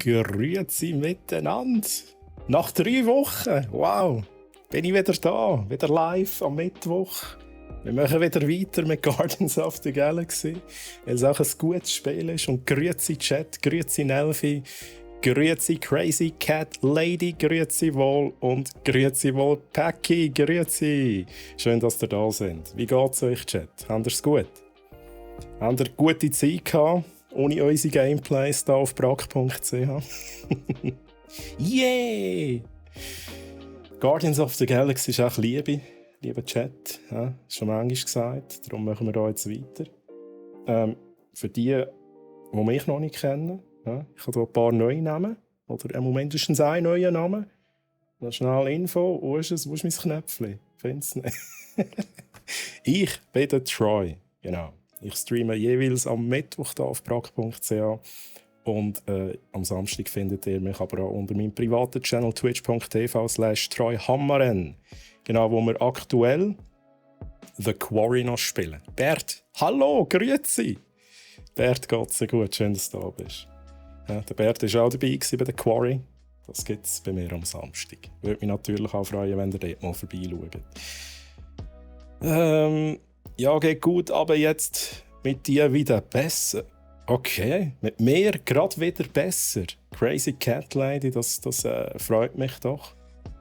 Grüezi miteinander. Nach 3 Wochen, wow, bin ich wieder da, wieder live am Mittwoch. Wir machen wieder weiter mit Guardians of the Galaxy, weil es auch ein gutes Spiel ist. Und grüezi Chat, grüezi Nelfi, grüezi Crazy Cat Lady, grüezi wohl und grüezi wohl Packy, grüezi. Schön, dass ihr da seid. Wie geht's euch, Chat? Habt ihr es gut? Habt ihr gute Zeit gehabt, ohne unsere Gameplays hier auf brack.ch? Yeah! Guardians of the Galaxy ist auch Liebe, lieber Chat. Ja, schon manchmal gesagt, darum machen wir hier jetzt weiter. Für die mich noch nicht kennen, ja, ich habe hier ein paar neue Namen, oder mindestens einen neuen Namen. Noch schnell Info, wo ist mein Knöpfchen? Find's nicht. Ich bin der Troy, genau. Ich streame jeweils am Mittwoch hier auf brack.ch und am Samstag findet ihr mich aber auch unter meinem privaten Channel twitch.tv/TroyHammaren. Genau, wo wir aktuell The Quarry noch spielen. Bert, hallo, grüezi! Bert, geht's dir gut, schön, dass du da bist. Ja, der Bert war auch dabei bei The Quarry. Das gibt es bei mir am Samstag. Würde mich natürlich auch freuen, wenn ihr dort mal vorbeischaut. Ja, geht gut, aber jetzt mit dir wieder besser. Okay, mit mir gerade wieder besser. Crazy Cat Lady, das freut mich doch.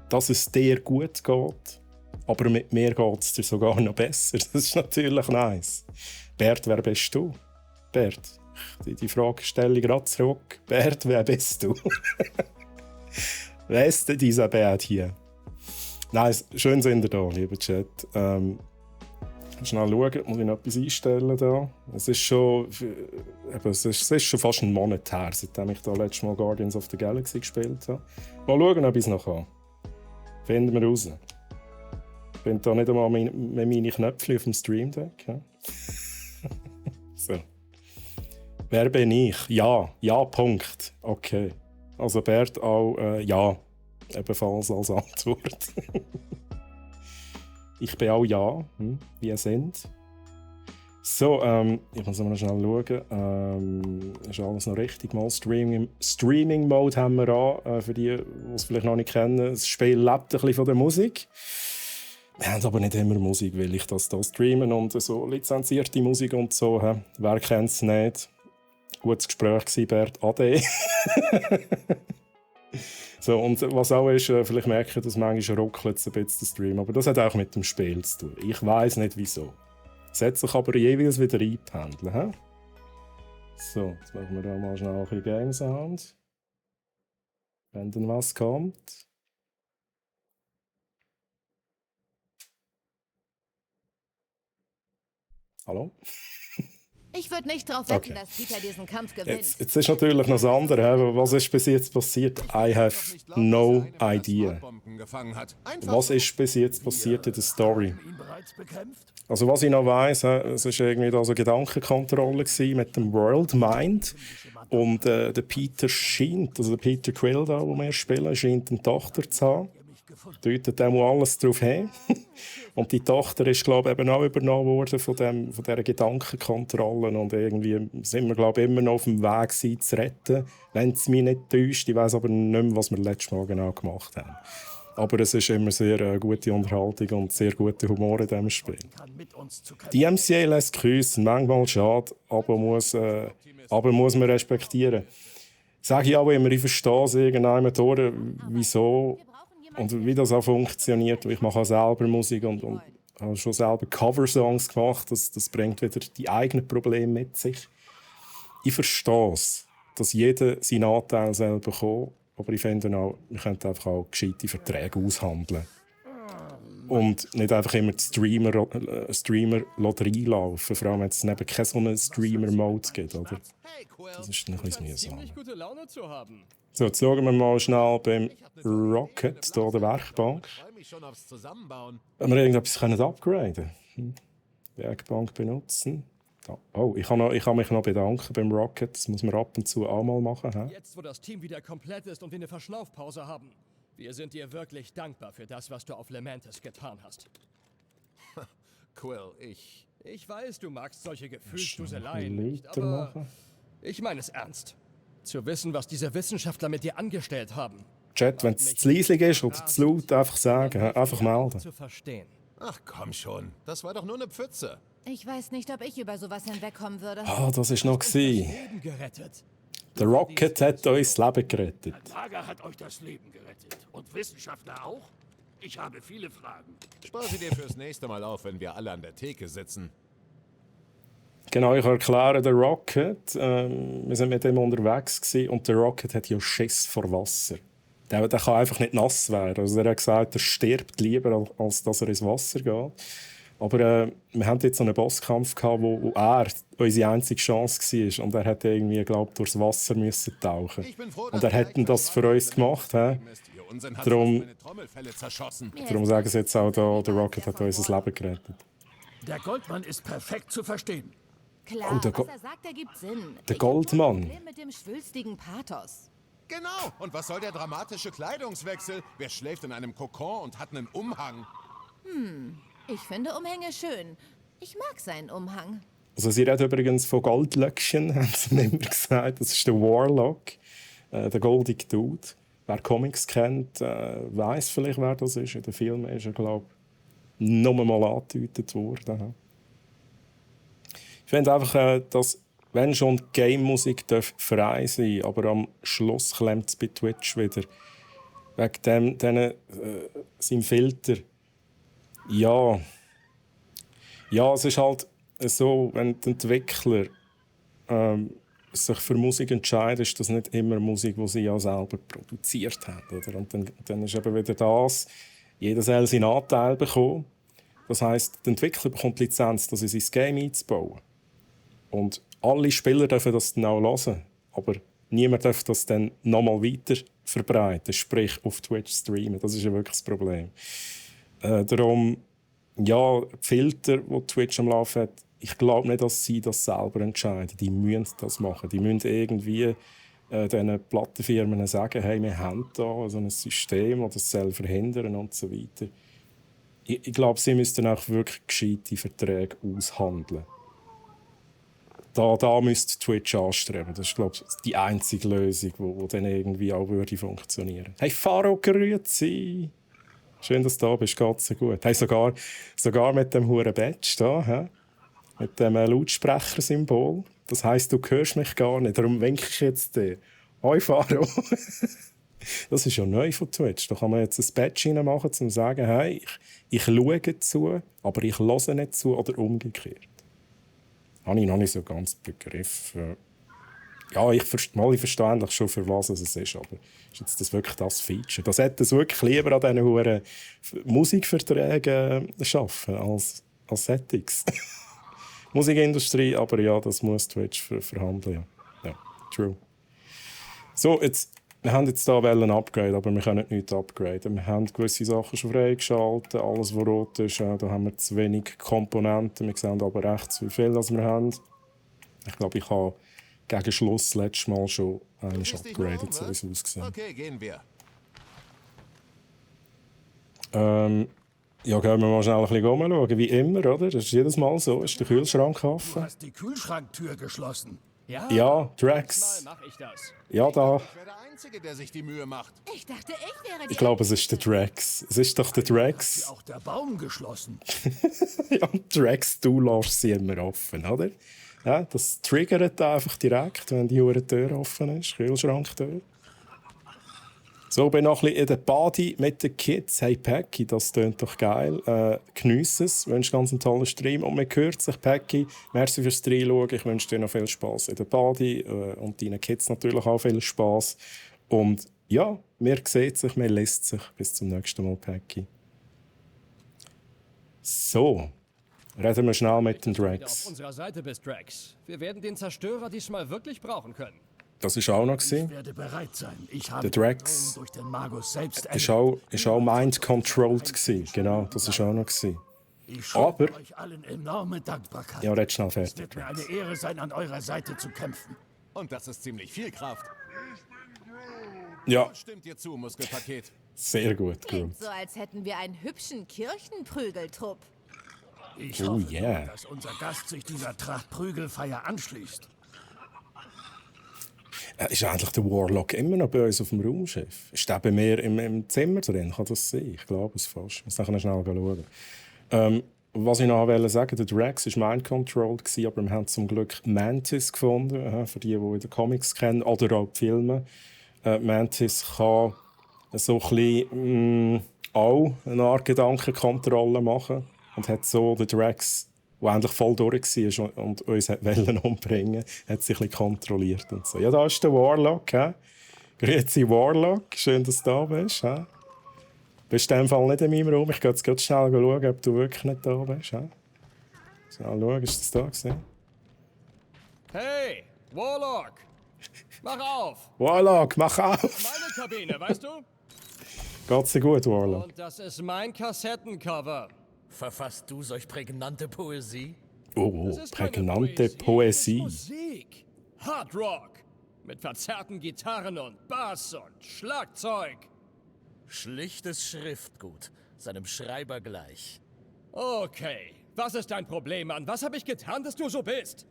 Dass es dir gut geht. Aber mit mir geht es dir sogar noch besser. Das ist natürlich nice. Bert, wer bist du? Bert, die Frage stelle ich gerade zurück. Bert, wer bist du? Wer ist denn dieser Bert hier? Nice, schön sind ihr da, lieber Chat. Schnell schauen, muss ich noch etwas einstellen da. Es ist schon fast ein Monat her, seitdem ich da letztes Mal Guardians of the Galaxy gespielt habe. Mal schauen, ob ich es noch kann. Finden wir raus. Ich bin da nicht einmal mit meinen Knöpfchen auf dem Stream Deck. Ja? So. Wer bin ich? Ja, Punkt. Okay. Also Bert auch ja, ebenfalls als Antwort. Ich bin auch ja, wie ihr seid. So, ich muss mal schnell schauen. Ist alles noch richtig? Mal Streaming-Mode haben wir an, für die, die es vielleicht noch nicht kennen. Das Spiel lebt ein bisschen von der Musik. Wir haben aber nicht immer Musik, weil ich das hier streamen und so lizenzierte Musik und so. Wer kennt es nicht? Gutes Gespräch gewesen, Bert. Ade. So, und was auch ist, vielleicht merke ich, dass manchmal ruckelt ein bisschen der Stream, aber das hat auch mit dem Spiel zu tun. Ich weiss nicht wieso. Setzt sich aber jeweils wieder einpendeln. He? So, jetzt machen wir da mal schnell ein bisschen Game Sound. Wenn dann was kommt. Hallo? Ich würde nicht darauf wetten, dass Peter diesen Kampf gewinnt. Jetzt ist natürlich noch das andere. Was ist bis jetzt passiert? I have no idea. Was ist bis jetzt passiert in der Story? Also was ich noch weiss, es war irgendwie da so Gedankenkontrolle mit dem World Mind. Und der Peter scheint, also der Peter Quill, da, wo wir spielen, scheint eine Tochter zu haben. Deutet dem alles darauf hin. Und die Tochter ist, glaube ich, eben auch übernommen worden von dieser Gedankenkontrolle. Und irgendwie sind wir, glaube ich, immer noch auf dem Weg, sie zu retten, wenn es mich nicht täuscht. Ich weiss aber nicht mehr, was wir letztes Mal genau gemacht haben. Aber es ist immer sehr gute Unterhaltung und sehr guter Humor in diesem Spiel. Die MCA lässt grüßen, manchmal schade, aber muss man respektieren. Sage ich auch immer, ich verstehe es irgendwann durch, wieso und wie das auch funktioniert. Ich mache auch selber Musik und habe schon selber Coversongs gemacht. Das bringt wieder die eigenen Probleme mit sich. Ich verstehe es, dass jeder seinen Anteil selber bekommt. Aber ich finde auch, wir könnten einfach auch gescheite Verträge aushandeln. Und nicht einfach immer die Streamer reinlaufen. Vor allem, wenn es neben keinen so einen Streamer-Mode gibt. Oder? Das ist ein bisschen mühsam. So, jetzt schauen wir mal schnell beim Rocket, hier der Werkbank. Wenn wir irgendetwas upgraden können. Werkbank benutzen. Da. Oh, ich kann mich noch bedanken beim Rocket. Das muss man ab und zu auch mal machen. He? Jetzt, wo das Team wieder komplett ist und wir eine Verschnaufpause haben. Wir sind dir wirklich dankbar für das, was du auf Lamentis getan hast. Quill, Ich weiß, du magst solche Gefühlsduseleien nicht, aber ich meine es ernst. Zu wissen, was diese Wissenschaftler mit dir angestellt haben. Chat, wenn es zu leislich ist oder zu laut, einfach sagen, einfach melden. Zu verstehen. Ach komm schon, das war doch nur eine Pfütze. Ich weiß nicht, ob ich über sowas hinwegkommen würde. Ah, das war noch. Leben gerettet. Der Rocket hat uns das Leben gerettet. Lager hat euch das Leben gerettet. Und Wissenschaftler auch? Ich habe viele Fragen. Spar sie dir fürs nächste Mal auf, wenn wir alle an der Theke sitzen. Genau, ich erkläre, der Rocket, wir sind mit dem unterwegs gewesen, und der Rocket hat ja Schiss vor Wasser. Der kann einfach nicht nass werden. Also er hat gesagt, er stirbt lieber, als dass er ins Wasser geht. Aber wir hatten jetzt so einen Bosskampf gehabt, wo er unsere einzige Chance war. Und er hat irgendwie, glaube ich, durchs Wasser müssen tauchen. Und er hat das für uns gemacht. Darum sagen sie jetzt auch, der Rocket hat uns das Leben gerettet. Der Goldmann ist perfekt zu verstehen. Klar, Oh, was er sagt, ergibt Sinn. Der Ich hab nur Goldmann. ein Problem mit dem schwülstigen Pathos. Genau, und was soll der dramatische Kleidungswechsel? Wer schläft in einem Kokon und hat einen Umhang? Ich finde Umhänge schön. Ich mag seinen Umhang. Also sie reden übrigens von Goldlöckchen, haben sie mir immer gesagt. Das ist der Warlock, der goldige Dude. Wer Comics kennt, weiß vielleicht, wer das ist. In den Filmen ist er, glaube ich, nur mal angedeutet worden. Ich finde einfach, dass, wenn schon Game-Musik frei sein darf, aber am Schluss klemmt es bei Twitch wieder. Wegen seinem Filter. Ja, es ist halt so, wenn die Entwickler sich für Musik entscheiden, ist das nicht immer Musik, die sie ja selber produziert haben. Oder? Und dann ist eben wieder das, jeder soll seinen Anteil bekommen. Das heisst, der Entwickler bekommt die Lizenz, das in sein Game einzubauen. Und alle Spieler dürfen das dann auch hören. Aber niemand darf das dann nochmal weiter verbreiten, sprich auf Twitch streamen. Das ist ja wirklich das Problem. Darum, ja, die Filter, die Twitch am Laufen hat, ich glaube nicht, dass sie das selber entscheiden. Die müssen das machen. Die müssen irgendwie diesen Plattenfirmen sagen, hey, wir haben da so ein System, das das soll verhindern und so weiter. Ich glaube, sie müssten auch wirklich gescheite Verträge aushandeln. Da müsste Twitch anstreben. Das ist, glaube ich, die einzige Lösung, die dann irgendwie auch funktionieren würde. Hey, Faro, grüezi! Schön, dass du da bist. Geht's dir gut? Hey, sogar mit dem huren Badge da, he? Mit dem Lautsprechersymbol. Das heisst, du hörst mich gar nicht. Darum winke ich jetzt dir. Hoi, Faro! Das ist ja neu von Twitch. Da kann man jetzt ein Badge reinmachen, um zu sagen, hey, ich schaue zu, aber ich höre nicht zu oder umgekehrt. Habe ich noch nicht so ganz begriffen. Ja, ich verstehe eigentlich schon, für was es ist, aber ist jetzt das wirklich das Feature? Das hätte es wirklich lieber an diesen hohen Musikverträgen schaffen als Settings. Musikindustrie, aber ja, das muss Twitch verhandeln. Ja, true. So, wir haben jetzt hier ein Upgrade, aber wir können nicht upgraden. Wir haben gewisse Sachen schon freigeschaltet. Alles, was rot ist, da haben wir zu wenig Komponenten. Wir sehen aber rechts, wie viel wir haben. Ich glaube, ich habe gegen Schluss letztes Mal schon einen upgradet, so wie es ausgesehen. Okay, gehen wir. Ja, gehen wir mal schnell ein bisschen rumschauen, wie immer, oder? Das ist jedes Mal so. Ist der Kühlschrank offen? Du hast die Kühlschranktür geschlossen. Ja, Drax. Mach ich das. Ja, da. Ich wäre der Einzige, der sich die Mühe macht. Ich dachte, ich wäre die... Ich glaube, es ist der Drax. Es ist doch der Drax. Auch der Baum geschlossen. Ja, Drax, du lässt sie immer offen, oder? Ja, das triggert einfach direkt, wenn die Tür offen ist, Kühlschranktür. So, bin noch ein bisschen in der Party mit den Kids. Hey Packi, das klingt doch geil. Geniesse es, wünsche ganz einen tollen Stream. Und man hört sich, Packi, merci fürs Reinschauen. Ich wünsche dir noch viel Spass in der Party und deinen Kids natürlich auch viel Spass. Und ja, mir sieht sich, mir lässt sich. Bis zum nächsten Mal, Packi. So, reden wir schnell mit den Wenn du auf Drax. unserer Seite bist, Drax. Wir werden den Zerstörer diesmal wirklich brauchen können. Das war auch noch. Ich werde bereit sein. Ich habe Der Drax. durch den Magus selbst Ist auch mind-controlled gewesen. Genau, das war auch noch. Ich schulde aber- euch allen enorme Dankbarkeit. Ja, red schnell Es fertig. wird mir eine Ehre sein, an eurer Seite zu kämpfen. Und das ist ziemlich viel Kraft. Ja, Stimmt dir zu, Muskelpaket. sehr gut, Klingt gut. so, als hätten wir einen hübschen Kirchenprügeltrupp. Ich Oh, hoffe, yeah. nur, dass unser Gast sich dieser Tracht Prügelfeier anschließt. Ist eigentlich der Warlock immer noch bei uns auf dem Raumschiff? Ist der bei mir im Zimmer drin? Kann das sein? Ich glaube es fast. Ich muss nachher schnell schauen. Was ich noch sagen wollte, der Drax war mind-controlled, aber wir haben zum Glück Mantis gefunden, für die in den Comics kennen oder auch die Filme. Mantis kann so ein bisschen, auch eine Art Gedankenkontrolle machen und hat so den Drax, der eigentlich voll durch war und uns wollte umbringen, hat sich ein bisschen kontrolliert und so. Ja, da ist der Warlock. Grüezi Warlock, schön, dass du da bist. Bist du in dem Fall nicht in meinem Raum? Ich gehe jetzt ganz schnell schauen, ob du wirklich nicht da bist. Schnell schauen, ist das da gewesen? Hey, Warlock! Mach auf! Warlock, mach auf! Meine Kabine, weißt du? Geht's dir gut, Warlock? Und das ist mein Kassettencover. Verfasst du solch prägnante Poesie? Oh, Das ist keine prägnante Das Poesie. ist Musik. Hard Rock. Mit verzerrten Gitarren und Bass und Schlagzeug. Schlichtes Schriftgut, seinem Schreiber gleich. Okay, was ist dein Problem, Mann? Was habe ich getan, dass du so bist?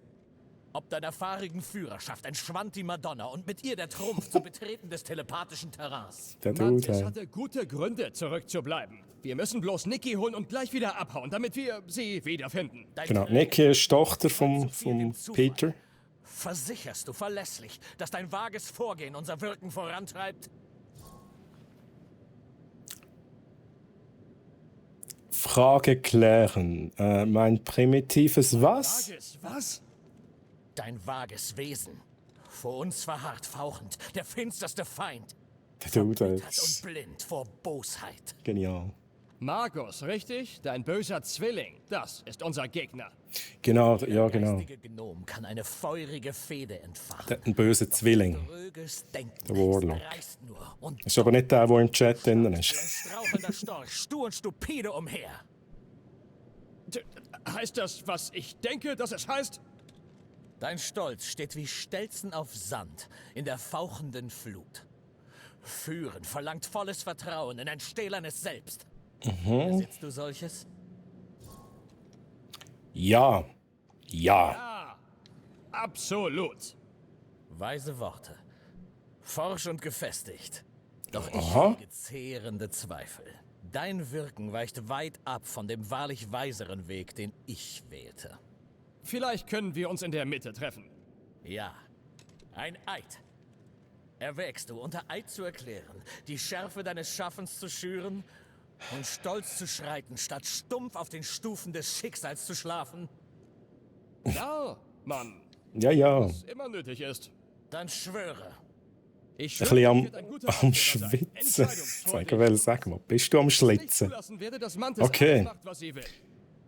Ob deiner fahrigen Führerschaft entschwand die Madonna und mit ihr der Trumpf zum Betreten des telepathischen Terrains. Der Dude, Mantis hey. hatte gute Gründe, zurückzubleiben. Wir müssen bloß Nikki holen und gleich wieder abhauen, damit wir sie wiederfinden. Dein Genau, Tränen Nikki ist Tochter zu viel vom dem Zufall. Peter. Versicherst du verlässlich, dass dein vages Vorgehen unser Wirken vorantreibt? Frage klären. Mein primitives was? Tages, was? Dein vages Wesen. Vor uns verharrt fauchend, der finsterste Feind. Der Dude, Verbittert ist und blind vor Bosheit. genial. Magus, richtig? Dein böser Zwilling. Das ist unser Gegner. Genau, ja, Der genau. geistige Gnom kann eine feurige Fehde entfachen. Ein böser Zwilling. Tröges Denken Der Warlock. reißt nur und Ist aber nicht der, der im Chat drin wie ein ist. strauchelnder Storch, stur und stupide umher. Heißt das, was ich denke, dass es heißt? Dein Stolz steht wie Stelzen auf Sand in der fauchenden Flut. Führen verlangt volles Vertrauen in ein stählernes Selbst. Besitzt du solches? Ja. Ja. Ah, absolut. Weise Worte. Forsch und gefestigt. Doch ich Aha. hege zehrende Zweifel. Dein Wirken weicht weit ab von dem wahrlich weiseren Weg, den ich wählte. Vielleicht können wir uns in der Mitte treffen. Ja, ein Eid. Erwägst du, unter Eid zu erklären, die Schärfe deines Schaffens zu schüren und stolz zu schreiten, statt stumpf auf den Stufen des Schicksals zu schlafen? Ja, Mann. Ja, ja. Was immer nötig ist. Dann schwöre. Ich Ein schwöre, bisschen ich werde ein guter am Ratgeber sein. Schwitzen. Entscheidungsfreudig. Sag mal, bist du am Nicht Schlitzen? zulassen werde, dass Mantis Okay. alles macht, was sie will.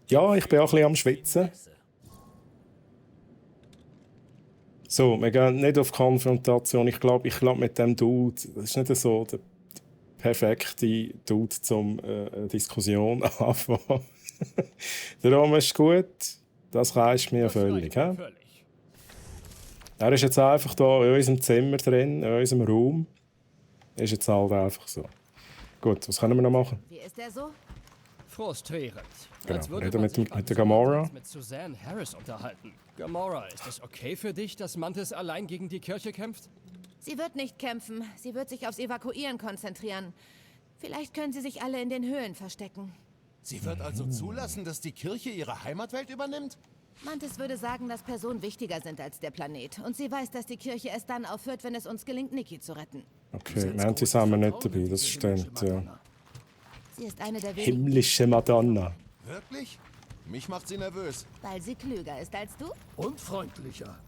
Ja, ich bin auch ein bisschen am Schwitzen. So, wir gehen nicht auf Konfrontation. Ich glaube, mit dem Dude, das ist nicht so der perfekte Dude zum Diskussion anfangen. Der Raum ist gut, das reicht mir Das völlig. reicht mir He? völlig. Er ist jetzt einfach hier in unserem Zimmer drin, in unserem Raum. Ist jetzt halt einfach so. Gut, was können wir noch machen? Wie ist er so? Frustrierend. Genau, Als würde reden man mit sich der beim Gamora. Einsatz mit Suzanne Harris unterhalten. Gamora, ist es okay für dich, dass Mantis allein gegen die Kirche kämpft? Sie wird nicht kämpfen. Sie wird sich aufs Evakuieren konzentrieren. Vielleicht können sie sich alle in den Höhlen verstecken. Sie wird also zulassen, dass die Kirche ihre Heimatwelt übernimmt? Mantis würde sagen, dass Personen wichtiger sind als der Planet. Und sie weiß, dass die Kirche erst dann aufhört, wenn es uns gelingt, Nikki zu retten. Okay, Mantis haben wir nicht dabei, das stimmt, ja. Sie ist eine der wenigen, Himmlische Madonna. Wirklich? Mich macht sie nervös. weil sie klüger ist als du. Und freundlicher.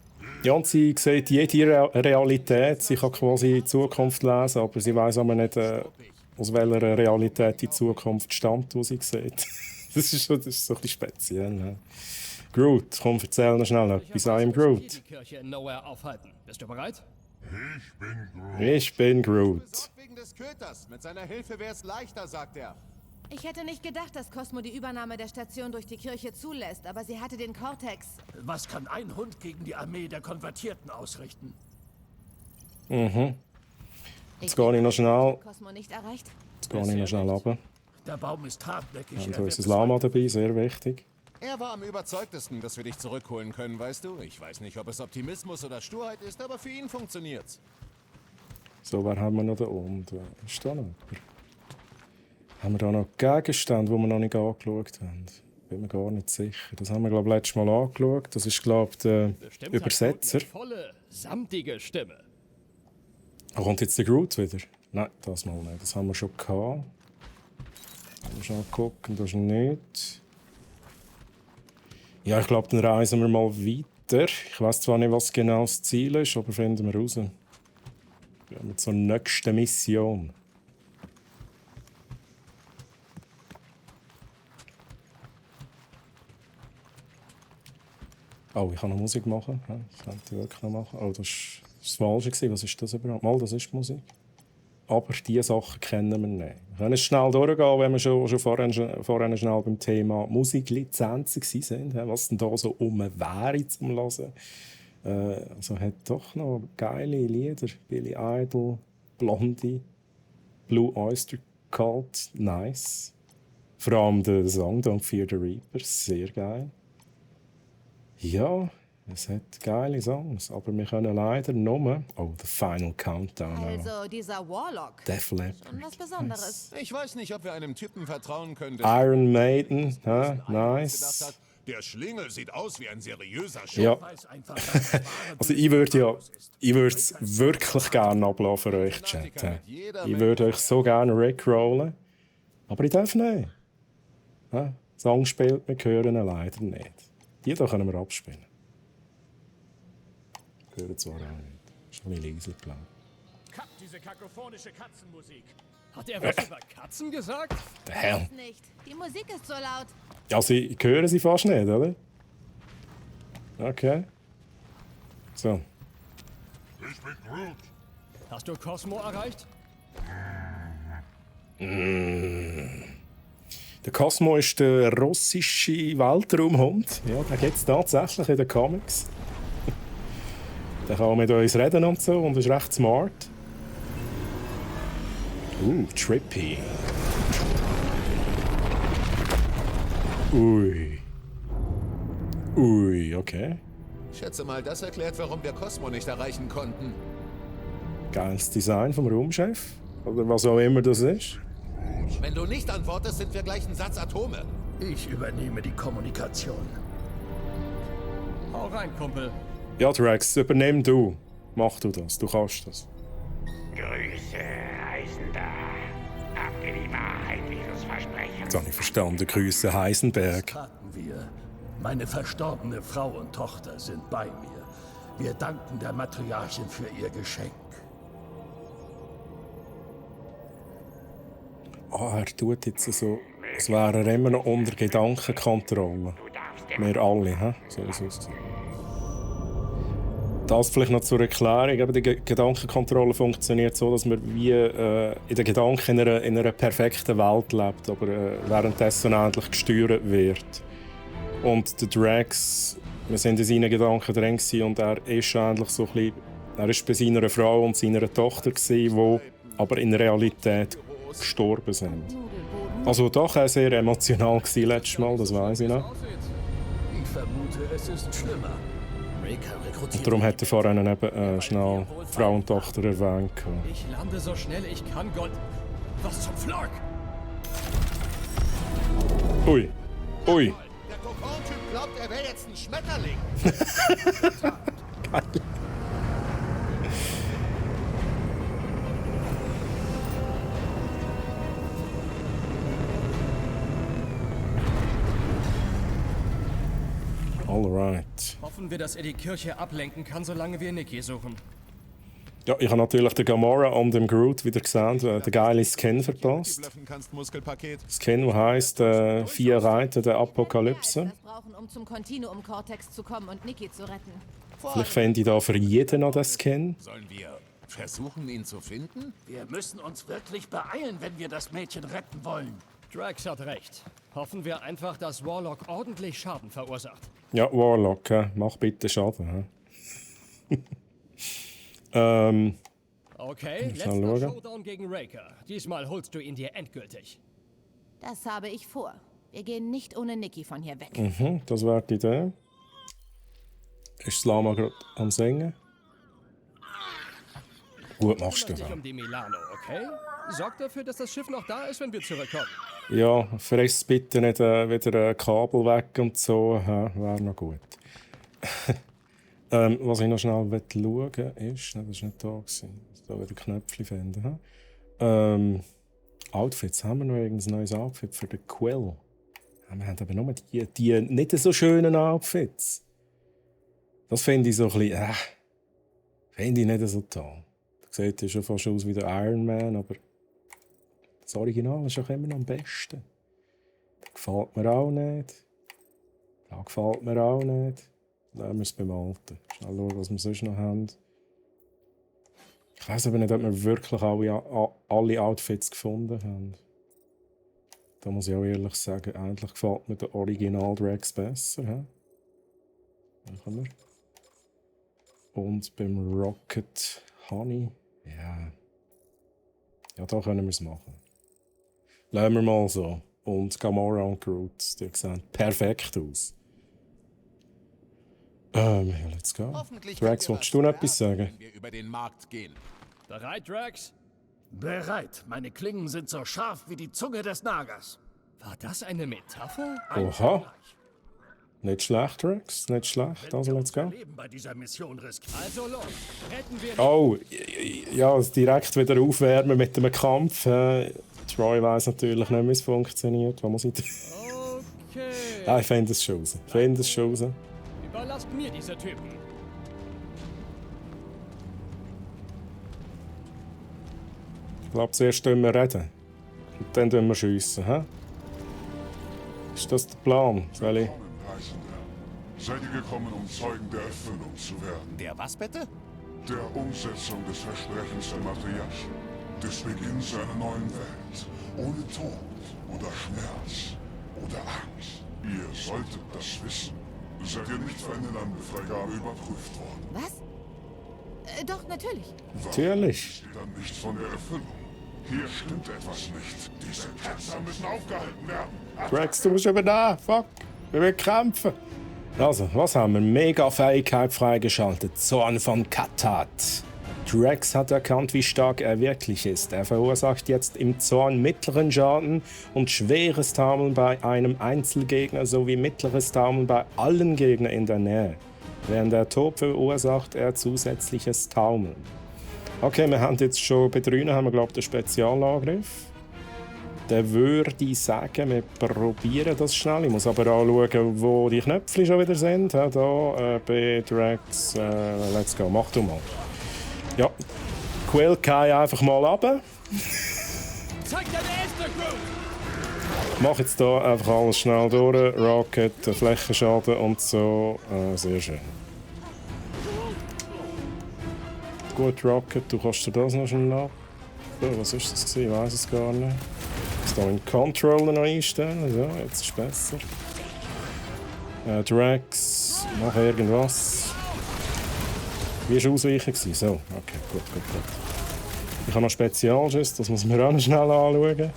Ja, und sie sieht jede Realität. Sie kann quasi die Zukunft lesen, aber sie weiß aber nicht, aus welcher Realität die Zukunft stammt, die sie sieht. Das ist so ein bisschen speziell. Ne? Groot, komm, erzähl noch schnell etwas. I'm Die Groot. Kirche in Nowhere aufhalten. Bist du bereit? Ich bin Groot. Besorgt wegen des Köters. Mit seiner Hilfe wäre es leichter, sagt er. Ich hätte nicht gedacht, dass Cosmo die Übernahme der Station durch die Kirche zulässt, aber sie hatte den Cortex. Was kann ein Hund gegen die Armee der Konvertierten ausrichten? Jetzt gehe ich noch schnell, Cosmo nicht erreicht? runter. Der Baum ist hartnäckig. Wir haben er so wird unser es Lama weiter- dabei, sehr wichtig. Er war am überzeugtesten, dass wir dich zurückholen können, weißt du? Ich weiß nicht, ob es Optimismus oder Sturheit ist, aber für ihn funktioniert's. So, wer haben wir noch da unten? Ist da noch jemand? Haben wir da noch Gegenstände, die wir noch nicht angeschaut haben? Bin mir gar nicht sicher. Das haben wir, glaube ich, letztes Mal angeschaut. Das ist, glaube ich, der Bestimmt Übersetzer. Hat Groot eine volle, samtige Stimme. Kommt jetzt der Groot wieder? Nein, das mal nicht. Das haben wir schon gehabt. Mal schnell gucken, das ist nicht. Ja, ich glaube, dann reisen wir mal weiter. Ich weiß zwar nicht, was genau das Ziel ist, aber finden wir raus. Ja, mit zur nächsten Mission. Oh, ich kann noch Musik machen. Ja, das könnte ich wirklich noch machen. Oh, das war das Falsche. Was ist das überhaupt? Mal, das ist die Musik. Aber diese Sachen kennen wir nicht. Wir können schnell durchgehen, wenn wir schon vorhin schnell beim Thema Musiklizenzen waren. Was denn da so wäre zum Hören. Also hat doch noch geile Lieder. Billy Idol, Blondie, Blue Oyster Cult, nice. Vor allem der Song Don't Fear the Reaper, sehr geil. Ja, es hat geile Songs, aber wir können leider nur... Oh, The Final Countdown. Also dieser Warlock. Def Leppard. Schon was Besonderes. Ich weiß nicht, ob wir einem Typen vertrauen können, der Iron Maiden, gedacht nice. hat, der Schlingel sieht aus wie ein seriöser Ja, Weiß einfach, dass es wahre also ich würde es wirklich gerne ablassen für euch, Chat. Ich würde euch so gerne rickrollen, aber ich darf nicht. Ja, Song spielt, wir hören ihn leider nicht. Die hier können wir abspielen. Wir hören zwar auch nicht. Ist ein bisschen leise, glaube ich. Kapp diese kakophonische Katzenmusik. Hat er was über Katzen gesagt? The hell? Weiß nicht. Die Musik ist so laut. Also, ich höre sie fast nicht, oder? Okay. So. Ich bin Groot. Hast du Cosmo erreicht? Der Cosmo ist der russische Weltraumhund. Ja, den gibt es tatsächlich in den Comics. Der kann mit uns reden und so und ist recht smart. Trippy. Ui, okay. Ich schätze mal, das erklärt, warum wir Cosmo nicht erreichen konnten. Geiles Design vom Raumchef. Oder was auch immer das ist. Wenn du nicht antwortest, sind wir gleich ein Satz Atome. Ich übernehme die Kommunikation. Hau rein, Kumpel. Ja, Drax, übernimm du. Mach du das, du kannst das. Grüße, Reisender. Habt ihr die Wahrheit, wie ich es verspreche? Jetzt habe ich verstanden. Grüße Heisenberg. Taten wir. Meine verstorbene Frau und Tochter sind bei mir. Wir danken der Matriarchin für ihr Geschenk. Oh, er tut jetzt so, als wäre er immer noch unter Gedankenkontrolle. Wir alle, hä? So ist es. Das vielleicht noch zur Erklärung. Eben die Gedankenkontrolle funktioniert so, dass man wie in den Gedanken in einer perfekten Welt lebt, aber währenddessen endlich gesteuert wird. Und der Drax, wir sind in seinen Gedanken drin und er ist eigentlich so ein bisschen, er ist bei seiner Frau und seiner Tochter gewesen, die aber in Realität gestorben sind. Also doch auch sehr emotional gewesen letztes Mal, das weiß ich noch. Ich vermute, es ist schlimmer. Und darum hat er vorhin eben schnell Frau und Tochter erwähnt. Ich lande so schnell ich kann, Gold. Was zum Flark? Ui, ui. Der Kokon-Typ glaubt, er wäre jetzt ein Schmetterling. Alright. Hoffen wir, dass er die Kirche ablenken kann, solange wir Nikki suchen. Ja, ich habe natürlich den Gamora und den Groot wieder gesehen, den geilen Skin verpasst. Bluffen kannst, Muskelpaket. Skin, der heisst 4 Reiter der Apokalypse. Das brauchen, um zum Kontinuum-Cortex zu kommen und Nikki zu retten. Vielleicht fände ich da für jeden noch den Skin. Sollen wir versuchen, ihn zu finden? Wir müssen uns wirklich beeilen, wenn wir das Mädchen retten wollen. Drax hat recht. Hoffen wir einfach, dass Warlock ordentlich Schaden verursacht. Ja, Warlock, mach bitte Schaden. Okay, Mal letzter schauen. Showdown gegen Raker. Diesmal holst du ihn dir endgültig. Das habe ich vor. Wir gehen nicht ohne Nikki von hier weg. Das wäre die Idee. Ist das Lama gerade am Singen? Gut machst du Kümmere dich das. um die Milano, okay? Sorg dafür, dass das Schiff noch da ist, wenn wir zurückkommen. Ja, friss bitte nicht wieder ein Kabel weg und so. Wäre noch gut. Was ich noch schnell schauen will, ist... Nein, das war nicht da. Ich da wieder Knöpfchen finden. Outfits. Haben wir noch irgendein neues Outfit für den Quill? Ja, wir haben aber nur die nicht so schönen Outfits. Das finde ich so ein bisschen... finde ich nicht so toll. Das sieht ja schon fast aus wie der Iron Man, aber... Das Original ist auch immer noch am besten. Das gefällt mir auch nicht. Das gefällt mir auch nicht. Lassen wir es beim Alten. Schnell schauen, was wir sonst noch haben. Ich weiss aber nicht, ob wir wirklich alle Outfits gefunden haben. Da muss ich auch ehrlich sagen, eigentlich gefällt mir der Original Drax besser. Machen wir. Und beim Rocket Honey. Ja, da können wir es machen. Lassen wir mal so. Und Gamora und Groot, die sehen perfekt aus. Ja, let's go. Drax, wolltest du noch etwas sagen? Wenn wir über den Markt gehen. Bereit, Drax? Bereit. Meine Klingen sind so scharf wie die Zunge des Nagers. War das eine Metapher? Oha. Nicht schlecht, Drax. Nicht schlecht. Also, let's go. Leben bei dieser Mission riskieren. Also los, retten wir Oh, ja, direkt wieder aufwärmen mit dem Kampf. Troy weiss natürlich nicht, wie es funktioniert. Was muss ich Okay. ich finde es schon raus. Überlasst mir diese Typen. Ich glaube, zuerst reden wir reden. Und dann schiessen wir schiessen. Ist das der Plan, Sally? Willkommen, Reisender. Seid ihr gekommen, um Zeugen der Erfüllung zu werden? Der was bitte? Der Umsetzung des Versprechens der Matriarchen. Des Beginns einer neuen Welt. Ohne Tod oder Schmerz oder Angst. Ihr solltet das wissen. Seid ihr nicht für eine Landefreigabe überprüft worden? Was? Doch, natürlich. Natürlich. Steht dann nichts von der Erfüllung. Hier stimmt etwas nicht. Diese Ketzer müssen aufgehalten werden. Drax, du musst eben da. Fuck. Wir wollen kämpfen. Also, was haben wir? Mega-Fähigkeit freigeschaltet. Zorn von Katat. Drax hat erkannt, wie stark er wirklich ist. Er verursacht jetzt im Zorn mittleren Schaden und schweres Taumeln bei einem Einzelgegner sowie mittleres Taumeln bei allen Gegnern in der Nähe. Während er tobt, verursacht er zusätzliches Taumeln. Okay, wir haben jetzt schon bei 3 haben wir, glaube ich, den Spezialangriff. Dann würde ich sagen, wir probieren das schnell. Ich muss aber auch schauen, wo die Knöpfe schon wieder sind. Hier bei Drax. Let's go, mach du mal. Ja, Quill kann einfach mal runter. Zeig deine erste Groot! Ich mache jetzt hier einfach alles schnell durch. Rocket, Flächenschaden und so. Sehr schön. Gut, Rocket, du kannst dir das noch schnell ab. Was ist das gewesen? Ich weiß es gar nicht. Jetzt hier in Controller noch einstellen. So, jetzt ist es besser. Drax, mach irgendwas. Wie war ausweichen? So, okay, gut. Ich habe noch Spezialschuss, das muss man auch noch schnell anschauen.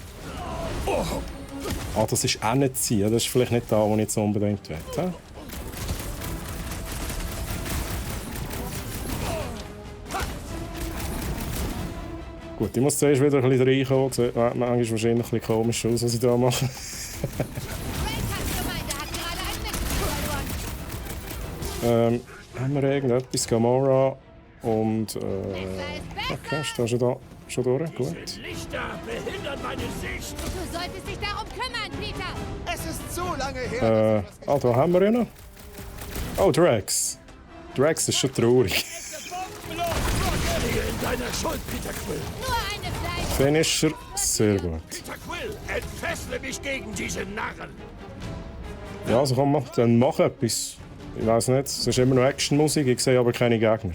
Das ist auch nicht ziehen, das ist vielleicht nicht da, wo ich jetzt unbedingt will. He? Gut, ich muss zuerst wieder ein bisschen reinkommen. Das sieht manchmal wahrscheinlich ein bisschen komisch aus, was ich hier mache. Haben wir irgendetwas? Gamora und okay, ist da schon durch? Gut. Lichter behindern meine Sicht. Du solltest dich darum kümmern, Peter. Es ist so lange her. Da haben wir ihn noch. Oh, Drax. Drax ist schon traurig. Stehe in deiner Schuld, Peter Quill. Nur eine Fleisch. Finisher, sehr gut. Peter Quill, entfessle mich gegen diese Narren. Ja, also komm, dann mach etwas. Ich weiß nicht, es ist immer noch Actionmusik, ich sehe aber keine Gegner.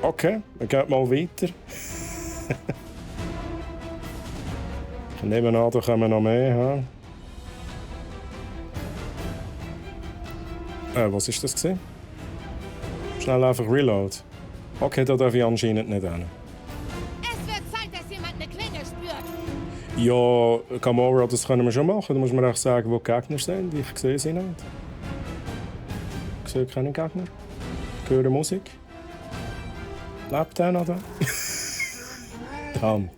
Okay, wir gehen mal weiter. Ich nehme an, da kommen noch mehr. Was war das gewesen? Schnell einfach Reload. Okay, da darf ich anscheinend nicht hin. Es wird Zeit, dass jemand eine Klinge spürt. Ja, Gamora, das können wir schon machen. Da muss man auch sagen, wo die Gegner sind. Ich sehe sie nicht. Ich sehe keine Gegner. Ich höre Musik. Lebt der noch da? Verdammt.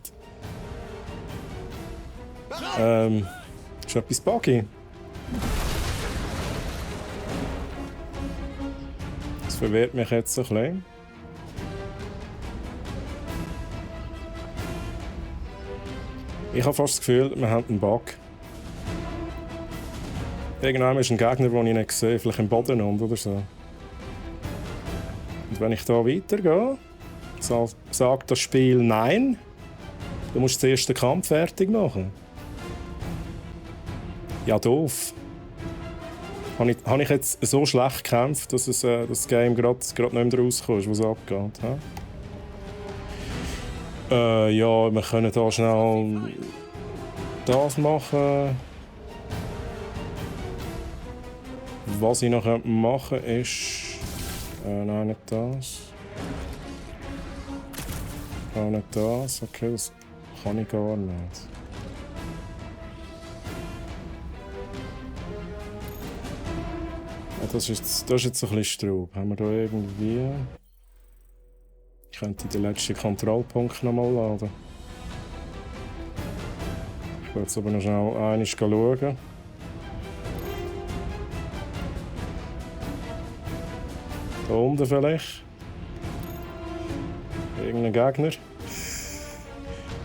Ist etwas buggy? Das verwirrt mich jetzt ein bisschen. Ich habe fast das Gefühl, wir haben einen Bug. Irgendwann ist ein Gegner, den ich nicht sehe, vielleicht im Boden oder so. Und wenn ich hier weitergehe, sagt das Spiel Nein. Du musst zuerst den Kampf fertig machen. Ja, doof. Habe ich jetzt so schlecht gekämpft, dass das Game gerade nicht mehr rauskommt, was abgeht? Ja, wir können hier schnell das machen. Was ich noch machen kann, ist... nein, nicht das. Auch nicht das. Okay, das kann ich gar nicht. Ja, das ist jetzt ein bisschen Straub. Haben wir da irgendwie... Ich könnte den letzten Kontrollpunkt noch mal laden. Ich will jetzt aber noch schnell einmal schauen. Da unten vielleicht. Irgendein Gegner.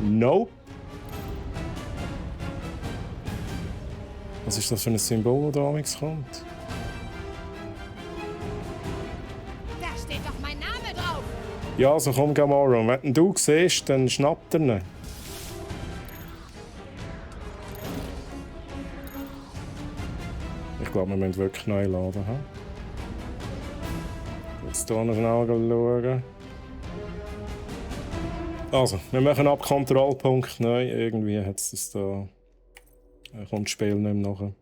Nope. Was ist das für ein Symbol, das da amigs kommt? Da steht doch mein Name drauf. Ja, also komm, Gamora. Wenn du siehst, dann schnappt er ihn. Ich glaube, wir müssen wirklich neu laden. Jetzt hier noch schnell schauen. Also, wir machen ab Kontrollpunkt neu. Irgendwie hat es das da. Kommt das Spiel nicht mehr nachher.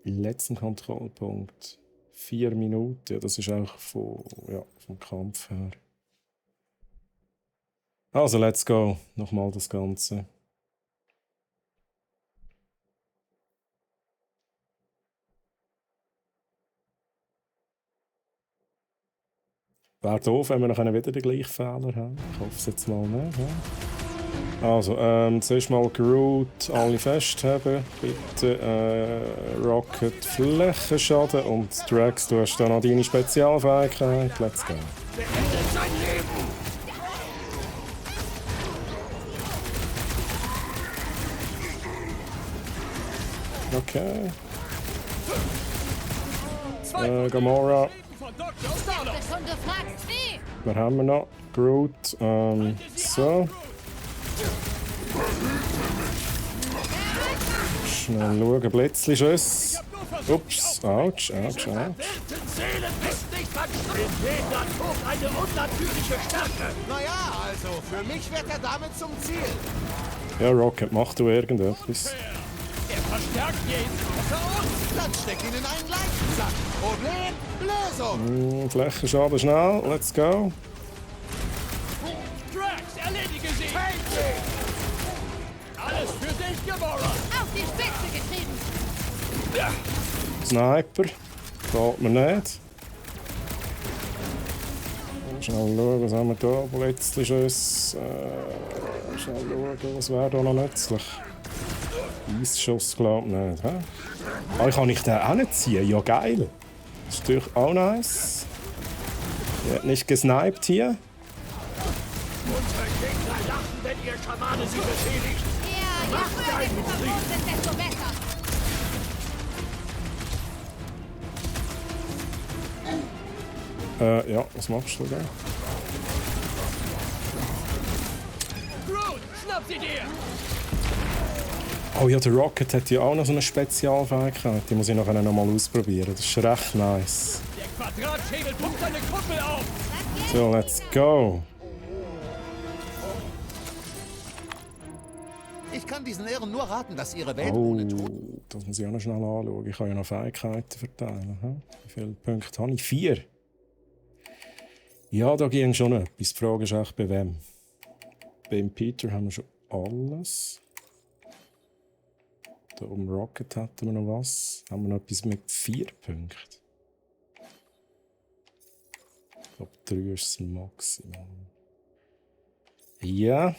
Letzten Kontrollpunkt. 4 Minuten. Ja, das ist auch vom Kampf her. Also, let's go. Nochmal das Ganze. Wäre doof, wenn wir noch wieder den gleichen Fehler haben. Ich hoffe es jetzt mal nicht. Ja. Also, zuerst mal Groot alle festhalten. Bitte Rocket Flächenschaden und Drax, du hast da noch deine Spezialfähigkeit. Let's go. Beendet sein Leben! Okay. Gamora. Schon gefragt, wie? Wer haben wir noch? Groot. So. Schnell schauen, Blitzli-Schuss. Ups, ouch. Seelen ist nicht verstanden. In der Tod eine unnatürliche Stärke. Naja, also, für mich wird er damit zum Ziel. Ja, Rocket, mach du irgendetwas. Er verstärkt jeden außer uns. Dann steck ihn in einen Leichensack. Problem, Lösung. Flächenschaden schnell, let's go. Drax, erledige sie. Alles für dich, Gamora. Auf die Spitze getrieben. Sniper. Geht mir nicht. Schnell schauen, was haben wir da? Blitzli-Schuss. Schnell schauen, was wäre da noch nützlich? Eisschuss, glaube ich nicht. Hä? Ah, kann ich den auch nicht ziehen? Ja, geil. Das ist natürlich auch nice. Der hat nicht gesniped hier. Unsere Gegner lachen, wenn ihr Schamane sie beschädigt. Ja, je früher wir verwirrt sind, desto besser. Ja, was machst du da? Groot, schnapp sie dir. Oh ja, der Rocket hat ja auch noch so eine Spezialfähigkeit. Die muss ich nachher noch mal ausprobieren. Das ist recht nice. Der Quadratschädel pumpt seine Kuppel auf. So, let's go. Ich kann diesen Irren nur raten, dass ihre Welt Oh, ohne Tod... das muss ich auch noch schnell anschauen. Ich kann ja noch Fähigkeiten verteilen. Hm? Wie viele Punkte habe ich? 4. Ja, da ging schon etwas. Die Frage ist echt, bei wem? Beim Peter haben wir schon alles. Da oben Rocket hatten wir noch was. Haben wir noch etwas mit 4 Punkten? Ich glaube, 3 ist das Maximum. Ja.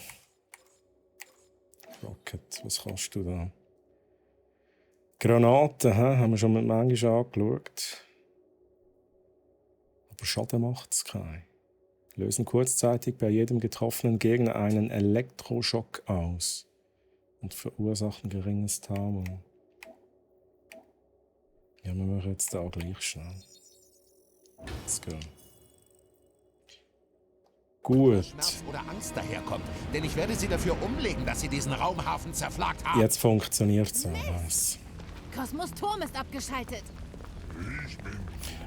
Rocket, was kannst du da? Granaten, haben wir schon mit manchmal angeschaut. Aber Schaden macht es keinen. Lösen kurzzeitig bei jedem getroffenen Gegner einen Elektroschock aus und verursachen geringes Tarnung. Ja, wir machen jetzt da gleich schnell. Let's go. Gut. Schmerz oder Angst daherkommt, denn ich werde sie dafür umlegen, dass sie diesen Raumhafen zerflagt haben. Jetzt funktioniert es. Nice. Kosmos Turm ist abgeschaltet.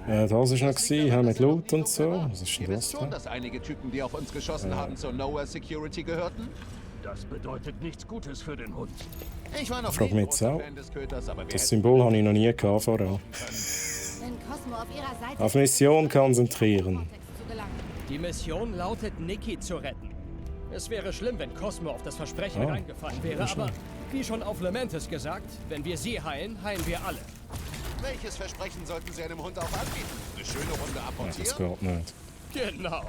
Das war noch gewesen, mit Loot und so. Was ist Ihr denn wisst das schon, da? dass einige Typen, die auf uns geschossen haben, zur Nowhere Security gehörten? Das bedeutet nichts Gutes für den Hund. Ich war noch Frag nie mich ein jetzt großer auch. Fan des Köters, aber wer Das hätte Symbol habe ich noch nie gehabt vorher. Wenn Cosmo auf ihrer Seite Auf Mission konzentrieren. Cortex zu gelangen. Die Mission lautet, Nikki zu retten. Es wäre schlimm, wenn Cosmo auf das Versprechen reingefallen wäre, aber wie schon auf Lamentis gesagt, wenn wir sie heilen, heilen wir alle. Welches Versprechen sollten Sie einem Hund auch anbieten? Eine schöne Runde Ja, das apportieren? geht nicht. Genau.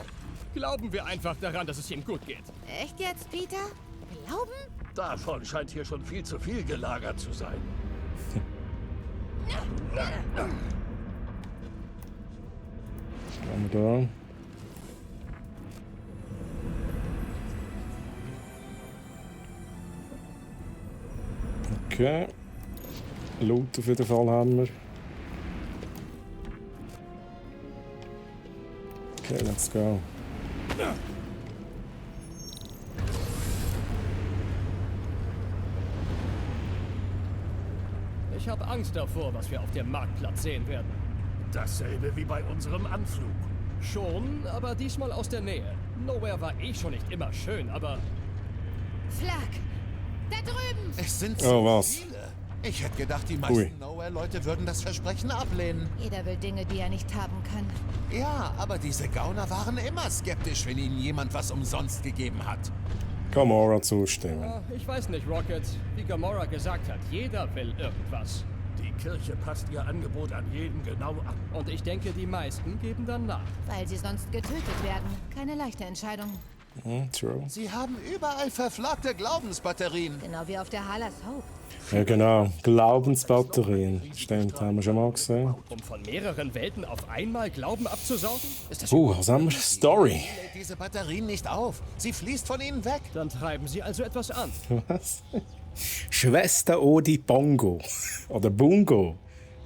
Glauben wir einfach daran, dass es ihm gut geht. Echt jetzt, Peter? Glauben? Davon scheint hier schon viel zu viel gelagert zu sein. Haben wir da. Okay. Loot auf jeden Fall haben wir. Okay, let's go. Ich habe Angst davor, was wir auf dem Marktplatz sehen werden. Dasselbe wie bei unserem Anflug. Schon, aber diesmal aus der Nähe. Nowhere war eh schon nicht immer schön, aber Flak! Da drüben! Es sind Oh, so was? viele. Ich hätte gedacht, die Ui. meisten Nowhere-Leute würden das Versprechen ablehnen. Jeder will Dinge, die er nicht haben kann. Ja, aber diese Gauner waren immer skeptisch, wenn ihnen jemand was umsonst gegeben hat. Gamora zustimmen. ich weiß nicht, Rocket. Wie Gamora gesagt hat, jeder will irgendwas. Die Kirche passt ihr Angebot an jeden genau an. Und ich denke, die meisten geben dann nach. Weil sie sonst getötet werden. Keine leichte Entscheidung. True. Sie haben überall verflagte Glaubensbatterien. Genau wie auf der Halas Hope. Ja, genau. Glaubensbatterien. Stimmt, haben wir schon mal gesehen. Um von mehreren Welten auf einmal Glauben abzusaugen? Ist das Was haben wir? Story. Lädt diese Batterien nicht auf. Sie fließt von ihnen weg. Dann treiben sie also etwas an. Was? Schwester Odi Bongo. Oder Bungo.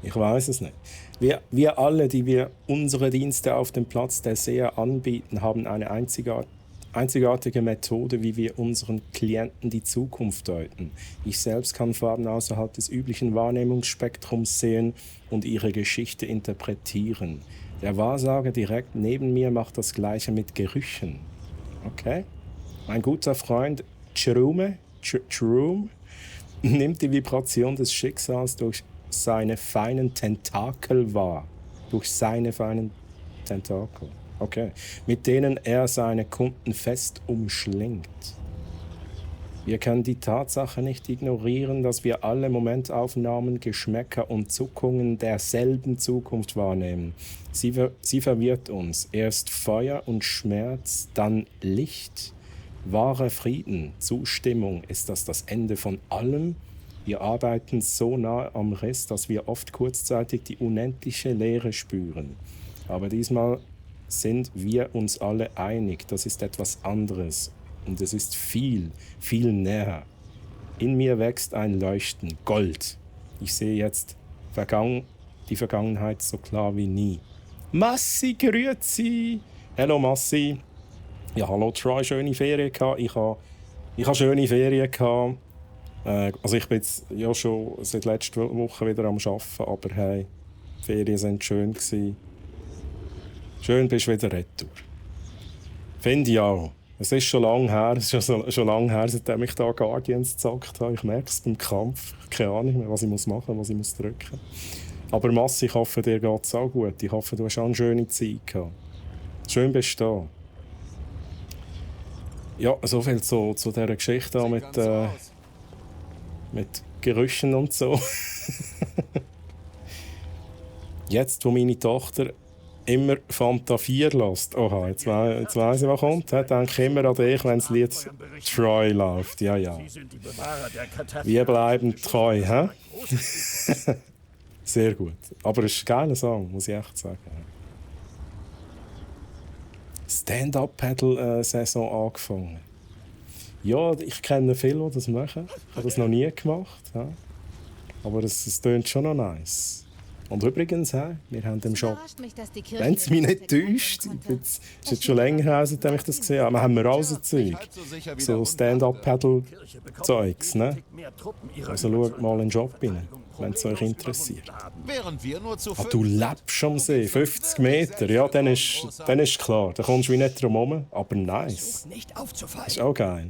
Ich weiß es nicht. Wir alle, die wir unsere Dienste auf dem Platz der Seher anbieten, haben eine einzigartige Methode, wie wir unseren Klienten die Zukunft deuten. Ich selbst kann Farben außerhalb des üblichen Wahrnehmungsspektrums sehen und ihre Geschichte interpretieren. Der Wahrsager direkt neben mir macht das Gleiche mit Gerüchen. Okay? Mein guter Freund Jerome nimmt die Vibration des Schicksals durch seine feinen Tentakel wahr. Durch seine feinen Tentakel. Okay. Mit denen er seine Kunden fest umschlingt. Wir können die Tatsache nicht ignorieren, dass wir alle Momentaufnahmen, Geschmäcker und Zuckungen derselben Zukunft wahrnehmen. Sie verwirrt uns. Erst Feuer und Schmerz, dann Licht. Wahrer Frieden, Zustimmung, ist das Ende von allem? Wir arbeiten so nah am Rest, dass wir oft kurzzeitig die unendliche Leere spüren. Aber diesmal sind wir uns alle einig, das ist etwas anderes. Und es ist viel, viel näher. In mir wächst ein Leuchten, Gold. Ich sehe jetzt die Vergangenheit so klar wie nie. Massi, grüezi! Hallo Massi! Ja, hallo Troy, schöne Ferien gehabt. Ich habe schöne Ferien gehabt. Also ich bin jetzt ja schon seit letzter Woche wieder am Arbeiten, aber hey, die Ferien waren schön gewesen. Schön bist du wieder retour. Finde ich auch. Es ist schon lange her, seitdem ich da Guardians gezockt habe. Ich merke es beim Kampf. Keine Ahnung mehr, was ich machen muss, was ich muss drücken. Aber Massi, ich hoffe, dir geht es auch gut. Ich hoffe, du hast auch eine schöne Zeit gehabt. Schön bist du da. Ja, so viel zu dieser Geschichte auch mit Gerüchen und so. Jetzt, wo meine Tochter immer Fanta 4 lässt, oha, jetzt weiss ich, was kommt, denke ich immer an dich, wenn das Lied Troy läuft. Ja, ja. Wie bleibend treu, hä? Sehr gut. Aber es ist ein geiler Song, muss ich echt sagen. Stand-Up-Paddle-Saison angefangen. Ja, ich kenne viele, die das machen. Ich habe das noch nie gemacht. Ja. Aber es tönt schon noch nice. Und übrigens, wir haben im Shop, wenn es mich nicht täuscht, ist jetzt schon länger her, seitdem ich das gesehen habe, haben wir alles Zeug. So Stand-Up-Paddle-Zeugs. Ne? Also schaut mal in den Shop rein, wenn es euch interessiert. Du lebst am See, 50 Meter, ja, dann ist klar, da kommst du wie nicht drum herum, aber nice. Das ist auch geil.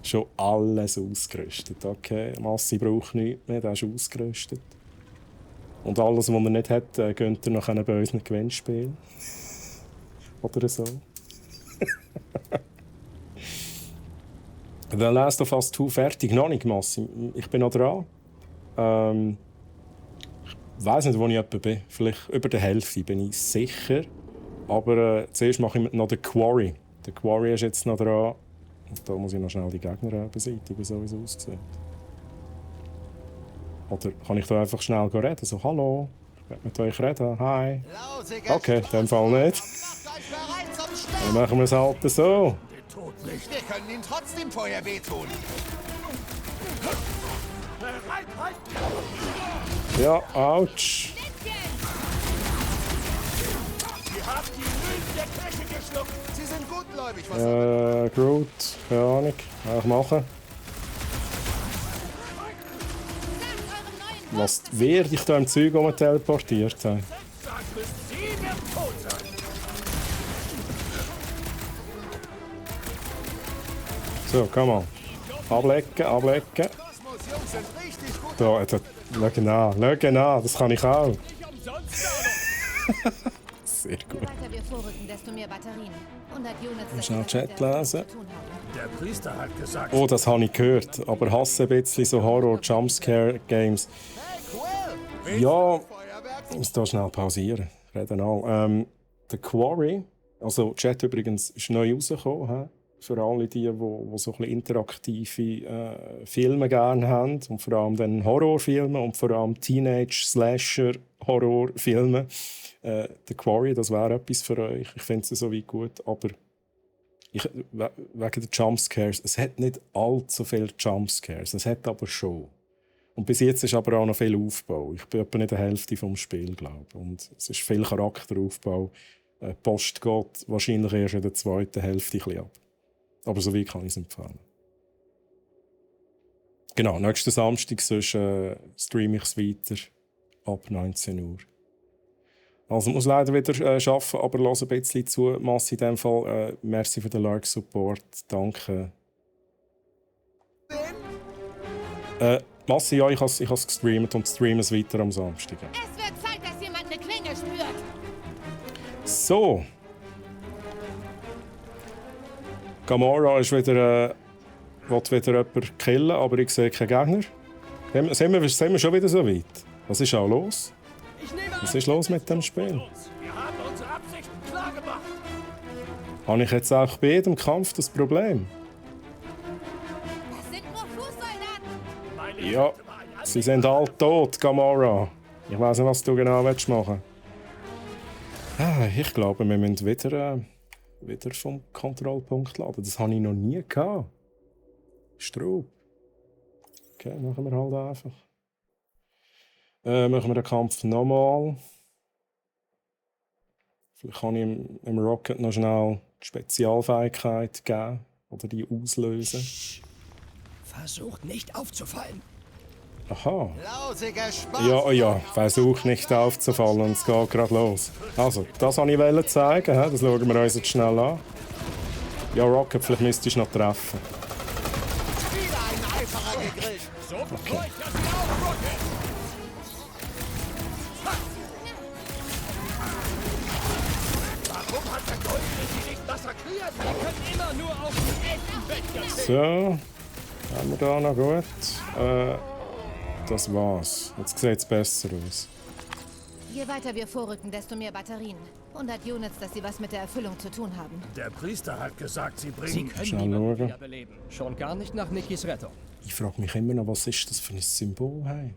Schon alles ausgerüstet, okay. Massi braucht nichts mehr, der ist ausgerüstet. Und alles, was er nicht hat, gönnt er noch bei unseren Gewinnspielen. Oder so. The Last of Us 2 fertig. Noch nicht, Massi. Ich bin noch dran. Ich weiss nicht, wo ich etwa bin. Vielleicht über der Hälfte, bin ich sicher. Aber zuerst mache ich noch den Quarry. Der Quarry ist jetzt noch dran. Und da muss ich noch schnell die Gegner beseitigen, so wie es aussieht. Oder kann ich da einfach schnell reden? So, hallo, ich will mit euch reden, hi. Okay, in dem Fall nicht. Dann machen wir es halt so. Wir können ihn trotzdem vorher wehtun. Ja, ouch. Sie sind gutgläubig, was Groot, keine Ahnung, was machen. Was wer dich da im Zeug teleportiert hat. So, komm mal. Ablecken, ablecken. Da, schau genau, das kann ich auch. Sehr gut. Schnell Chat lesen. Der Priester hat gesagt... Oh, das habe ich gehört. Aber hasse ein bisschen so Horror-Jumpscare-Games. Ja, ich muss hier schnell pausieren. Reden all. The Quarry, also Chat übrigens, ist neu rausgekommen. Für alle die so ein bisschen interaktive Filme gerne haben. Und vor allem dann Horrorfilme und vor allem Teenage-Slasher-Horrorfilme. The Quarry, das wäre etwas für euch. Ich finde es soweit gut, aber wegen der Jumpscares, es hat nicht allzu viele Jumpscares, es hat aber schon. Und bis jetzt ist aber auch noch viel Aufbau. Ich bin etwa nicht die Hälfte vom Spiel, glaube ich. Und es ist viel Charakteraufbau. Die Post geht wahrscheinlich erst in der zweiten Hälfte ein bisschen ab. Aber so wie kann ich es empfehlen. Genau, nächsten Samstag sonst, streame ich es weiter ab 19 Uhr. Also ich muss leider wieder arbeiten, aber höre ein bisschen zu. Massi in dem Fall. Merci für den Lark-Support. Danke. Massi, ja, ich habe es gestreamt und streame es weiter am Samstag. Es wird Zeit, dass jemand eine Klinge spürt. So. Gamora ist will wieder jemanden killen, aber ich sehe keinen Gegner. Sind wir schon wieder so weit? Was ist auch los? Was ist los mit dem Spiel? Wir haben unsere Absichten klar gemacht. Habe ich jetzt auch bei jedem Kampf das Problem? Das sind nur Fußsoldaten. Ja, sie sind alle tot, Gamora. Ich weiss nicht, was du genau machen willst. Ich glaube, wir müssen wieder vom Kontrollpunkt laden. Das habe ich noch nie gehabt. Straub. Okay, machen wir halt einfach. Machen wir den Kampf nochmal. Vielleicht kann ich im Rocket noch schnell die Spezialfähigkeit geben oder die auslösen. Versucht nicht aufzufallen. Aha. Ja, versucht nicht aufzufallen und es geht gerade los. Also, das wollte ich zeigen. Das schauen wir uns jetzt schnell an. Ja, Rocket, vielleicht müsstest du noch treffen. Okay. massakriert. Wir können immer nur auf den echten Bäcker zählen. So. Haben wir da noch gut? Das war's. Jetzt sieht's besser aus. Je weiter wir vorrücken, desto mehr Batterien. 100 Units, dass sie was mit der Erfüllung zu tun haben. Der Priester hat gesagt, sie Sie bringen... können Schnell niemanden schauen. wiederbeleben. Schon gar nicht nach Nikis Rettung. Ich frage mich immer noch, was ist das für ein Symbol? Hey?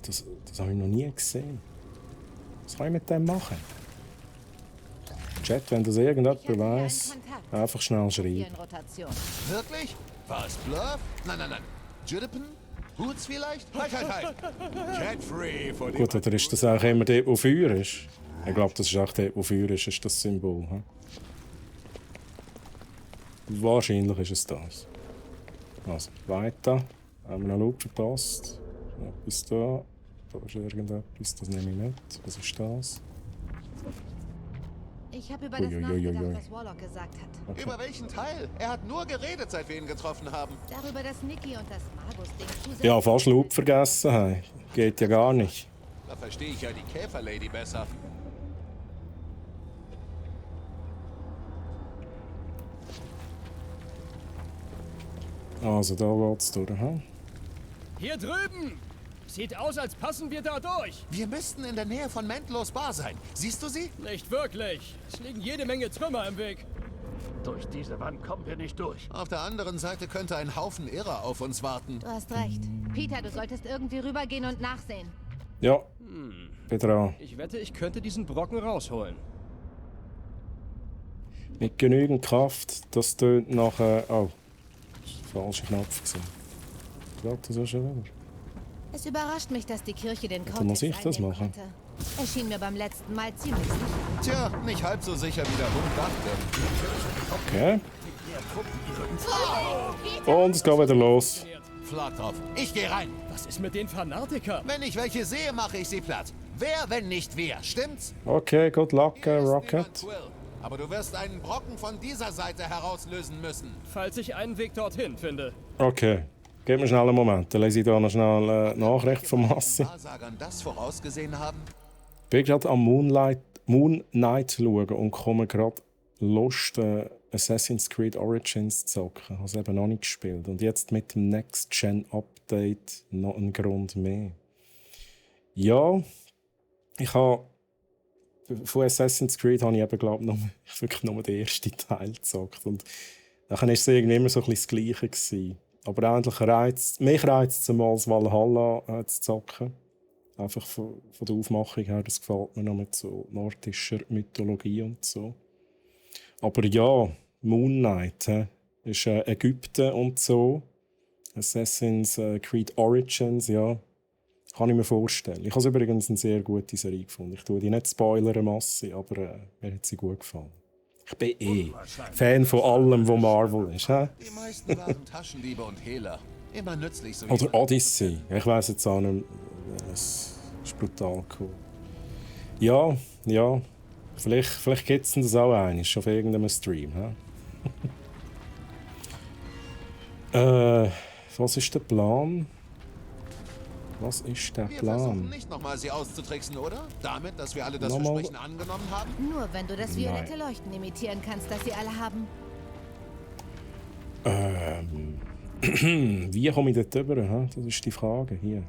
Das habe ich noch nie gesehen. Was kann ich mit dem machen? Chat, wenn das irgendjemand Ich hätte hier einen weiss, Kontakt. einfach schnell Hier schreiben. in Rotation. Wirklich? War es Bluff? Nein, nein, nein. Juripen? Hoots vielleicht? Halt. Cat free vor dem... Gut, oder ist das auch immer dort, wo Feuer ist? Ich glaube, das ist auch dort, wo Feuer ist das Symbol. Hm? Wahrscheinlich ist es das. Also, weiter. Haben wir noch Loop verpasst? Etwas da. Da ist irgendetwas, das nehme ich mit. Was ist das? Ich habe über das Uiuiuiui. nachgedacht, was Warlock gesagt hat. Okay. Über welchen Teil? Er hat nur geredet, seit wir ihn getroffen haben. Darüber, dass Nikki und das Magus-Ding zusammen... Ja, fast Loop vergessen haben. Geht ja gar nicht. Da verstehe ich ja die Käferlady besser. Also, da geht's durch. Hm? Hier drüben! Sieht aus, als passen wir da durch. Wir müssten in der Nähe von Mentlos Bar sein. Siehst du sie? Nicht wirklich. Es liegen jede Menge Trümmer im Weg. Durch diese Wand kommen wir nicht durch. Auf der anderen Seite könnte ein Haufen Irrer auf uns warten. Du hast recht. Peter, du solltest irgendwie rübergehen und nachsehen. Ja, bin dran. Ich wette, ich könnte diesen Brocken rausholen. Mit genügend Kraft, das tönt nach... oh, das ist der falsche Knopf gewesen. Ich glaube, das ist schon wieder. Es überrascht mich, dass die Kirche den Dann muss Cortex ich das einnehmen machen. konnte. Erschien mir beim letzten Mal ziemlich sicher. Tja, nicht halb so sicher, wie der Hund dachte. Okay. Und es geht wieder los. Schlag drauf. Ich gehe rein. Was ist mit den Fanatikern? Wenn ich welche sehe, mache ich sie platt. Wer, wenn nicht wir? Stimmt's? Okay, good luck, Hier ist niemand Rocket. Quill. Aber du wirst einen Brocken von dieser Seite herauslösen müssen. Falls ich einen Weg dorthin finde. Okay, gib mir schnell einen Moment. Dann lese ich da noch schnell eine Nachricht von Massi. Wahrsagern das vorausgesehen haben? Ich bin gerade am Moon Knight schauen und komme gerade Lust, Assassin's Creed Origins zu zocken. Ich habe es eben noch nicht gespielt. Und jetzt mit dem Next-Gen-Update noch ein Grund mehr. Ja, ich habe... Von Assassin's Creed habe ich eben, glaube ich, wirklich nur den ersten Teil gezockt. Und dann war es irgendwie immer so ein bisschen das Gleiche gewesen. Aber eigentlich mich reizt es mal, das Valhalla zu zocken. Einfach von der Aufmachung her, das gefällt mir noch mit so nordischer Mythologie und so. Aber ja, Moon Knight ist Ägypten und so. Assassin's Creed Origins, ja, kann ich mir vorstellen. Ich habe es übrigens eine sehr gute Serie gefunden. Ich tue die nicht spoilern, Masse, aber mir hat sie gut gefallen. Ich bin Fan von allem, was Marvel ist. He? Die meisten waren Taschendiebe und Hehler. Immer nützlich so. Oder Odyssey. Ich weiss jetzt auch nicht. Es ist brutal cool. Ja. Vielleicht gibt es das auch eines auf irgendeinem Stream. Was ist der Plan? Was ist der Wir versuchen Plan? nicht nochmal sie auszutricksen, oder? Damit, dass wir alle das Nochmal? Versprechen angenommen haben? Nur wenn du das violette Leuchten imitieren kannst, das sie alle haben. Wie komme ich dort rüber? Das ist die Frage hier.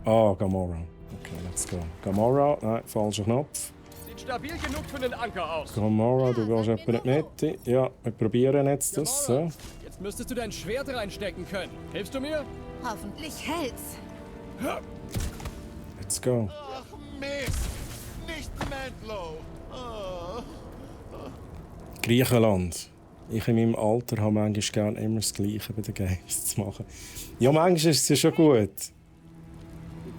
Ah, Gamora. Okay, let's go. Gamora, nein, falscher Knopf. Sieht stabil genug für den Anker aus. Gamora, du gehst etwa in die Mitte. Ja, wir probieren jetzt das. So. Jetzt müsstest du dein Schwert reinstecken können. Hilfst du mir? Hoffentlich hält's. Let's go. Ach Mist! Nicht Mantlo! Oh. Griechenland. Ich in meinem Alter habe manchmal gerne immer das Gleiche bei den Games zu machen. Ja, manchmal ist es ja schon gut.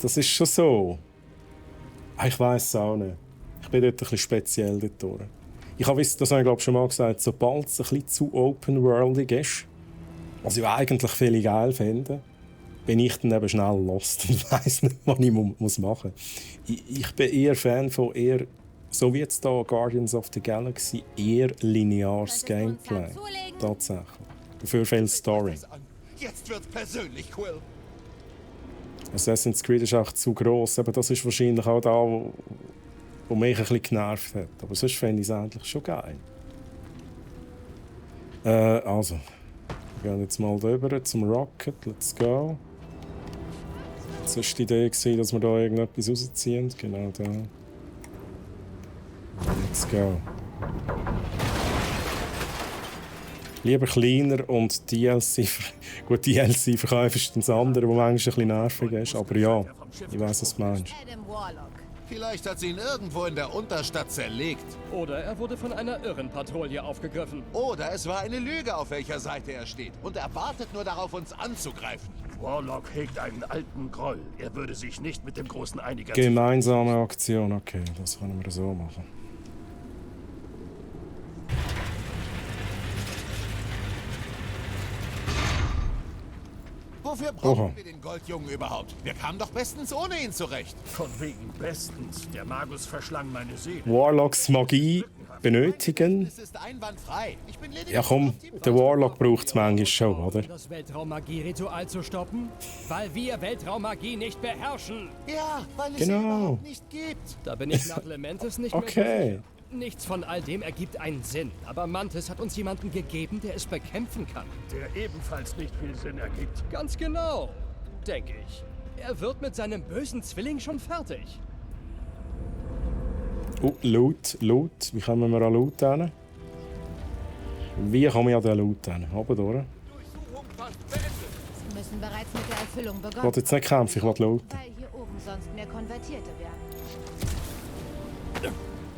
Das ist schon so. Ich weiss es auch nicht. Ich bin dort ein bisschen speziell dort durch. Ich habe, das habe ich glaube schon mal gesagt, sobald es ein bisschen zu open-worldig ist, was ich eigentlich viele geil finde, bin ich dann eben schnell lost und weiss nicht, was ich machen muss. Ich bin eher Fan von eher, so wie jetzt hier Guardians of the Galaxy, eher lineares Gameplay. Tatsächlich. Dafür viel Story. Jetzt wird's persönlich, Quill. Assassin's Creed ist auch zu gross. Aber das ist wahrscheinlich auch da, mich ein bisschen genervt hat. Aber sonst fände ich es eigentlich schon geil. Also, wir gehen jetzt mal rüber zum Rocket. Let's go. Das war die Idee, dass wir da irgendetwas rausziehen. Genau da. Let's go. Lieber kleiner und DLC. Gut, DLC verkaufen ist das andere, das manchmal ein bisschen nervig ist. Aber ja, ich weiss, was du meinst. Adam Warlock. Vielleicht hat sie ihn irgendwo in der Unterstadt zerlegt. Oder er wurde von einer Irrenpatrouille aufgegriffen. Oder es war eine Lüge, auf welcher Seite er steht. Und er wartet nur darauf, uns anzugreifen. Warlock hegt einen alten Groll. Er würde sich nicht mit dem großen Einiger... Gemeinsame Aktion, okay, das können wir so machen. Wofür brauchen wir den Goldjungen überhaupt? Wir kamen doch bestens ohne ihn zurecht. Von wegen bestens. Der Magus verschlang meine Seele. Warlocks Magie benötigen. Es ist einwandfrei. Ich bin lediglich Ja komm, der Warlock braucht es manchmal schon, oder? Das Weltraummagie-Ritual zu stoppen? Weil wir Weltraummagie nicht beherrschen. Ja, weil es Genau. sie überhaupt nicht gibt. Da bin ich nach Lementis nicht mehr so Okay. sicher. Nichts von all dem ergibt einen Sinn. Aber Mantis hat uns jemanden gegeben, der es bekämpfen kann. Der ebenfalls nicht viel Sinn ergibt. Ganz genau, denke ich. Er wird mit seinem bösen Zwilling schon fertig. Oh, Loot. Wie kommen wir an Loot hin? Wie kommen wir an den Loot hin? Oben durch. Sie müssen bereits mit der Erfüllung Ich begonnen. will jetzt nicht kämpfen, ich will looten. Weil hier oben sonst mehr Konvertierte wären.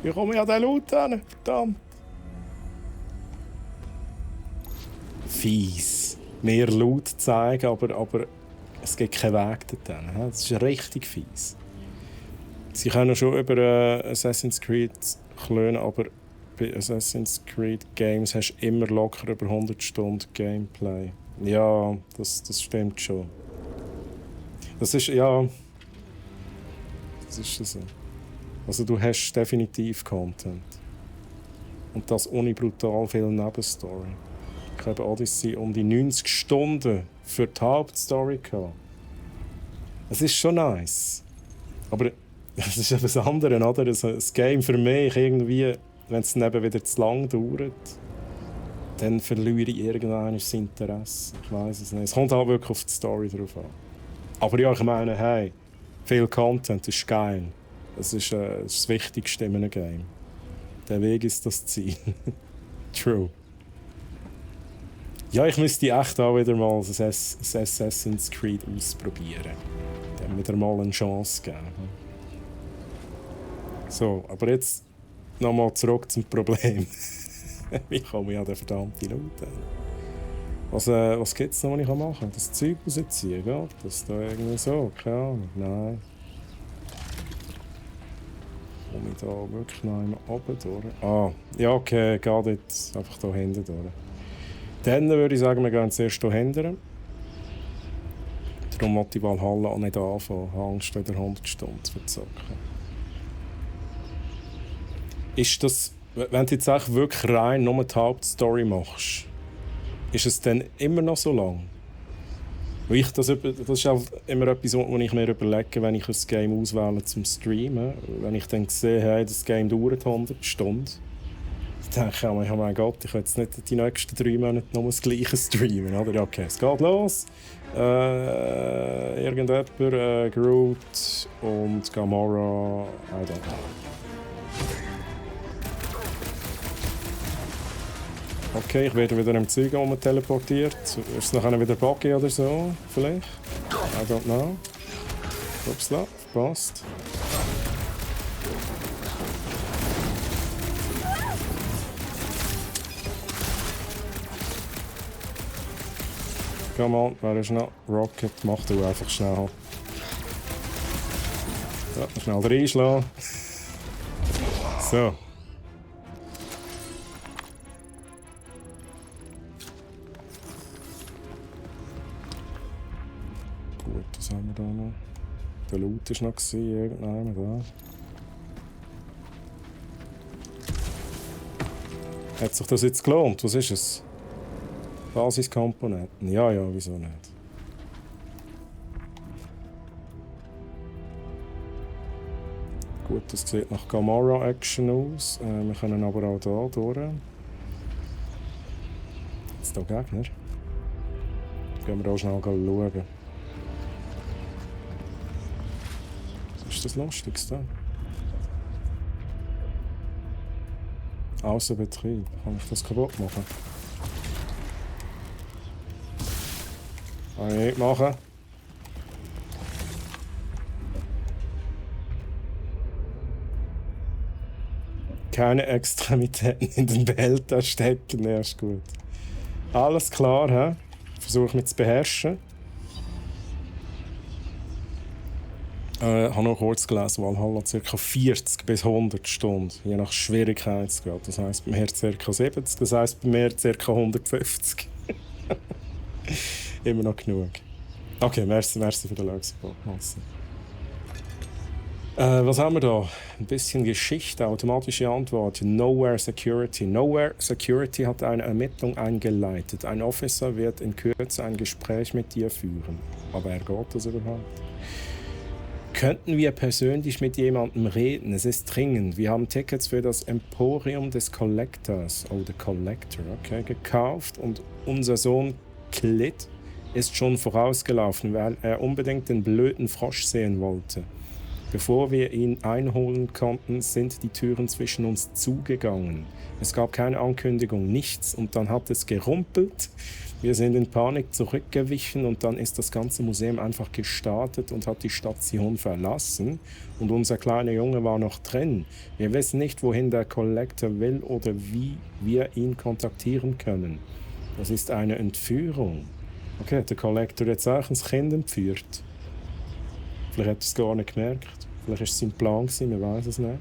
Wie komme ich an den Loot hin? Verdammt. Fies. Mehr Loot zeigen, aber es gibt keinen Weg dorthin. Das ist richtig fies. Sie können schon über Assassin's Creed klönen, aber bei Assassin's Creed Games hast du immer locker über 100 Stunden Gameplay. Ja, das stimmt schon. Das ist, ja... Das ist so. Also du hast definitiv Content. Und das ohne brutal viel Nebenstory. Ich habe Odyssey um die 90 Stunden für die Hauptstory gehabt. Es ist schon nice. Aber das ist etwas anderes, oder? Das Game für mich irgendwie, wenn es dann eben wieder zu lang dauert, dann verliere ich irgendwann das Interesse. Ich weiss es nicht. Es kommt halt wirklich auf die Story drauf an. Aber ja, ich meine, hey, viel Content ist geil. Das ist das Wichtigste in einem Game. Der Weg ist das Ziel. True. Ja, ich müsste echt auch wieder mal das Assassin's Creed ausprobieren. Dem wieder mal eine Chance geben. So, aber jetzt nochmal zurück zum Problem. Wie komme ich an den verdammten Loot? Was gibt es noch, was ich machen kann? Das Zeug rausziehen, gell? Das da irgendwie so, keine Ahnung. Nein. Komme ich da wirklich noch einmal oben durch? Ah, ja okay, geht jetzt einfach da hinten durch. Dann würde ich sagen, wir gehen zuerst hier hinten. Darum wollte ich Valhalla auch nicht anfangen. Ich habe Angst, wieder 100 Stunden zu verzocken. Ist das, wenn du jetzt auch wirklich rein nur die Hauptstory machst, ist es dann immer noch so lang? Das ist auch immer etwas, was ich mir überlege, wenn ich ein Game auswähle zum Streamen. Wenn ich dann sehe, hey, das Game dauert 100 Stunden, dann denke ich, oh mein Gott, ich will jetzt nicht die nächsten 3 Monate noch das Gleiche streamen. Oder? Ja, okay, es geht los. Irgendjemand, Groot und Gamora, I don't know. Okay, ich werde wieder im Zeug teleportiert. Ist es nachher wieder Buggy oder so? Vielleicht? I don't know. Upsla, passt. Come on, wer ist noch? Rocket, mach du einfach schnell. Ja, schnell reinschlagen. So. Gut, was haben wir da noch? Der Loot war noch irgendjemand da. Hat sich das jetzt gelohnt? Was ist es? Basiskomponenten. Ja, wieso nicht? Gut, Gut, das sieht nach Gamora-Action aus. Wir können aber auch hier durch. Jetzt hier Gegner. Gehen wir auch schnell schauen. Was ist das Lustigste? Außenbetrieb. Kann ich das kaputt machen? Kann ich nicht machen. Keine Extremitäten in den Behälter stecken. Ja, ist gut. Alles klar, hä? Versuche mich zu beherrschen. Ich habe noch kurz gelesen, Valhalla ca. 40 bis 100 Stunden, je nach Schwierigkeitsgrad. Das heisst bei mir ca. 70, das heisst bei mir ca. 150. Immer noch genug. Okay, merci für den Like-Support. Was haben wir da? Ein bisschen Geschichte, automatische Antwort. Nowhere Security. Nowhere Security hat eine Ermittlung eingeleitet. Ein Officer wird in Kürze ein Gespräch mit dir führen. Aber geht das überhaupt? Könnten wir persönlich mit jemandem reden? Es ist dringend. Wir haben Tickets für das Emporium des Collectors, der Collector, okay, gekauft und unser Sohn Clit ist schon vorausgelaufen, weil er unbedingt den blöden Frosch sehen wollte. Bevor wir ihn einholen konnten, sind die Türen zwischen uns zugegangen. Es gab keine Ankündigung, nichts, und dann hat es gerumpelt. Wir sind in Panik zurückgewichen und dann ist das ganze Museum einfach gestartet und hat die Station verlassen. Und unser kleiner Junge war noch drin. Wir wissen nicht, wohin der Collector will oder wie wir ihn kontaktieren können. Das ist eine Entführung. Okay, hat der Collector jetzt auch ein Kind entführt? Vielleicht hat er es gar nicht gemerkt. Vielleicht war es sein Plan, man weiß es nicht.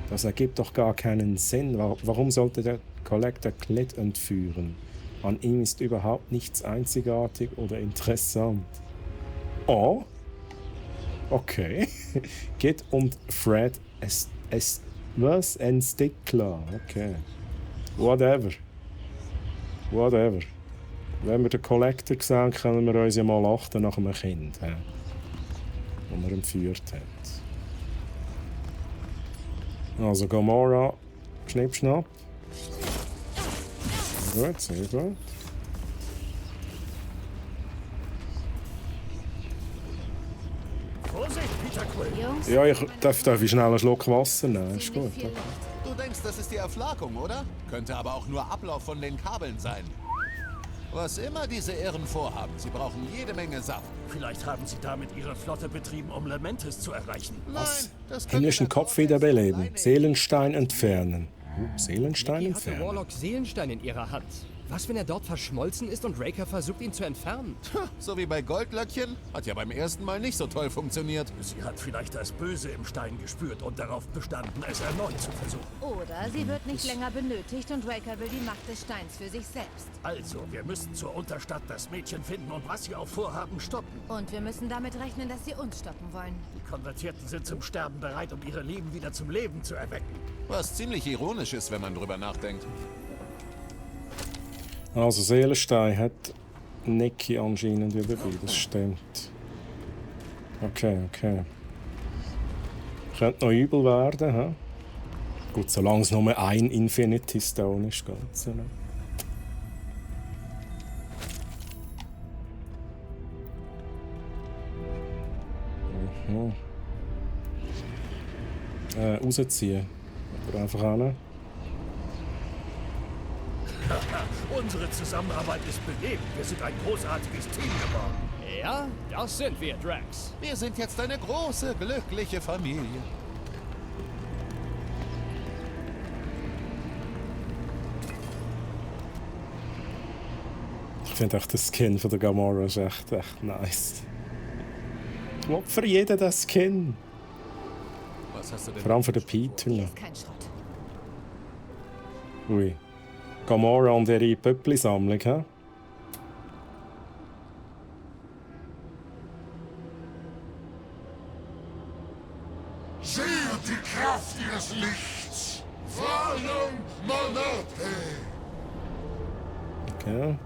Das ergibt doch gar keinen Sinn. Warum sollte der Collector Clit entführen? An ihm ist überhaupt nichts einzigartig oder interessant. Oh? Okay. Geht um Fred was? Ein Stickler. Okay. Whatever. Wenn wir den Collector sehen, können wir uns ja mal achten nach einem Kind, das er entführt hat. Also Gamora, schnipp, schnapp. Gut, sehr gut. Vorsicht, Peter Quill! Jungs, Ja, ich darf schnell einen Schluck Wasser nehmen, ist ziemlich gut. viel Licht. Du denkst, das ist die Erflagung, oder? Könnte aber auch nur Ablauf von den Kabeln sein. Was immer diese Irren vorhaben, sie brauchen jede Menge Saft. Vielleicht haben sie damit ihre Flotte betrieben, um Lamentis zu erreichen. Was? das könnte Himmlischen der Kopf Vorteil wiederbeleben, sein. Seelenstein entfernen. Seelenstein Nikki hatte entfernen? Warlock Seelenstein in ihrer Hand. Was, wenn er dort verschmolzen ist und Raker versucht, ihn zu entfernen? So wie bei Goldlöckchen? Hat ja beim ersten Mal nicht so toll funktioniert. Sie hat vielleicht das Böse im Stein gespürt und darauf bestanden, es erneut zu versuchen. Oder sie wird nicht länger benötigt und Raker will die Macht des Steins für sich selbst. Also, wir müssen zur Unterstadt das Mädchen finden und was sie auch vorhaben, stoppen. Und wir müssen damit rechnen, dass sie uns stoppen wollen. Die Konvertierten sind zum Sterben bereit, um ihre Lieben wieder zum Leben zu erwecken. Was ziemlich ironisch ist, wenn man drüber nachdenkt. Also Seelenstein hat Nikki anscheinend wieder dabei, das stimmt. Okay. Könnte noch übel werden, hä? Gut, solange es nur ein Infinity Stone ist, geht's ja noch. Rausziehen. Oder einfach hin. Unsere Zusammenarbeit ist belebend. Wir sind ein großartiges Team geworden. Ja, das sind wir, Drax. Wir sind jetzt eine große, glückliche Familie. Ich finde echt, der Skin von der Gamora ist echt nice. Ich will für jeden den Skin. Was hast du denn? Vor allem für den Peter. Hier ist kein Schrott. Ui. Gamora und ihre Pöppli-Sammlung, hä? Seht die Kraft ihres Lichts! Valum Monate! Okay.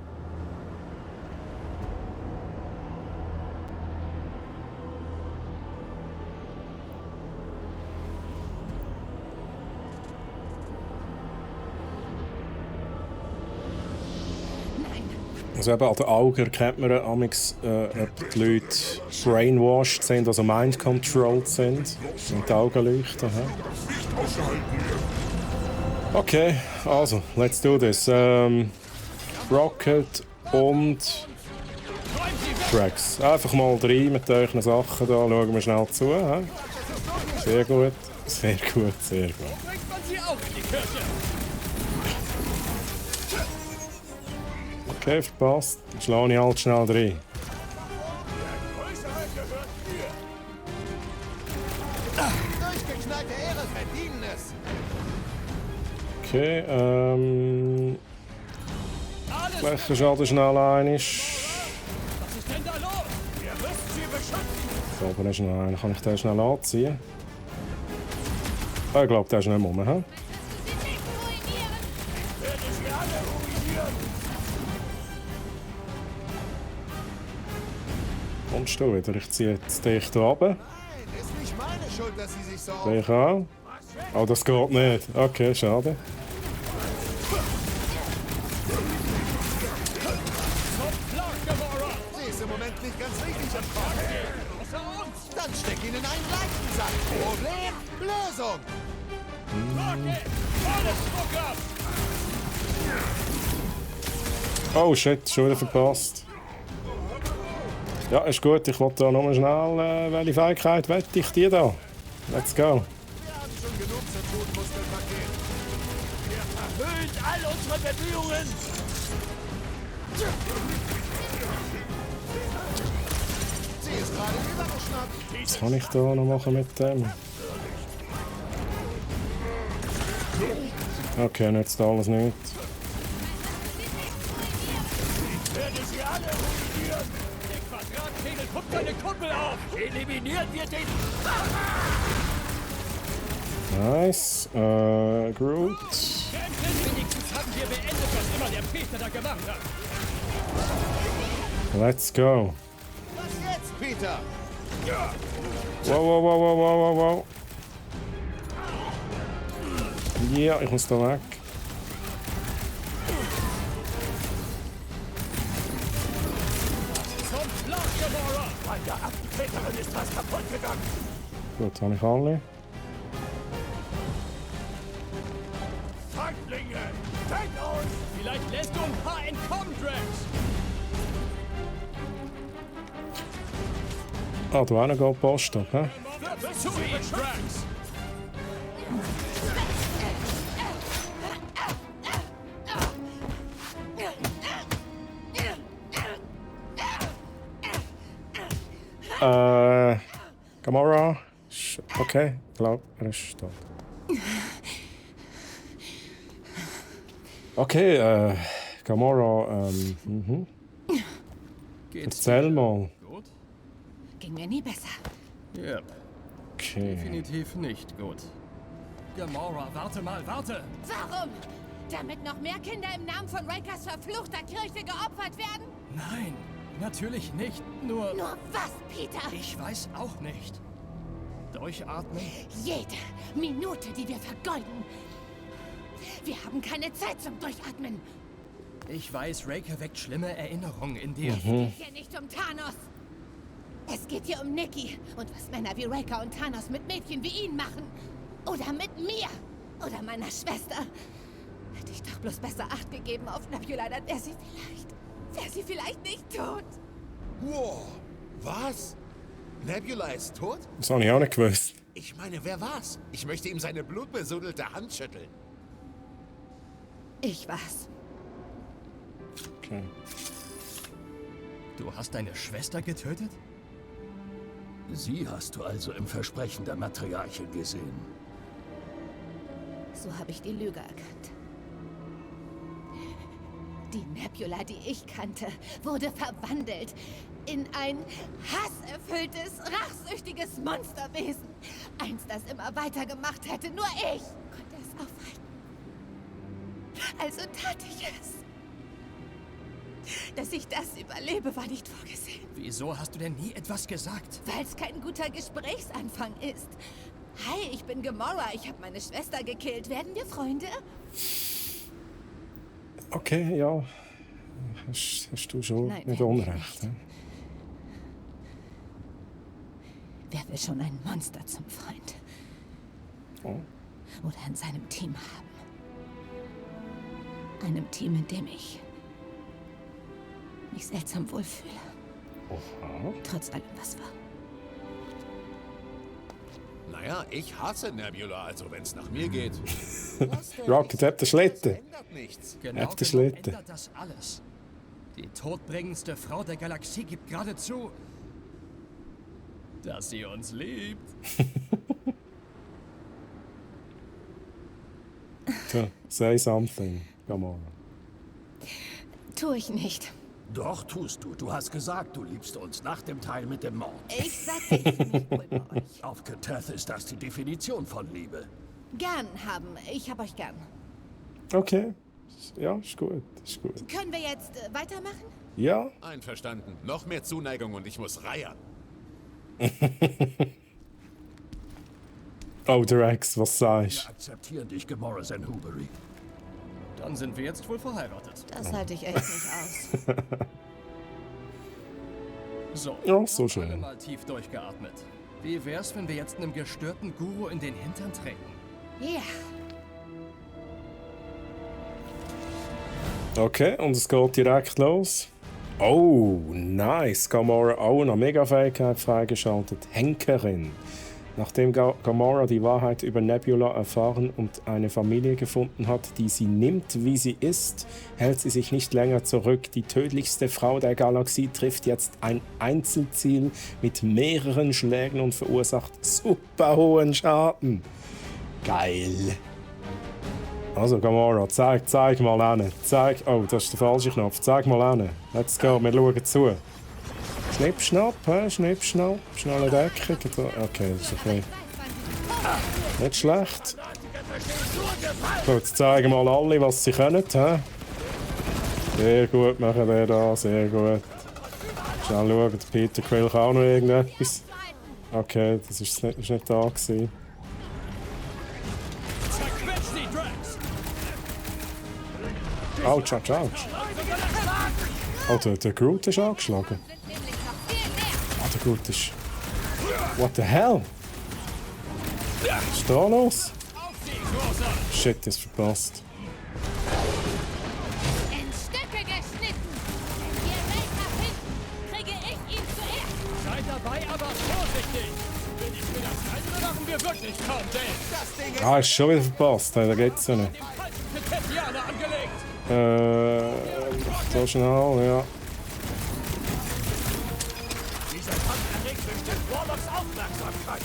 Also eben an den Augen erkennt man amigs, ob die Leute brainwashed sind, also mind-controlled sind. Und die Augen leuchten. Okay, also, let's do this. Rocket und Drax. Einfach mal rein mit euren Sachen da, schauen wir schnell zu. He? Sehr gut, sehr gut, sehr gut. Bringt man sie auch in die Kirche? Okay, verpasst. Dann schlage ich halt schnell rein. Durchgeknallte Ehre verdienen es. Okay, Flächenschaden schnell einmal. Was ist denn da los? Wir müssen sie beschützen. So, aber schnell. Kann ich den schnell anziehen? Ich glaube, der ist nicht mehr rum. He? Kommst du wieder? Ich ziehe jetzt dich hier runter. Nein, ist nicht meine Schuld, dass sie sich so auf... Ich auch. Oh, das geht nicht. Okay, schade. Sie ist im Moment nicht ganz richtig am Kopf. Dann steck ihn in einen Leichensack. Problem, Lösung. Oh shit, schon wieder verpasst. Ja, ist gut. Ich wollte da nochmal schnell, welche Fähigkeit wette ich die da? Let's go. Wir haben schon genug Zertretmuskelpaket. Wir erhöhen all unsere Bemühungen. Sie ist gerade übergeschnappt. Was kann ich da noch machen mit dem? Okay, nützt alles nicht. Der Quadratkegel pumpt seine Kuppel auf. Eliminieren wir den... Nice. Groot. Wenigstens haben wir beendet, was immer der Peter da gemacht hat. Let's go. Was jetzt, Peter? Wow, wow, wow, wow, wow, wow. Ja, ich muss da weg. Zum Schlag, Gamora! Bei der Attentäterin ist was kaputt gegangen. Gut, habe ich alle. Feindlinge, denkt uns! Vielleicht lässt du ein paar entkommen, Drax! Ah, du auch noch Gold posten, hä? Zu ihm, Drax! Gamora. Okay, ich glaube, er ist tot. Okay, Gamora, erzähl mal. Gut? Ging mir nie besser. Yep, Okay. definitiv nicht gut. Gamora, warte mal, warte! Warum? Damit noch mehr Kinder im Namen von Rakers verfluchter Kirche geopfert werden? Nein, natürlich nicht. Nur... Nur was, Peter? Ich weiß auch nicht. Durchatmen? Jede Minute, die wir vergeuden. Wir haben keine Zeit zum Durchatmen. Ich weiß, Raker weckt schlimme Erinnerungen in dir. Es geht hier nicht um Thanos. Es geht hier um Nikki und was Männer wie Raker und Thanos mit Mädchen wie ihn machen. Oder mit mir. Oder meiner Schwester. Hätte ich doch bloß besser Acht gegeben auf Nebula, dann wäre sie vielleicht nicht tot. Wow, was? Nebula ist tot? Das habe ich auch nicht gewusst. Ich meine, wer war's? Ich möchte ihm seine blutbesudelte Hand schütteln. Ich war's. Okay. Du hast deine Schwester getötet? Sie hast du also im Versprechen der Matriarchin gesehen. So habe ich die Lüge erkannt. Die Nebula, die ich kannte, wurde verwandelt in ein hasserfülltes, rachsüchtiges Monsterwesen. Eins, das immer weitergemacht hätte. Nur ich konnte es aufhalten. Also tat ich es. Dass ich das überlebe, war nicht vorgesehen. Wieso hast du denn nie etwas gesagt? Weil es kein guter Gesprächsanfang ist. Hi, ich bin Gamora. Ich habe meine Schwester gekillt. Werden wir Freunde? Okay, ja. Hast du schon Nein, nicht Henry, Unrecht? nicht. Wer will schon ein Monster zum Freund? Oh. Oder in seinem Team haben? Einem Team, in dem ich mich seltsam wohlfühle. Oha. Trotz allem, was war. Naja, ich hasse Nebula, also wenn es nach mir geht. Rocket, habt ihr Schlitten? Ändert nichts. Genau Habt ihr genommen Schlitten? ändert das alles. Die todbringendste Frau der Galaxie gibt geradezu, dass sie uns liebt. Tja, say something. Gamora. Tu ich nicht. Doch, tust du. Du hast gesagt, du liebst uns nach dem Teil mit dem Mord. Ich sagte, ich fühle mich wohl bei euch. Auf K'Teth ist das die Definition von Liebe. Gern haben. Ich hab euch gern. Okay. Ja, ist gut. Ist gut. Können wir jetzt weitermachen? Ja. Einverstanden. Noch mehr Zuneigung und ich muss reiern. Oh, der Rex, was sagst Wir akzeptieren dich, Gamora Zenhuberi. Dann sind wir jetzt wohl verheiratet. Das halte ich echt nicht aus. So, Ja, so alle schön. mal tief durchgeatmet. Wie wär's, wenn wir jetzt einem gestörten Guru in den Hintern treten? Ja. Okay, und es geht direkt los. Oh, nice. Gamora auch noch Mega-Fähigkeit freigeschaltet. Henkerin. Nachdem Gamora die Wahrheit über Nebula erfahren und eine Familie gefunden hat, die sie nimmt, wie sie ist, hält sie sich nicht länger zurück. Die tödlichste Frau der Galaxie trifft jetzt ein Einzelziel mit mehreren Schlägen und verursacht super hohen Schaden. Geil. Also Gamora, zeig mal an. Zeig. Oh, das ist der falsche Knopf. Zeig mal an. Let's go, wir schauen zu. Schnipp, schnapp, schnipp, schnapp. Schnelle Deckung. Okay, das ist okay. Nicht schlecht. Gut, jetzt zeigen mal alle, was sie können. He? Sehr gut machen wir da, sehr gut. Schnell schauen, der Peter Quill kann auch noch irgendetwas. Okay, das ist nicht da gewesen. Zerquetsch die Drax! Autsch, autsch, autsch. Oh, der Groot ist angeschlagen. Ah, der Groot ist... What the hell? Was ist da los? Shit, das verpasst. In Stücke geschnitten. Wenn wir Raker finden, kriege ich ihn zuerst. Seid dabei, aber vorsichtig! Wenn ich mir das halte, machen wir wirklich kaum Date. Ah, ist schon wieder verpasst. Da geht's ja nicht. Dem falschen Ketianer angelegt! So schnell, ja. Dieser Kampf erregt bestimmt Warlocks Aufmerksamkeit.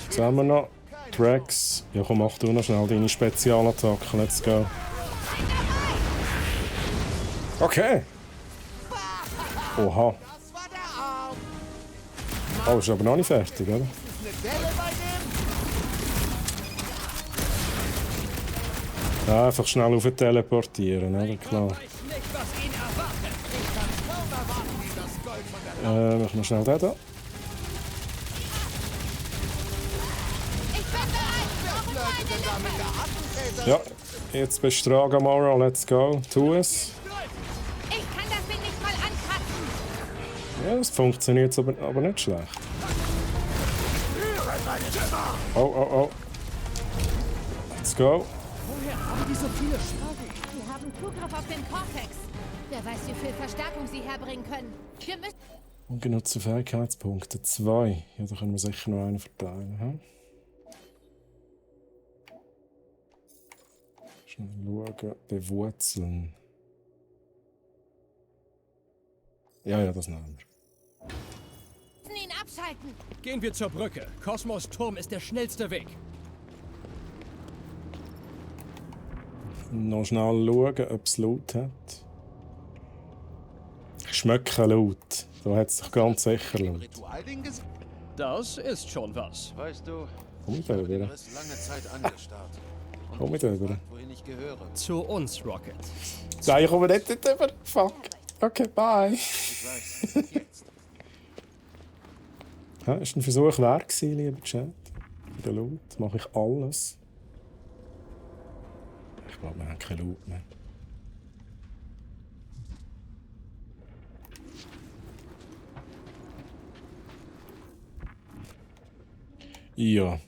Jetzt haben wir noch Drax. Ja, komm, mach du noch schnell deine Spezialattacke. Let's go. Okay. Oha. Oh, ist aber noch nicht fertig, oder? Ja, einfach schnell auf teleportieren, oder? Klar. Weiß nicht, was ihn erwartet. Machen wir schnell den da. Ich bin bereit. Ja, jetzt bist du dran, Gamora. Let's go. Tu es. Ich kann das Ding nicht mal ankratzen. Ja, es funktioniert aber nicht schlecht. Oh, oh, oh. Let's go. Woher haben die so viele Schaden? Wir haben Zugriff auf den Cortex. Wer weiß, wie viel Verstärkung sie herbringen können. Wir müssen... Ungenutzte Fähigkeitspunkte 2. Ja, da können wir sicher noch einen verteilen. Hm? Schnell schauen. Bewurzeln. Ja, das nehmen wir. ihn abschalten. Gehen wir zur Brücke. Kosmos Turm ist der schnellste Weg. Noch schnell schauen, ob es Loot hat. Schmecken Loot. Da hat es doch ganz sicher Loot. Ritualding gesehen? Das ist schon was. Weißt du, Komm ich ich habe den rüber. Riss lange Zeit angestarrt. Und Komm ich mich rüber. gefragt, wohin ich gehöre. Zu uns, Rocket. Nein, ich komme nicht rüber. Fuck. Okay, bye. Ich weiß, jetzt. Ja, ist ein Versuch wert gewesen, lieber Chat. Bei der Loot mache ich alles. Ich glaube, wir haben keinen Loot mehr. Ja.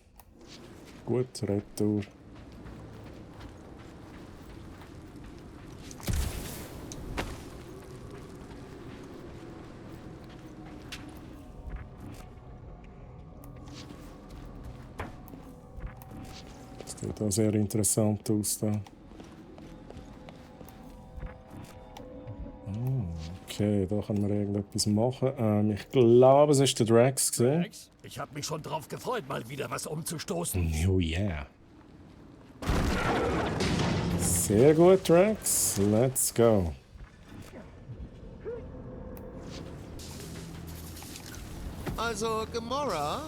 Gut, Retour. Das sieht auch sehr interessant aus da. Okay, da können wir irgendetwas machen. Ich glaube, es ist der Drax gesehen. Drax, ich habe mich schon drauf gefreut, mal wieder was umzustoßen. Oh yeah. Sehr gut, Drax. Let's go. Also, Gamora?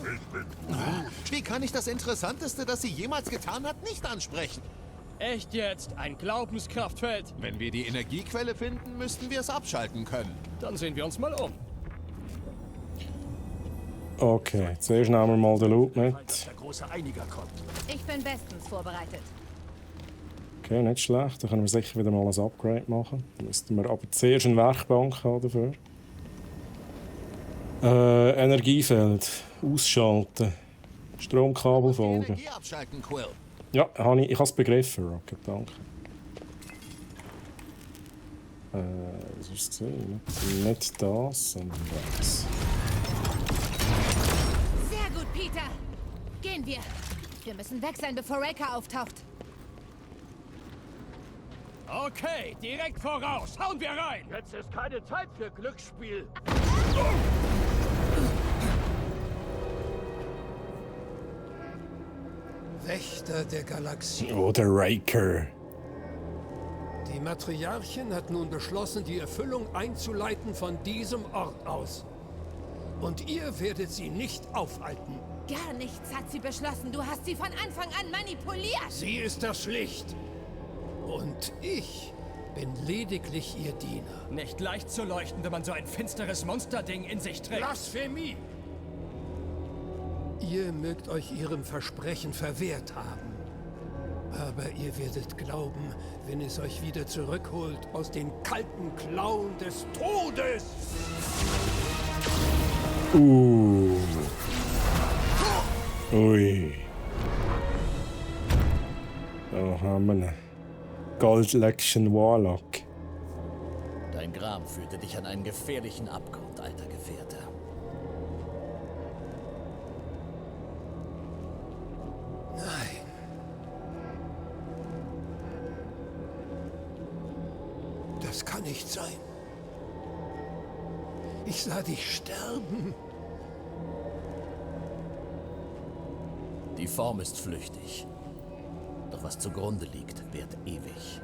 Wie kann ich das Interessanteste, das sie jemals getan hat, nicht ansprechen? Echt jetzt? Ein Glaubenskraftfeld? Wenn wir die Energiequelle finden, müssten wir es abschalten können. Dann sehen wir uns mal um. Okay, zuerst nehmen wir mal den Loot mit. Dass der große Einiger kommt. Ich bin bestens vorbereitet. Okay, nicht schlecht. Dann können wir sicher wieder mal ein Upgrade machen. Dann müssten wir aber zuerst eine Werkbank haben dafür. Energiefeld. Ausschalten. Stromkabel folgen. Energie abschalten, Quill. Ja, ich habe es begriffen, Rocket, danke. Was ist es gesehen? Nicht das, sondern das. Sehr gut, Peter. Gehen wir. Wir müssen weg sein, bevor Raker auftaucht. Okay, direkt voraus. Hauen wir rein. Jetzt ist keine Zeit für Glücksspiel. Wächter der Galaxie. Oh, der Raker. Die Matriarchin hat nun beschlossen, die Erfüllung einzuleiten von diesem Ort aus. Und ihr werdet sie nicht aufhalten. Gar nichts hat sie beschlossen. Du hast sie von Anfang an manipuliert. Sie ist das Licht. Und ich bin lediglich ihr Diener. Nicht leicht zu leuchten, wenn man so ein finsteres Monsterding in sich trägt. Blasphemie! Ihr mögt euch ihrem Versprechen verwehrt haben. Aber ihr werdet glauben, wenn es euch wieder zurückholt aus den kalten Klauen des Todes. Ui. Da haben wir ihn. Gold-Lection Warlock. Dein Gram führte dich an einen gefährlichen Abgrund, alter Gefährte. Nein. Das kann nicht sein. Ich sah dich sterben. Die Form ist flüchtig. Doch was zugrunde liegt, währt ewig.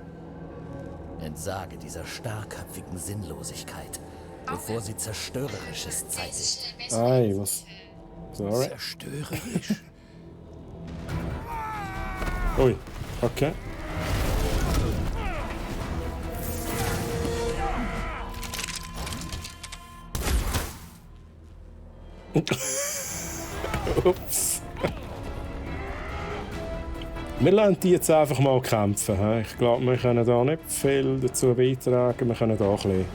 Entsage dieser starrköpfigen Sinnlosigkeit, bevor sie Zerstörerisches zeitigt. Ei, was? Sorry. Zerstörerisch. Ui, okay. Ups. Wir lassen die jetzt einfach mal kämpfen. He? Ich glaube, wir können da nicht viel dazu beitragen. Wir können da ein